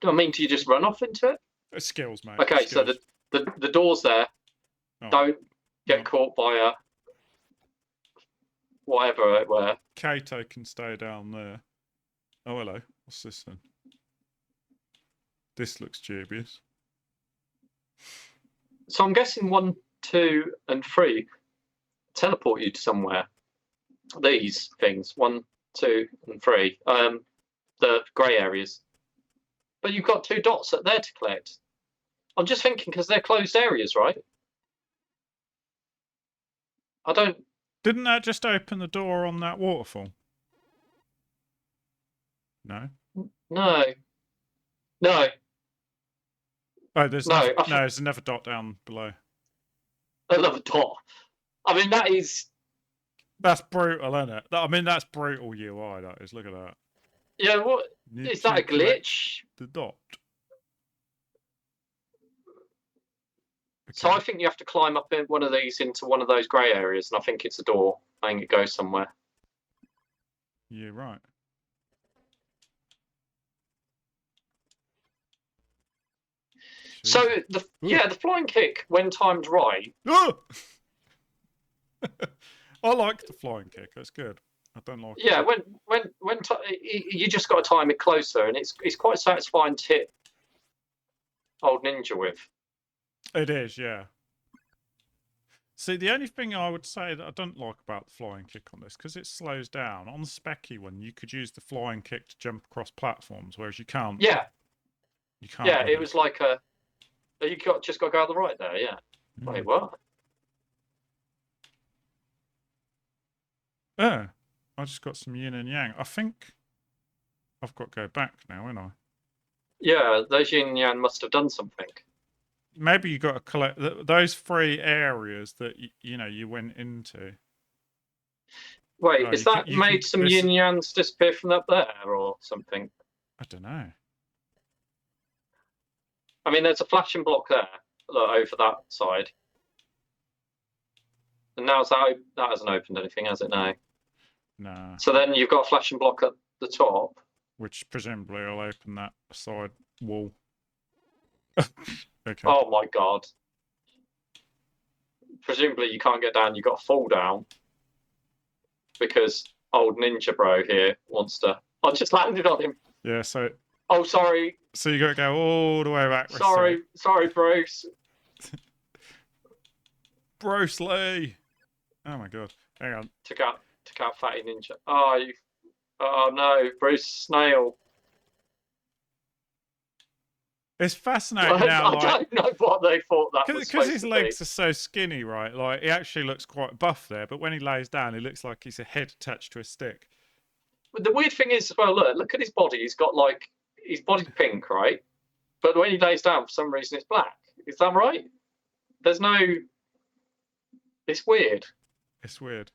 I mean, do you just run off into it? It's skills, mate. Okay, skills. so the doors there don't get caught by a whatever it were. Kato can stay down there. Oh, hello. What's this then? This looks dubious. So I'm guessing 1, 2, and 3 teleport you to somewhere. These things, 1, 2, and 3, the grey areas. But you've got 2 dots there to collect. I'm just thinking because they're closed areas, right? I don't. Didn't that just open the door on that waterfall? No. No. No. Oh, there's another dot down below. Another dot. I mean, that's brutal, isn't it? I mean, that's brutal UI. That is. Look at that. Yeah. What is that? A glitch? The dot. Okay. So I think you have to climb up in one of these into one of those grey areas, and I think it's a door. I think it goes somewhere. Yeah, right. So the flying kick when timed right. I like the flying kick. That's good. I don't like. Yeah, you just got to time it closer, and it's quite satisfying to hit old ninja with. It is, yeah. See, the only thing I would say that I don't like about the flying kick on this, because it slows down. On the specky one, you could use the flying kick to jump across platforms, whereas you can't. Yeah. You can't. Yeah, it was like a. Just got to go on the right there. Yeah. Wait, what? Yeah, I just got some yin and yang. I think I've got to go back now, haven't I? Yeah, those yin and yang must have done something. Maybe you got to collect those 3 areas that you went into. Wait, is that made some yin and yangs disappear from up there or something? I don't know. I mean, there's a flashing block there, over that side. And now that hasn't opened anything, has it? No. No. So then you've got a flashing block at the top. Which presumably will open that side wall. Okay. Oh my god. Presumably you can't get down, you've got to fall down. Because old ninja bro here wants to... I just landed on him. Yeah, so... Oh, sorry. So you got to go all the way back. Sorry, Bruce. Bruce Lee. Oh my god. Hang on. Took out Fatty Ninja. Oh no, Bruce Snail. It's fascinating now. I don't know what they thought that was supposed to be. Because his legs are so skinny, right? Like, he actually looks quite buff there, but when he lays down, he looks like he's a head attached to a stick. But the weird thing is, well, look at his body. He's got, like, his body's pink, right? But when he lays down, for some reason, it's black. Is that right? There's no... It's weird. It's weird.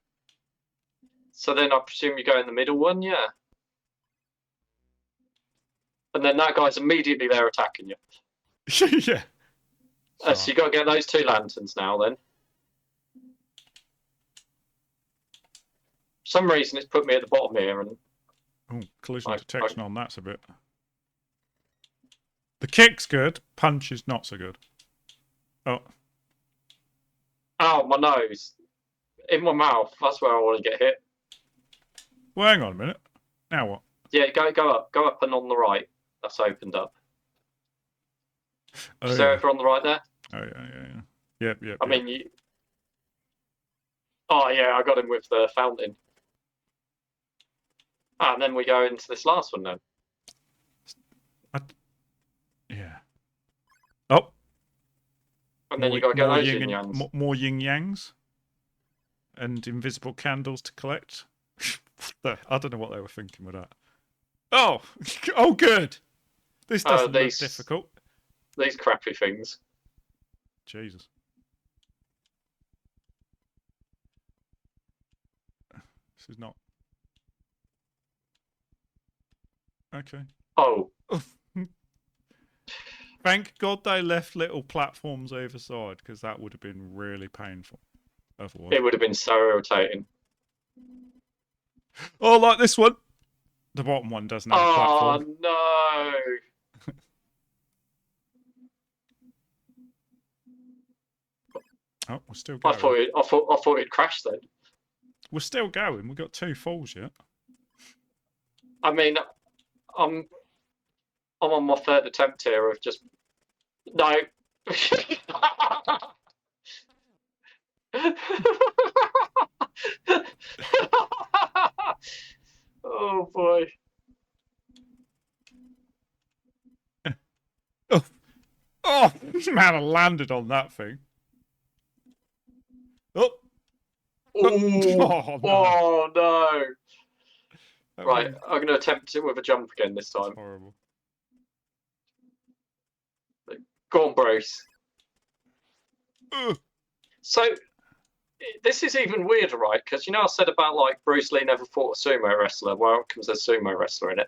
So then I presume you go in the middle one, yeah. And then that guy's immediately there attacking you. Yeah. So you got to get those 2 lanterns now, then. For some reason, it's put me at the bottom here, and collision detection on that's a bit. The kick's good. Punch is not so good. Oh. Ow, my nose. In my mouth. That's where I want to get hit. Well, hang on a minute. Now what? Yeah, go up and on the right. That's opened up. Oh, is there over on the right there? Oh yeah. Yep. I mean, you. Oh yeah, I got him with the fountain. And then we go into this last one then. Yeah. Oh. And then you got to get those yin yangs. More yin yangs. And invisible candles to collect. I don't know what they were thinking with that. Oh, good. This doesn't look difficult. These crappy things. Jesus. This is not. Okay. Oh. Thank God they left little platforms either side, because that would have been really painful. otherwise. It would have been so irritating. Oh, like this one. The bottom one doesn't have a platform. Oh, no. Oh, we're still going. I thought it'd crash then. We're still going. We've got 2 falls yet. I mean, I'm on my 3rd attempt here of just no. Oh boy. Oh man, I landed on that thing. Oh. Oh, no. Oh no. Right, I'm going to attempt it with a jump again this time. Horrible. Go on, Bruce. So, this is even weirder, right? Because I said about like Bruce Lee never fought a sumo wrestler. Well, it comes a sumo wrestler in it.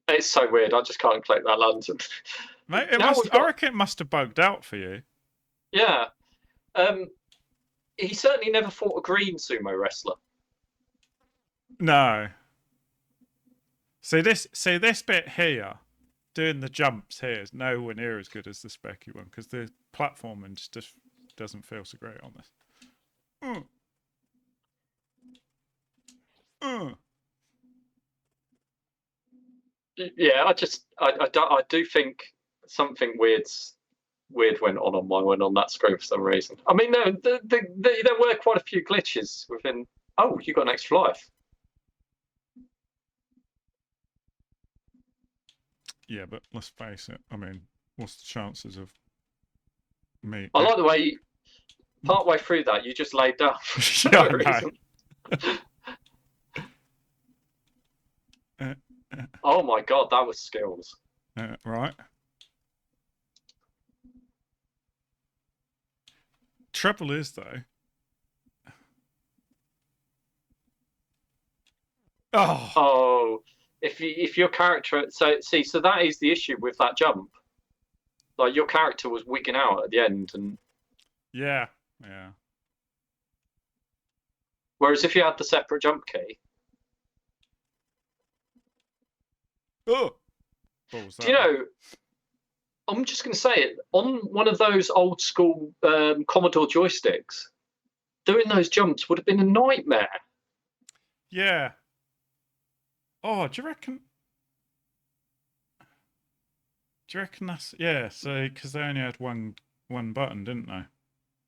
It's so weird. I just can't click that lantern. Mate, I reckon it must have bugged out for you. Yeah. He certainly never fought a green sumo wrestler. No. See this bit here, doing the jumps here is nowhere near as good as the specky one because the platforming just doesn't feel so great on this. Yeah, I do think something weird went on my one on that screen for some reason. I mean, there were quite a few glitches within. Oh, you got an extra life. Yeah, but let's face it. I mean, what's the chances of me? I like the way partway through that you just laid down. For no reason. Oh my god, that was skills. Right. Trouble is though. Oh, if your character so that is the issue with that jump. Like your character was wigging out at the end, and yeah. Whereas if you had the separate jump key. Oh. Do you know? I'm just going to say it on one of those old school Commodore joysticks. Doing those jumps would have been a nightmare. Yeah. Oh, do you reckon? That's So because they only had one button, didn't they?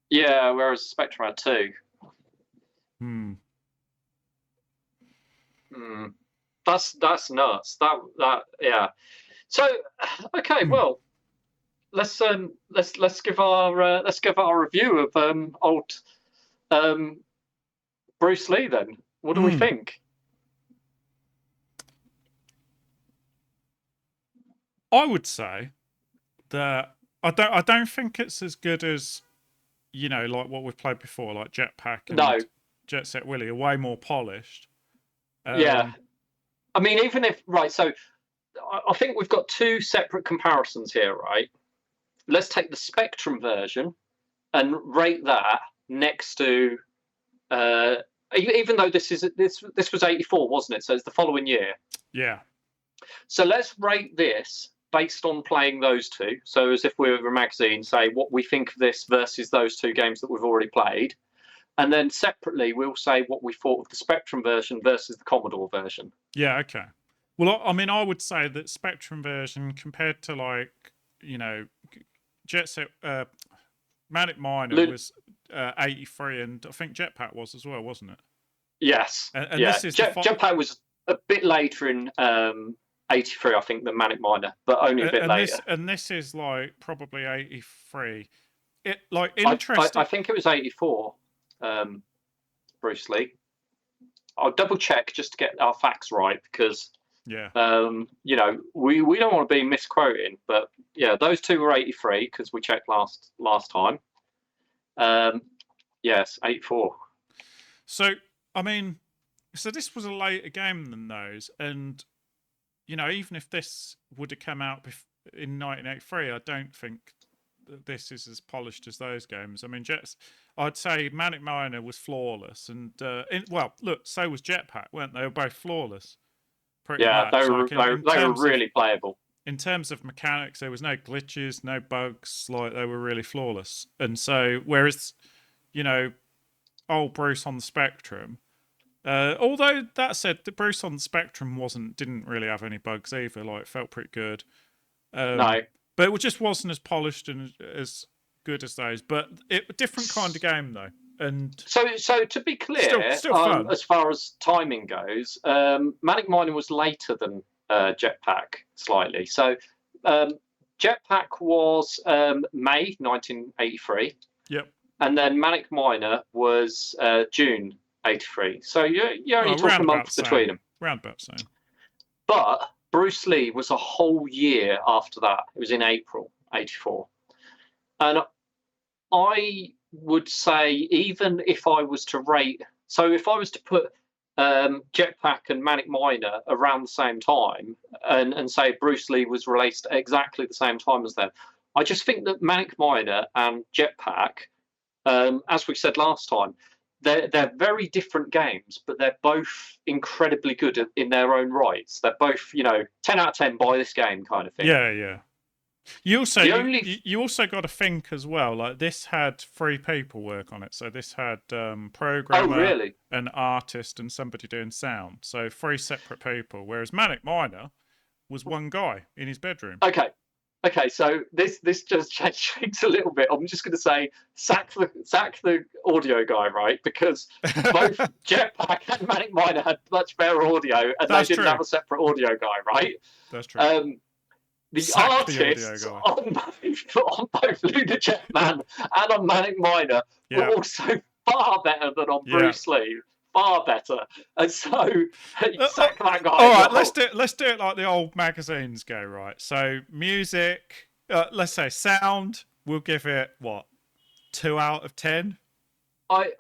Yeah, whereas Spectrum had 2. That's nuts. That yeah. So okay, well, let's give our review of old Bruce Lee then. What do we think? I would say that I don't think it's as good as like what we've played before, like Jetpack and Jet Set Willy, are way more polished. Yeah, I mean, even if so I think we've got 2 separate comparisons here, right? Let's take the Spectrum version and rate that next to even though this was 84, wasn't it? So it's the following year. Yeah. So let's rate this based on playing those 2. So as if we were a magazine, say what we think of this versus those 2 games that we've already played. And then separately, we'll say what we thought of the Spectrum version versus the Commodore version. Yeah, okay. Well, I mean, I would say that Spectrum version compared to like, Jet Set, Manic Miner was 83, and I think Jetpack was as well, wasn't it? Yes. And this is Jetpack was a bit later in 83, I think, than Manic Miner, but only a bit later. This is like probably 83. It like interesting. I think it was 84. Bruce Lee. I'll double check just to get our facts right because we don't want to be misquoting, but yeah, those 2 were 83 because we checked last time. Yes, 84. So I mean, this was a later game than those, and even if this would have come out in 1983, I don't think this is as polished as those games. I mean, I'd say Manic Miner was flawless, and look, so was Jetpack, weren't they? They were both flawless, pretty much. They were really playable. In terms of mechanics, there was no glitches, no bugs. Like, they were really flawless. And so, whereas, old Bruce on the Spectrum, although that said, the Bruce on the Spectrum didn't really have any bugs either. Like, it felt pretty good. No, but it just wasn't as polished and as good as those. But different kind of game though. And so to be clear, still fun. As far as timing goes, Manic Miner was later than Jetpack slightly. So Jetpack was May 1983. Yep. And then Manic Miner was June 83. So you're only talking a month between them. Round about the same. But Bruce Lee was a whole year after that. It was in April 84. And I would say, even if I was to rate, so if I was to put Jetpack and Manic Miner around the same time and say Bruce Lee was released at exactly the same time as them, I just think that Manic Miner and Jetpack, as we said last time, they're very different games, but they're both incredibly good in their own rights. They're both, 10 out of 10 buy this game kind of thing. Yeah. You also got to think as well. Like, this had 3 people work on it, so this had programmer, an artist, and somebody doing sound. So 3 separate people. Whereas Manic Miner was one guy in his bedroom. Okay, so this just changed a little bit. I'm just going to say sack the audio guy, right? Because both Jetpack and Manic Miner had much better audio, and they didn't have a separate audio guy, right? That's true. The artists on both Lunar Jetman and on Manic Miner were also far better than on Bruce Lee. Far better, and so sack that guy. All right, let's do it like the old magazines go, right? So music, let's say sound, we'll give it 2 out of 10. I'm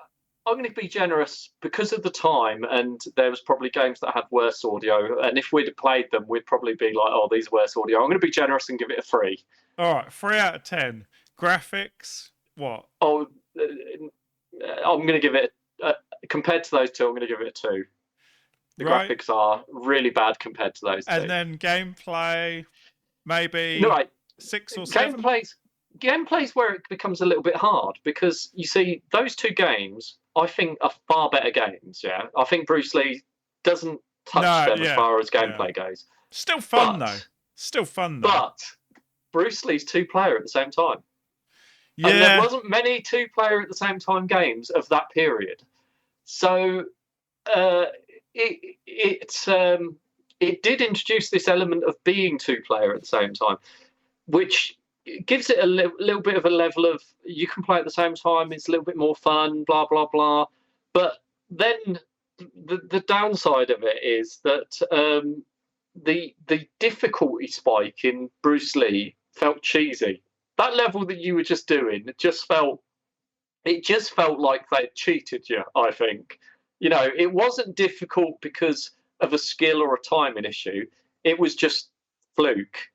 going to be generous because of the time, and there was probably games that had worse audio, and if we'd have played them, we'd probably be like, "Oh, these are worse audio." I'm going to be generous and give it a 3. All right, 3 out of 10. Graphics, what? Oh, I'm going to give it. Compared to those two, I'm going to give it a 2. The graphics are really bad compared to those two. And then gameplay, maybe 6 or 7? Gameplay's where it becomes a little bit hard, because you see, those 2 games, I think, are far better games, yeah? I think Bruce Lee doesn't touch them as far as gameplay goes. Still fun, though. But Bruce Lee's 2-player at the same time. Yeah. And there wasn't many 2-player at the same time games of that period. So it did introduce this element of being 2-player at the same time, which gives it a little bit of a level of, you can play at the same time, it's a little bit more fun, blah, blah, blah. But then the downside of it is that the difficulty spike in Bruce Lee felt cheesy. That level that you were just doing, it just felt like they cheated you, I think. It wasn't difficult because of a skill or a timing issue. It was just fluke.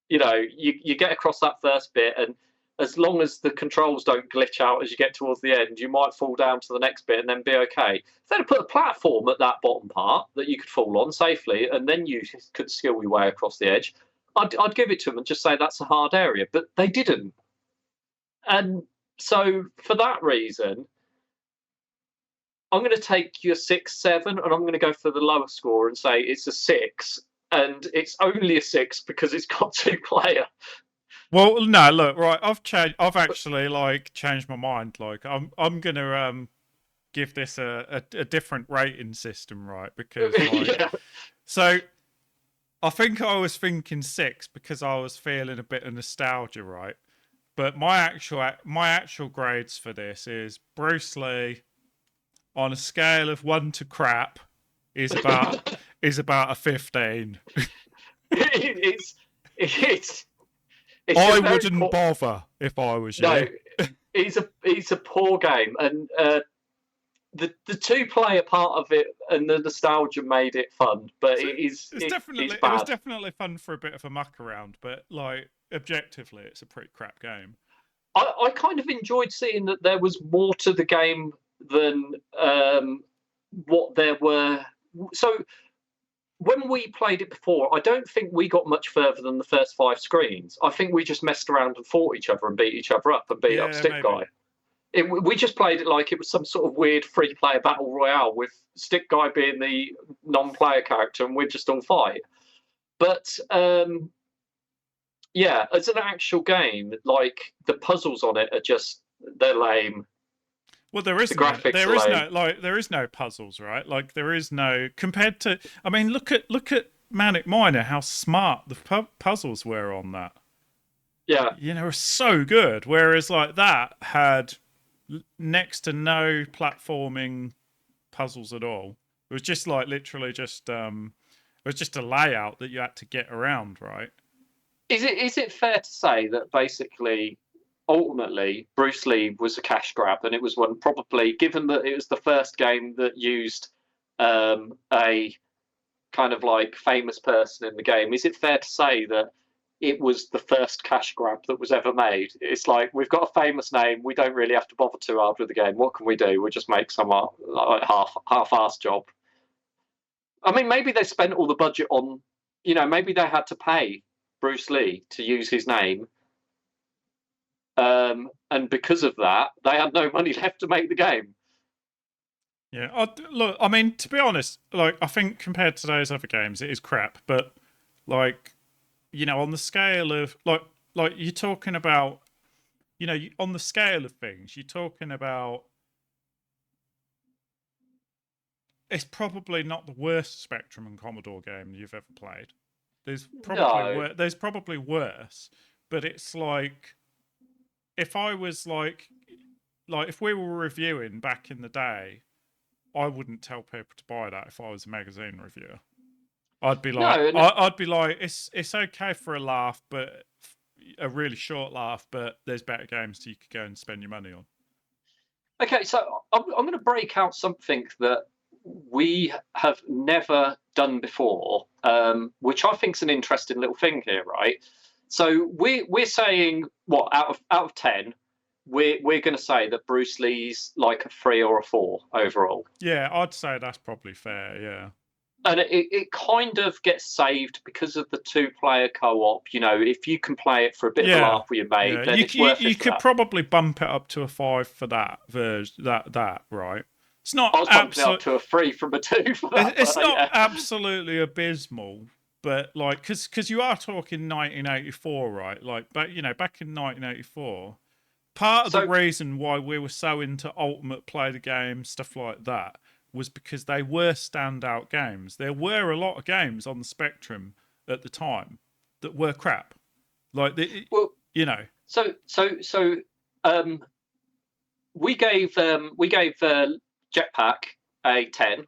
You get across that first bit, and as long as the controls don't glitch out as you get towards the end, you might fall down to the next bit and then be okay. If they'd put a platform at that bottom part that you could fall on safely, and then you could skill your way across the edge, I'd give it to them and just say that's a hard area, but they didn't. And so for that reason, I'm going to take your 6, 7, and I'm going to go for the lower score and say it's a 6, and it's only a 6 because it's got 2-player. Well, no, look, right. I've actually changed my mind. Like, I'm gonna give this a different rating system, right? Because so I think I was thinking 6 because I was feeling a bit of nostalgia, right? But my actual grades for this is Bruce Lee on a scale of 1 to crap is about a 15. I wouldn't bother if I was you. No, it's a poor game, and the 2-player part of it and the nostalgia made it fun, but it was definitely fun for a bit of a muck around, but objectively it's a pretty crap game. I kind of enjoyed seeing that there was more to the game than what there were. So when we played it before, I don't think we got much further than the first 5 screens. I think we just messed around and fought each other and beat each other up and beat up Stick Guy. We just played it like it was some sort of weird free-player battle royale with Stick Guy being the non-player character and we'd just all fight. But yeah, as an actual game, like the puzzles on it are they're lame. Well, there is no puzzles, right? Like there is no compared to. I mean, look at Manic Miner, how smart the puzzles were on that. Yeah, were so good. Whereas like that had next to no platforming puzzles at all. It was just like literally just it was just a layout that you had to get around, right? Is it fair to say that basically, ultimately, Bruce Lee was a cash grab, and it was one probably, given that it was the first game that used a kind of like famous person in the game, is it fair to say that it was the first cash grab that was ever made? It's like, we've got a famous name, we don't really have to bother too hard with the game. What can we do? We'll just make some like half-assed job. I mean, maybe they spent all the budget on, maybe they had to pay Bruce Lee to use his name. And because of that, they had no money left to make the game. Yeah, look, I mean, to be honest, like, I think compared to those other games, it is crap. But, like, on the scale of, like you're talking about, on the scale of things, you're talking about, it's probably not the worst Spectrum and Commodore game you've ever played. There's probably worse, but it's like, if I was like if we were reviewing back in the day, I wouldn't tell people to buy that if I was a magazine reviewer. I'd be like, I'd be like, it's okay for a laugh, but a really short laugh. But there's better games you could go and spend your money on. Okay, so I'm going to break out something that we have never done before, which I think is an interesting little thing here, right? So we're saying, what, out of 10, we're going to say that Bruce Lee's like a 3 or a 4 overall. Yeah, I'd say that's probably fair. Yeah, and it kind of gets saved because of the 2-player co-op. If you can play it for a bit of a laugh with your mate, then it's worth it. You could probably bump it up to a 5 for that version. That right. It's not. I was bumping it up to a 3 from a 2 for that. It's not absolutely abysmal, but like, because you are talking 1984, right? Like, back in 1984, part of the reason why we were so into Ultimate Play the Game, stuff like that, was because they were standout games. There were a lot of games on the Spectrum at the time that were crap. Like, So we gave Jetpack a 10.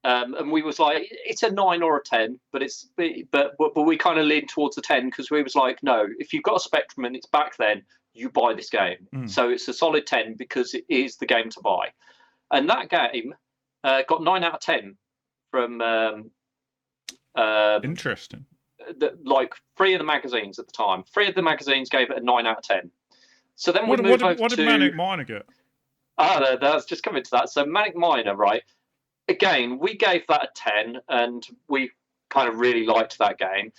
And we was like, it's a 9 or a 10, but we kind of leaned towards the 10 because we was like, no, if you've got a Spectrum and it's back then, you buy this game. So it's a solid 10 because it is the game to buy. And that game got 9 out of 10 from interesting. Like 3 of the magazines at the time. 3 of the magazines gave it a 9 out of 10. So then what did Manic Miner get? That's just coming to that. So Manic Miner, right? Again, we gave that a 10, and we kind of really liked that game.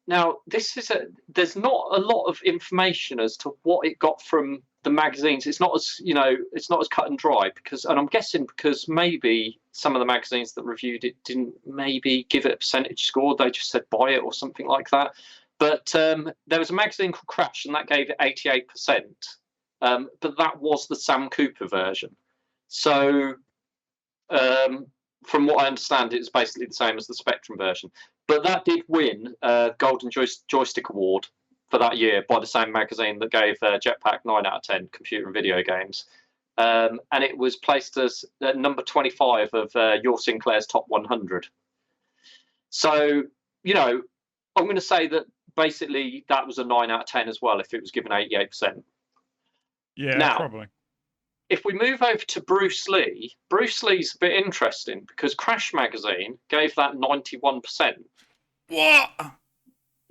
Now, there's not a lot of information as to what it got from the magazines. It's not as it's not as cut and dry and I'm guessing because maybe some of the magazines that reviewed it didn't maybe give it a percentage score. They just said buy it or something like that. But there was a magazine called Crash, and that gave it 88%. But that was the Sam Cooper version. So, from what I understand, it's basically the same as the Spectrum version. But that did win Golden Joystick Award for that year by the same magazine that gave Jetpack 9 out of 10 computer and video games. And it was placed as number 25 of Your Sinclair's Top 100. So, I'm going to say that basically that was a 9 out of 10 as well if it was given 88%. Yeah, now, probably. If we move over to Bruce Lee's a bit interesting because Crash Magazine gave that 91%. What?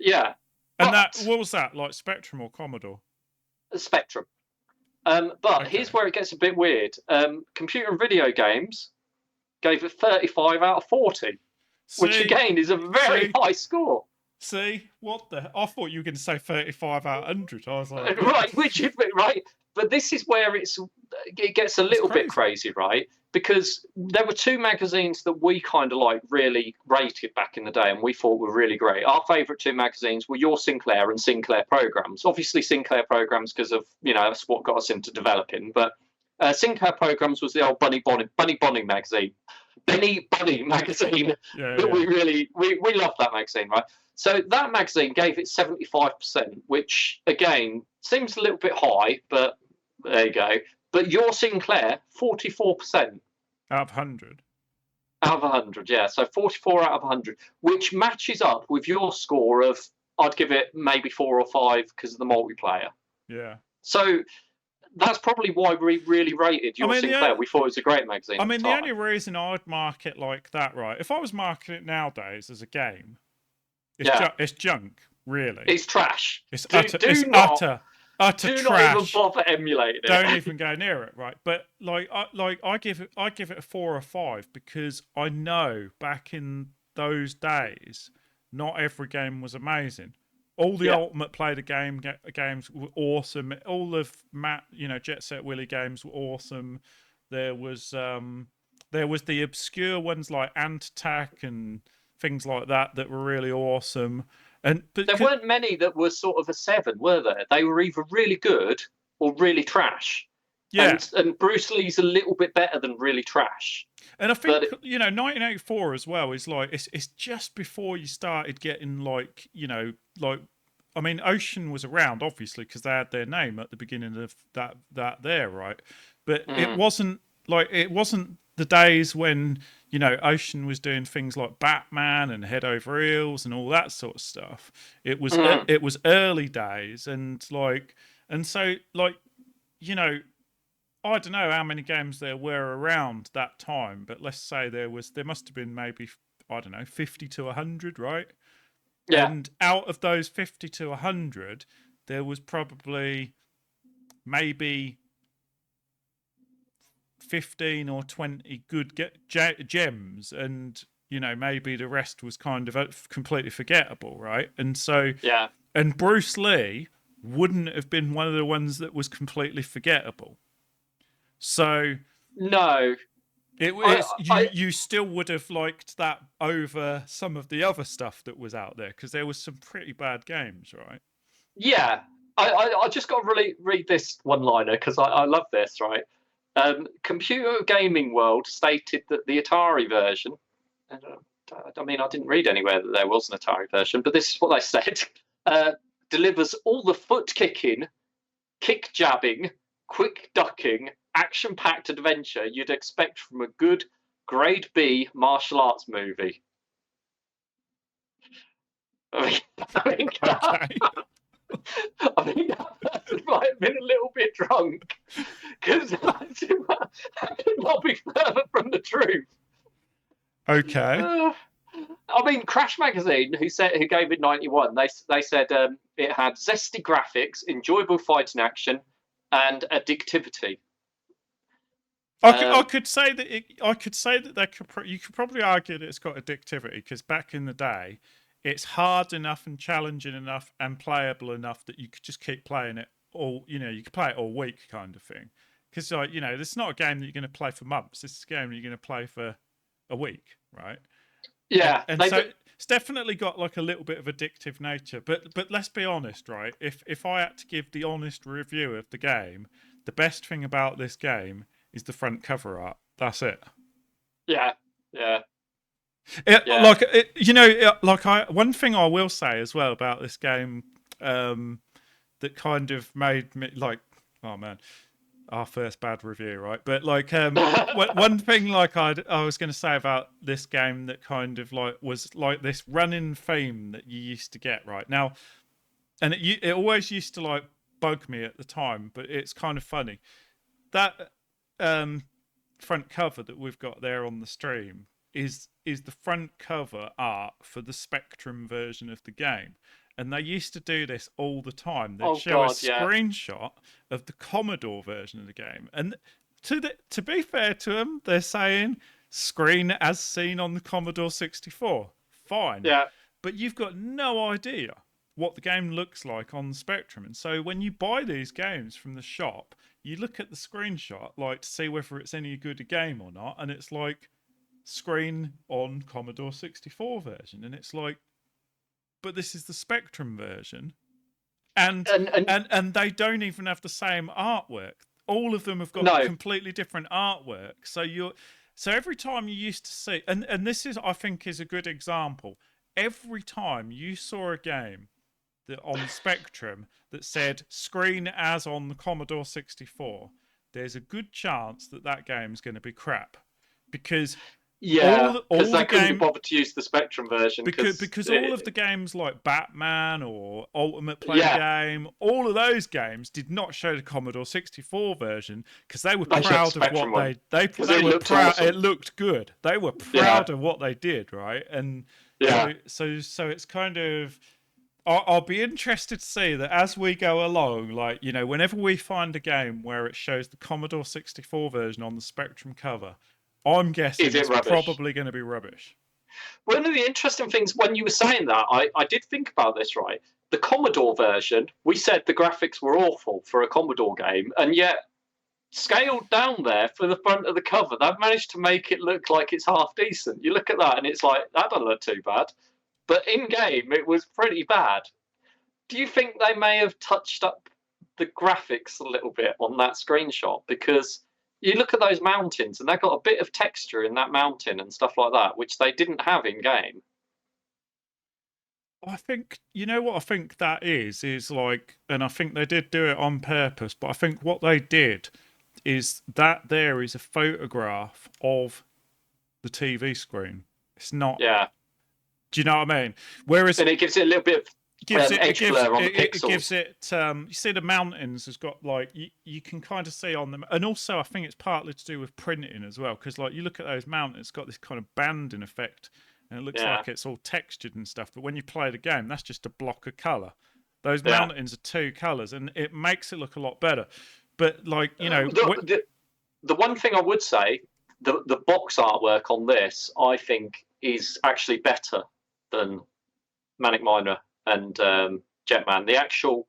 Yeah. And what was that, like Spectrum or Commodore? Spectrum. But here's where it gets a bit weird. Computer and video games gave it 35 out of 40, which again is a very high score. See, what the? I thought you were going to say 35 out of 100. I was like, right, which is right. But this is where it gets a little bit crazy, right? Because there were two magazines that we kind of like really rated back in the day, and we thought were really great. Our favourite two magazines were Your Sinclair and Sinclair Programs. Obviously, Sinclair Programs because of that's what got us into developing. But Sinclair Programs was the old Bunny Bonnie magazine. Benny Bunny magazine. We loved that magazine, right? So that magazine gave it 75%, which again seems a little bit high, but there you go. But Your Sinclair, 44%. Out of 100? Out of 100, yeah. So 44 out of 100, which matches up with your score of, I'd give it maybe 4 or 5 because of the multiplayer. Yeah. So that's probably why we really rated Your Sinclair. We thought it was a great magazine. I mean, the only reason I'd mark it like that, right? If I was marking it nowadays as a game, it's junk, really. It's trash. It's utter trash. Do not even bother emulating it. Don't even go near it, right? But I give it a 4 or 5 because I know back in those days, not every game was amazing. All the Ultimate Play the Game games were awesome. All of Jet Set Willy games were awesome. There was the obscure ones like Ant Attack and things like that were really awesome. But there weren't many that were sort of a 7, were there? They were either really good or really trash. Yeah. And Bruce Lee's a little bit better than really trash. And I think 1984 as well is like it's just before you started getting I mean, Ocean was around obviously because they had their name at the beginning of that there, right? But it wasn't the days when Ocean was doing things like Batman and Head Over Heels and all that sort of stuff. It was early days, and so I don't know how many games there were around that time, but let's say there must have been maybe 50 to 100, right? Yeah. And out of those 50 to 100, there was probably maybe 15 or 20 good gems, and maybe the rest was kind of completely forgettable, right? And so and Bruce Lee wouldn't have been one of the ones that was completely forgettable. So no, you still would have liked that over some of the other stuff that was out there because there was some pretty bad games, right? Yeah, I just got to really read this one-liner because I love this, right? Computer Gaming World stated that the Atari version, I mean, I didn't read anywhere that there was an Atari version, but this is what they said, delivers all the foot kicking, kick jabbing, quick ducking, action-packed adventure you'd expect from a good grade B martial arts movie. I mean, that person might have been a little bit drunk because that could not be further from the truth. Okay. I mean, Crash Magazine, who gave it 91, they said it had zesty graphics, enjoyable fighting action, and addictivity. I could say that you could probably argue that it's got addictivity because back in the day, it's hard enough and challenging enough and playable enough that you could just keep playing it all. You could play it all week, kind of thing. Because this is not a game that you're going to play for months. This is a game that you're going to play for a week, right? Yeah, and so it's definitely got like a little bit of addictive nature. But let's be honest, right? If I had to give the honest review of the game, the best thing about this game is the front cover art. That's it. Yeah. One thing I will say as well about this game that kind of made me like, oh man, our first bad review, right? But one thing I was going to say about this game that kind of was this running theme that you used to get right now, and it always used to bug me at the time, but it's kind of funny that front cover that we've got there on the stream is the front cover art for the Spectrum version of the game. and they used to do this all the time. They'd Oh show a God, yeah. screenshot of the Commodore version of the game, and to be fair to them, they're saying screen as seen on the Commodore 64. Fine, Yeah. but you've got no idea what the game looks like on the Spectrum, and so when you buy these games from the shop, you look at the screenshot like to see whether it's any good a game or not, and it's like screen on Commodore 64 version, and it's like, but this is the Spectrum version, and they don't even have the same artwork. All of them have got completely different artwork. So every time you used to see, and this is, I think, is a good example. Every time you saw a game that on the Spectrum that said screen as on the Commodore 64, there's a good chance that game's going to be crap, because because they couldn't be bothered to use the Spectrum version because all of the games like Batman or Ultimate Player Game, all of those games did not show the Commodore 64 version because they were proud of what they were proud. Awesome. It looked good. They were proud of what they did, right? And so it's kind of. I'll be interested to see that as we go along, like, you know, whenever we find a game where it shows the Commodore 64 version on the Spectrum cover, I'm guessing it's probably going to be rubbish. One of the interesting things when you were saying that, I did think about this, right? The Commodore version, we said the graphics were awful for a Commodore game, and yet scaled down there for the front of the cover, they've managed to make it look like it's half decent. You look at that and it's like, that doesn't look too bad. But in-game, it was pretty bad. Do you think they may have touched up the graphics a little bit on that screenshot? Because you look at those mountains, and they've got a bit of texture in that mountain and stuff like that, which they didn't have in-game. I think, you know what I think that is like, and I think they did do it on purpose, but I think what they did is that there is a photograph of the TV screen. It's not... Yeah. Do you know what I mean? Whereas, and it gives it a little bit of edge flare on the pixels. It gives it. You see, the mountains has got like you can kind of see on them, and also I think it's partly to do with printing as well, because like you look at those mountains, it's got this kind of banding effect, and it looks like it's all textured and stuff. But when you play the game, that's just a block of color. Those mountains are two colors, and it makes it look a lot better. But like, you know, the one thing I would say, the box artwork on this, I think, is actually better than Manic Miner and Jetman. The actual,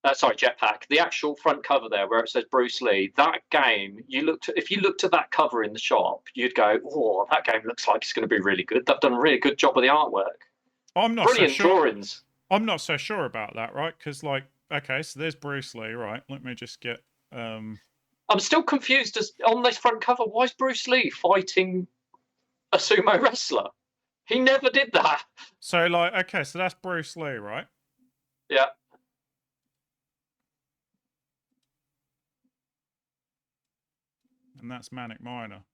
Jetpack. The actual front cover there, where it says Bruce Lee. That game, if you looked at that cover in the shop, you'd go, "Oh, that game looks like it's going to be really good. They've done a really good job of the artwork. I'm not brilliant so sure. drawings." I'm not so sure about that, right? Because like, okay, so there's Bruce Lee, right? Let me just get. I'm still confused as on this front cover. Why is Bruce Lee fighting a sumo wrestler? He never did that. So, like, okay, so that's Bruce Lee, right? Yeah. And that's Manic Miner.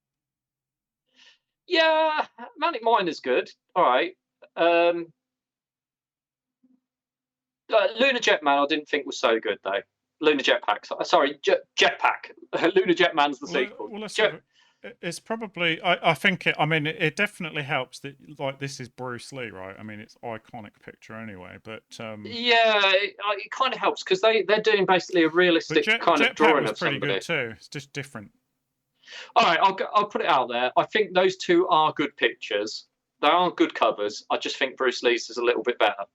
Yeah, Manic Miner's good. All right. Lunar Jetman I didn't think was so good, though. Lunar Jetpack. Sorry, Jetpack. Lunar Jetman's the sequel. Well, it's probably. I think it. I mean, it definitely helps that like this is Bruce Lee, right? I mean, it's iconic picture anyway. But yeah, it kind of helps because they're doing basically a realistic kind of drawing of somebody. Pretty good too. It's just different. All right, I'll put it out there. I think those two are good pictures. They aren't good covers. I just think Bruce Lee's is a little bit better.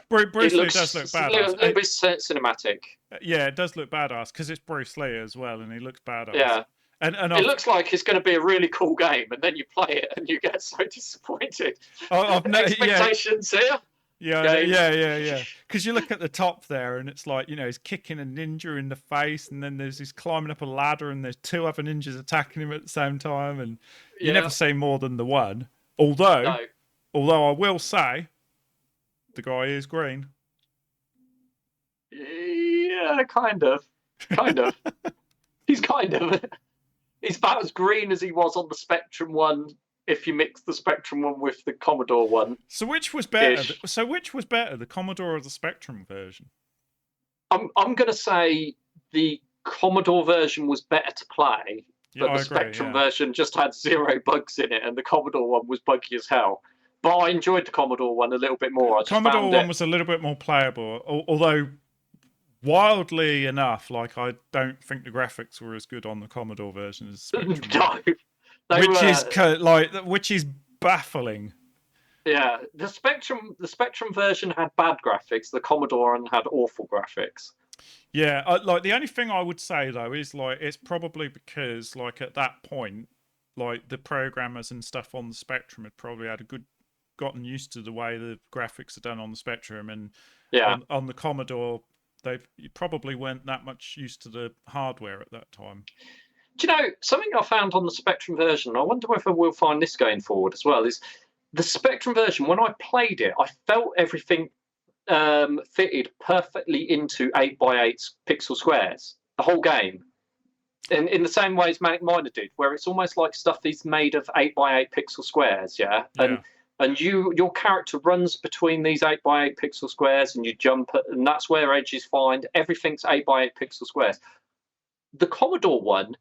Bruce Lee does look badass. A little bit cinematic. Yeah, it does look badass because it's Bruce Lee as well, and he looks badass. Yeah. And it looks like it's going to be a really cool game, and then you play it and you get so disappointed. Expectations here. Yeah. Because you look at the top there, and it's like, you know, he's kicking a ninja in the face, and then he's climbing up a ladder, and there's two other ninjas attacking him at the same time, and you never see more than the one. Although I will say, the guy is green. Yeah, kind of. He's kind of. He's about as green as he was on the Spectrum one. If you mix the Spectrum one with the Commodore one. So which was better? The Commodore or the Spectrum version? I'm going to say the Commodore version was better to play, but the Spectrum version just had 0 bugs in it, and the Commodore one was buggy as hell. But I enjoyed the Commodore one a little bit more. Commodore one was a little bit more playable, although wildly enough, like I don't think the graphics were as good on the Commodore version as Spectrum. Which is baffling. Yeah, the Spectrum version had bad graphics. The Commodore one had awful graphics. Yeah, like the only thing I would say though is like it's probably because like at that point, like the programmers and stuff on the Spectrum had probably gotten used to the way the graphics are done on the Spectrum, and on the Commodore they probably weren't that much used to the hardware at that time. Do you know something I found on the Spectrum version? I wonder whether we'll find this going forward as well. Is the Spectrum version, when I played it, I felt everything fitted perfectly into 8x8 pixel squares, the whole game, in the same way as Manic Miner did, where it's almost like stuff is made of 8x8 pixel squares, and your character runs between these 8x8 pixel squares, and you jump, and that's where edges find. Everything's 8x8 pixel squares. The Commodore one,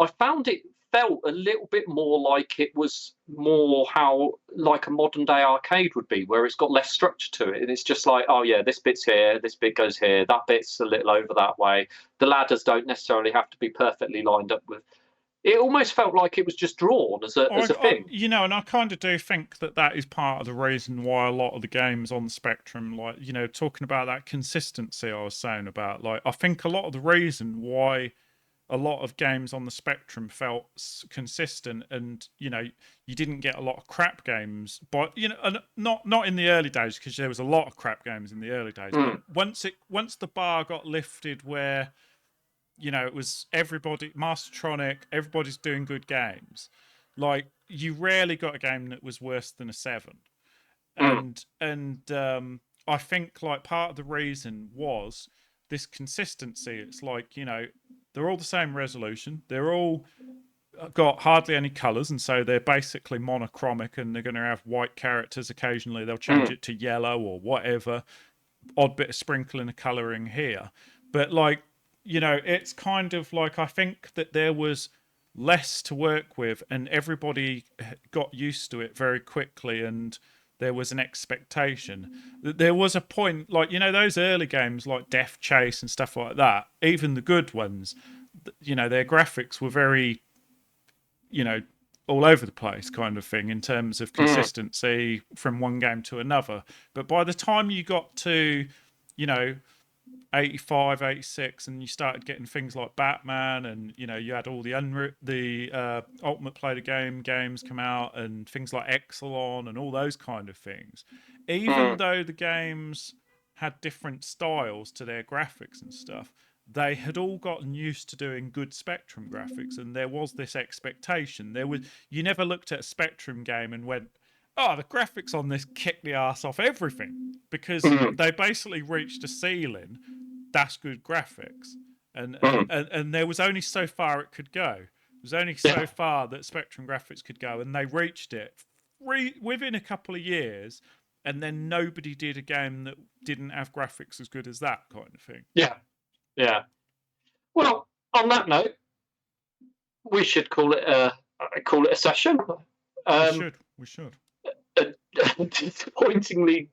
I found it felt a little bit more like it was more how like a modern day arcade would be, where it's got less structure to it, and it's just like, oh yeah, this bit's here, this bit goes here, that bit's a little over that way. The ladders don't necessarily have to be perfectly lined up with. It almost felt like it was just drawn as a thing. And I kind of do think that is part of the reason why a lot of the games on the Spectrum, like, talking about that consistency I was saying about, like, I think a lot of the reason why a lot of games on the Spectrum felt consistent, and you didn't get a lot of crap games, but not in the early days, because there was a lot of crap games in the early days. But once the bar got lifted, where it was everybody Mastertronic, everybody's doing good games, like you rarely got a game that was worse than a 7. And I think like part of the reason was this consistency. It's like, they're all the same resolution. They're all got hardly any colours, and so they're basically monochromic, and they're going to have white characters. Occasionally they'll change it to yellow or whatever. Odd bit of sprinkling of colouring here. But like, it's kind of like, I think that there was less to work with, and everybody got used to it very quickly, and there was an expectation. There was a point, like, those early games like Death Chase and stuff like that, even the good ones, their graphics were very, all over the place kind of thing in terms of consistency from one game to another. But by the time you got to, 85, 86, and you started getting things like Batman, and you had all the Ultimate Play the Game games come out, and things like Exelon and all those kind of things. Even though the games had different styles to their graphics and stuff, they had all gotten used to doing good Spectrum graphics, and there was this expectation. You never looked at a Spectrum game and went, oh, the graphics on this kick the ass off everything, because they basically reached a ceiling. That's good graphics, and there was only so far it could go. There was only so far that Spectrum graphics could go, and they reached it within a couple of years, and then nobody did a game that didn't have graphics as good as that kind of thing. Yeah. Well, on that note, we should call it a session. We should. A disappointingly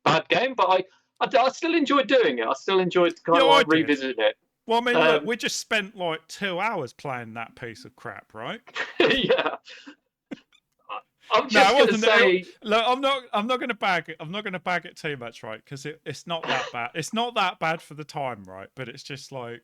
bad game, but I still enjoyed doing it. I still enjoyed kind of revisiting it. Well, I mean, look, we just spent like 2 hours playing that piece of crap, right? Yeah. I'm just going to say, look, I'm not going to bag it. I'm not going to bag it too much, right? Because it's not that bad. It's not that bad for the time, right? But it's just like,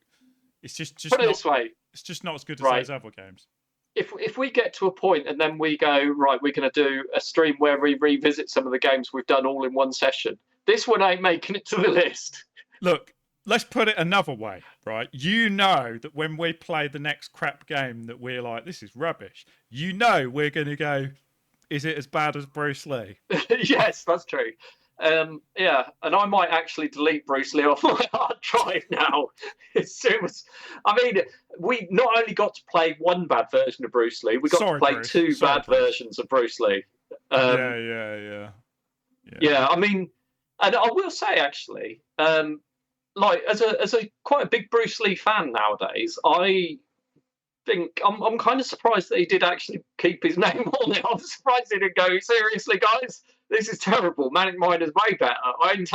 it's just put it this way. It's just not as good as those other games. If we get to a point and then we go, right, we're going to do a stream where we revisit some of the games we've done all in one session, this one ain't making it to the list. Look, let's put it another way, right? That when we play the next crap game that we're like, this is rubbish, we're going to go, is it as bad as Bruce Lee? Yes, that's true. Yeah, and I might actually delete Bruce Lee off my hard drive now. We not only got to play one bad version of Bruce Lee, we got to play two bad versions of Bruce Lee. Yeah. Yeah, I mean, and I will say actually, like as a quite a big Bruce Lee fan nowadays, I think I'm kind of surprised that he did actually keep his name on it. I'm surprised he didn't go, seriously, guys, this is terrible. Manic Miner's way better. I ain't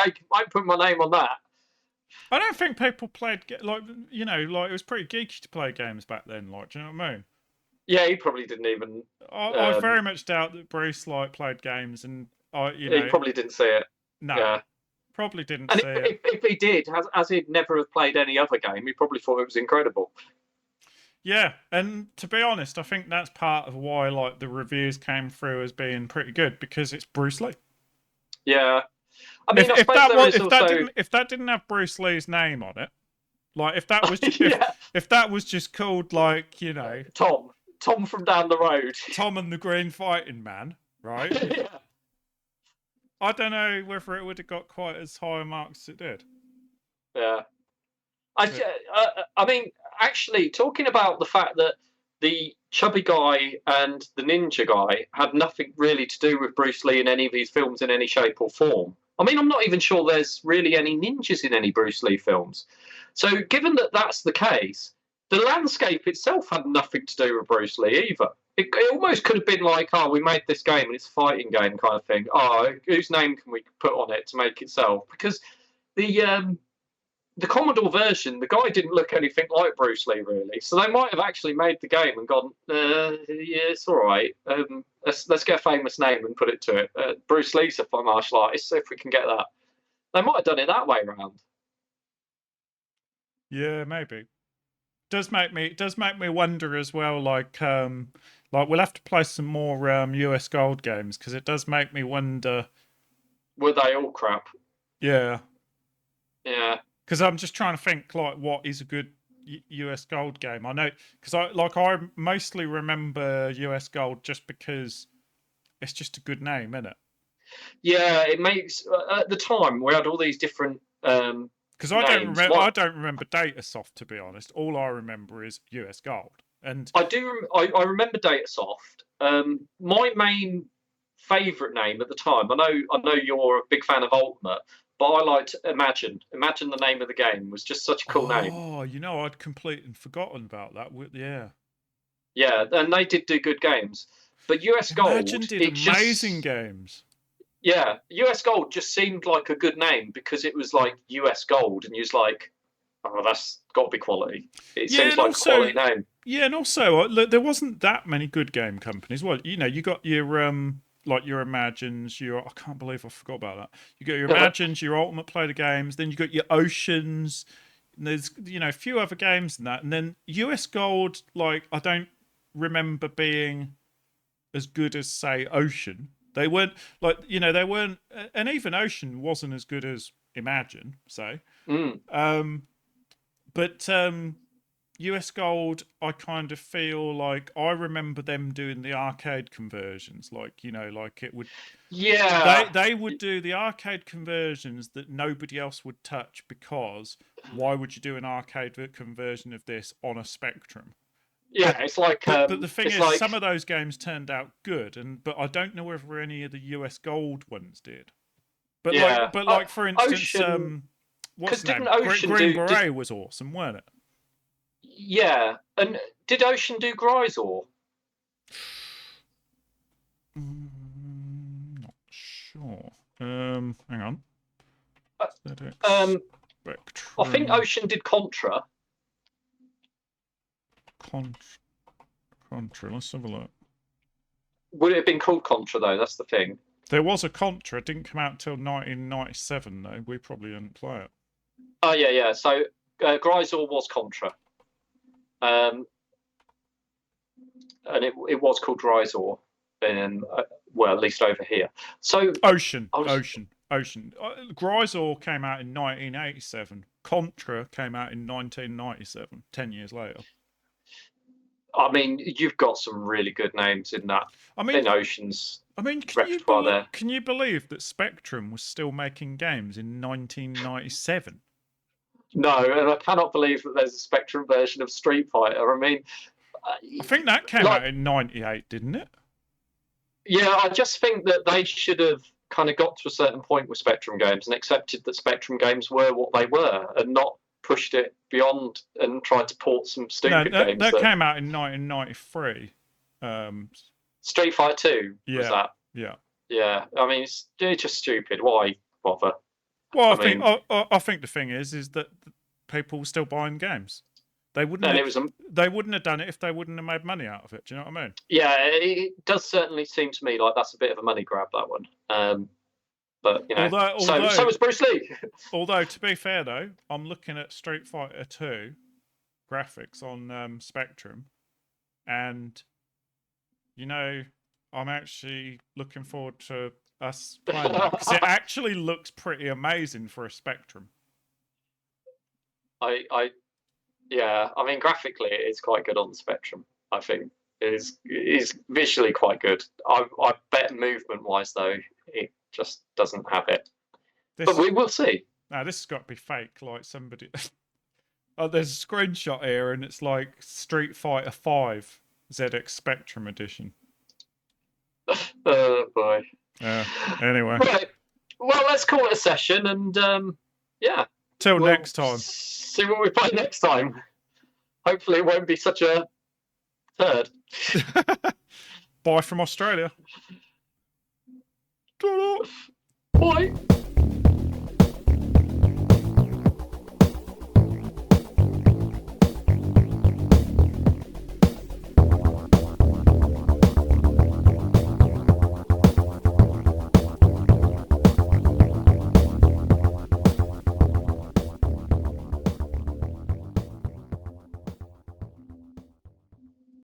put my name on that. I don't think people played like it was pretty geeky to play games back then. Like, do you know what I mean? Yeah, he probably didn't even. I very much doubt that Bruce played games, and he probably didn't see it. No, yeah. Probably didn't see it. If he did, as he'd never have played any other game, he probably thought it was incredible. Yeah, and to be honest, I think that's part of why the reviews came through as being pretty good, because it's Bruce Lee. Yeah, I mean, if that didn't have Bruce Lee's name on it, if that was if that was just called Tom from down the road, Tom and the Green Fighting Man, right? Yeah. I don't know whether it would have got quite as high a marks as it did. Yeah. I mean, actually, talking about the fact that the chubby guy and the ninja guy had nothing really to do with Bruce Lee in any of these films in any shape or form. I mean, I'm not even sure there's really any ninjas in any Bruce Lee films. So given that that's the case, the landscape itself had nothing to do with Bruce Lee either. It almost could have been like, oh, we made this game and it's a fighting game kind of thing. Oh, whose name can we put on it to make it sell? Because the Commodore version, the guy didn't look anything like Bruce Lee, really. So they might have actually made the game and gone, yeah, it's all right. Let's get a famous name and put it to it. Bruce Lee's a martial artist, so if we can get that. They might have done it that way around. Yeah, maybe. Does make me wonder as well, we'll have to play some more US Gold games, because it does make me wonder, were they all crap? Yeah. Because I'm just trying to think what is a good US Gold game. I know, because I mostly remember US Gold just because it's just a good name, isn't it? Yeah, it makes at the time we had all these different. Because I don't remember Datasoft, to be honest. All I remember is US Gold, and I do. I remember Datasoft. My main favourite name at the time. I know you're a big fan of Ultimate, but I liked Imagine. Imagine, the name of the game, was just such a cool name. Oh, I'd completely forgotten about that. Yeah. Yeah, and they did do good games, but US Gold. Imagine did amazing games. Yeah, US Gold just seemed like a good name because it was like US Gold, and you was like, oh, that's got to be quality. It seems like a quality name. Yeah, and also, there wasn't that many good game companies. Well, you got your Imagines, I can't believe I forgot about that. You got your Imagines, your Ultimate Player games, then you got your Oceans, and there's, a few other games than that. And then US Gold, I don't remember being as good as, say, Ocean. They weren't, they weren't, and even Ocean wasn't as good as Imagine, say. But US Gold, I kind of feel like I remember them doing the arcade conversions, it would. Yeah. They would do the arcade conversions that nobody else would touch, because why would you do an arcade conversion of this on a Spectrum? Yeah, it's like. But the thing is, some of those games turned out good, but I don't know whether any of the US Gold ones did. But for instance, Ocean, what's the name? Green Beret was awesome, weren't it? Yeah, and did Ocean do Grisor? Not sure. Hang on. I think Ocean did Contra. Contra. Let's have a look. Would it have been called Contra though? That's the thing. There was a Contra. It didn't come out until 1997 though. We probably didn't play it. Oh yeah. So Grisor was Contra, and it was called Grisor, and at least over here. So Ocean. Grisor came out in 1987. Contra came out in 1997. 10 years later. I mean, you've got some really good names in that. In Oceans. Can you believe that Spectrum was still making games in 1997? No, and I cannot believe that there's a Spectrum version of Street Fighter. I mean, I think that came out in 98, didn't it? Yeah, I just think that they should have kind of got to a certain point with Spectrum games and accepted that Spectrum games were what they were, and not pushed it beyond and tried to port some stupid games. That came out in 1993. Street Fighter 2 was that? Yeah. Yeah, I mean, it's just stupid. Why bother? Well, I think the thing is that people still buying games. They wouldn't have done it if they wouldn't have made money out of it. Do you know what I mean? Yeah, it does certainly seem to me like that's a bit of a money grab, that one. But you know, so was Bruce Lee. Although, to be fair though, I'm looking at Street Fighter 2 graphics on Spectrum, and you know, I'm actually looking forward to us playing that because it actually looks pretty amazing for a Spectrum. Yeah, I mean, graphically, it's quite good on the Spectrum. I think it is visually quite good. I bet movement-wise though, it just doesn't have it. But we will see. Now this has got to be fake, like somebody. Oh, there's a screenshot here, and it's like Street Fighter 5 ZX Spectrum Edition. Oh boy. Anyway. Right. Well, let's call it a session, and yeah. Till next time. See what we play next time. Hopefully, it won't be such a turd. Bye from Australia. Bye.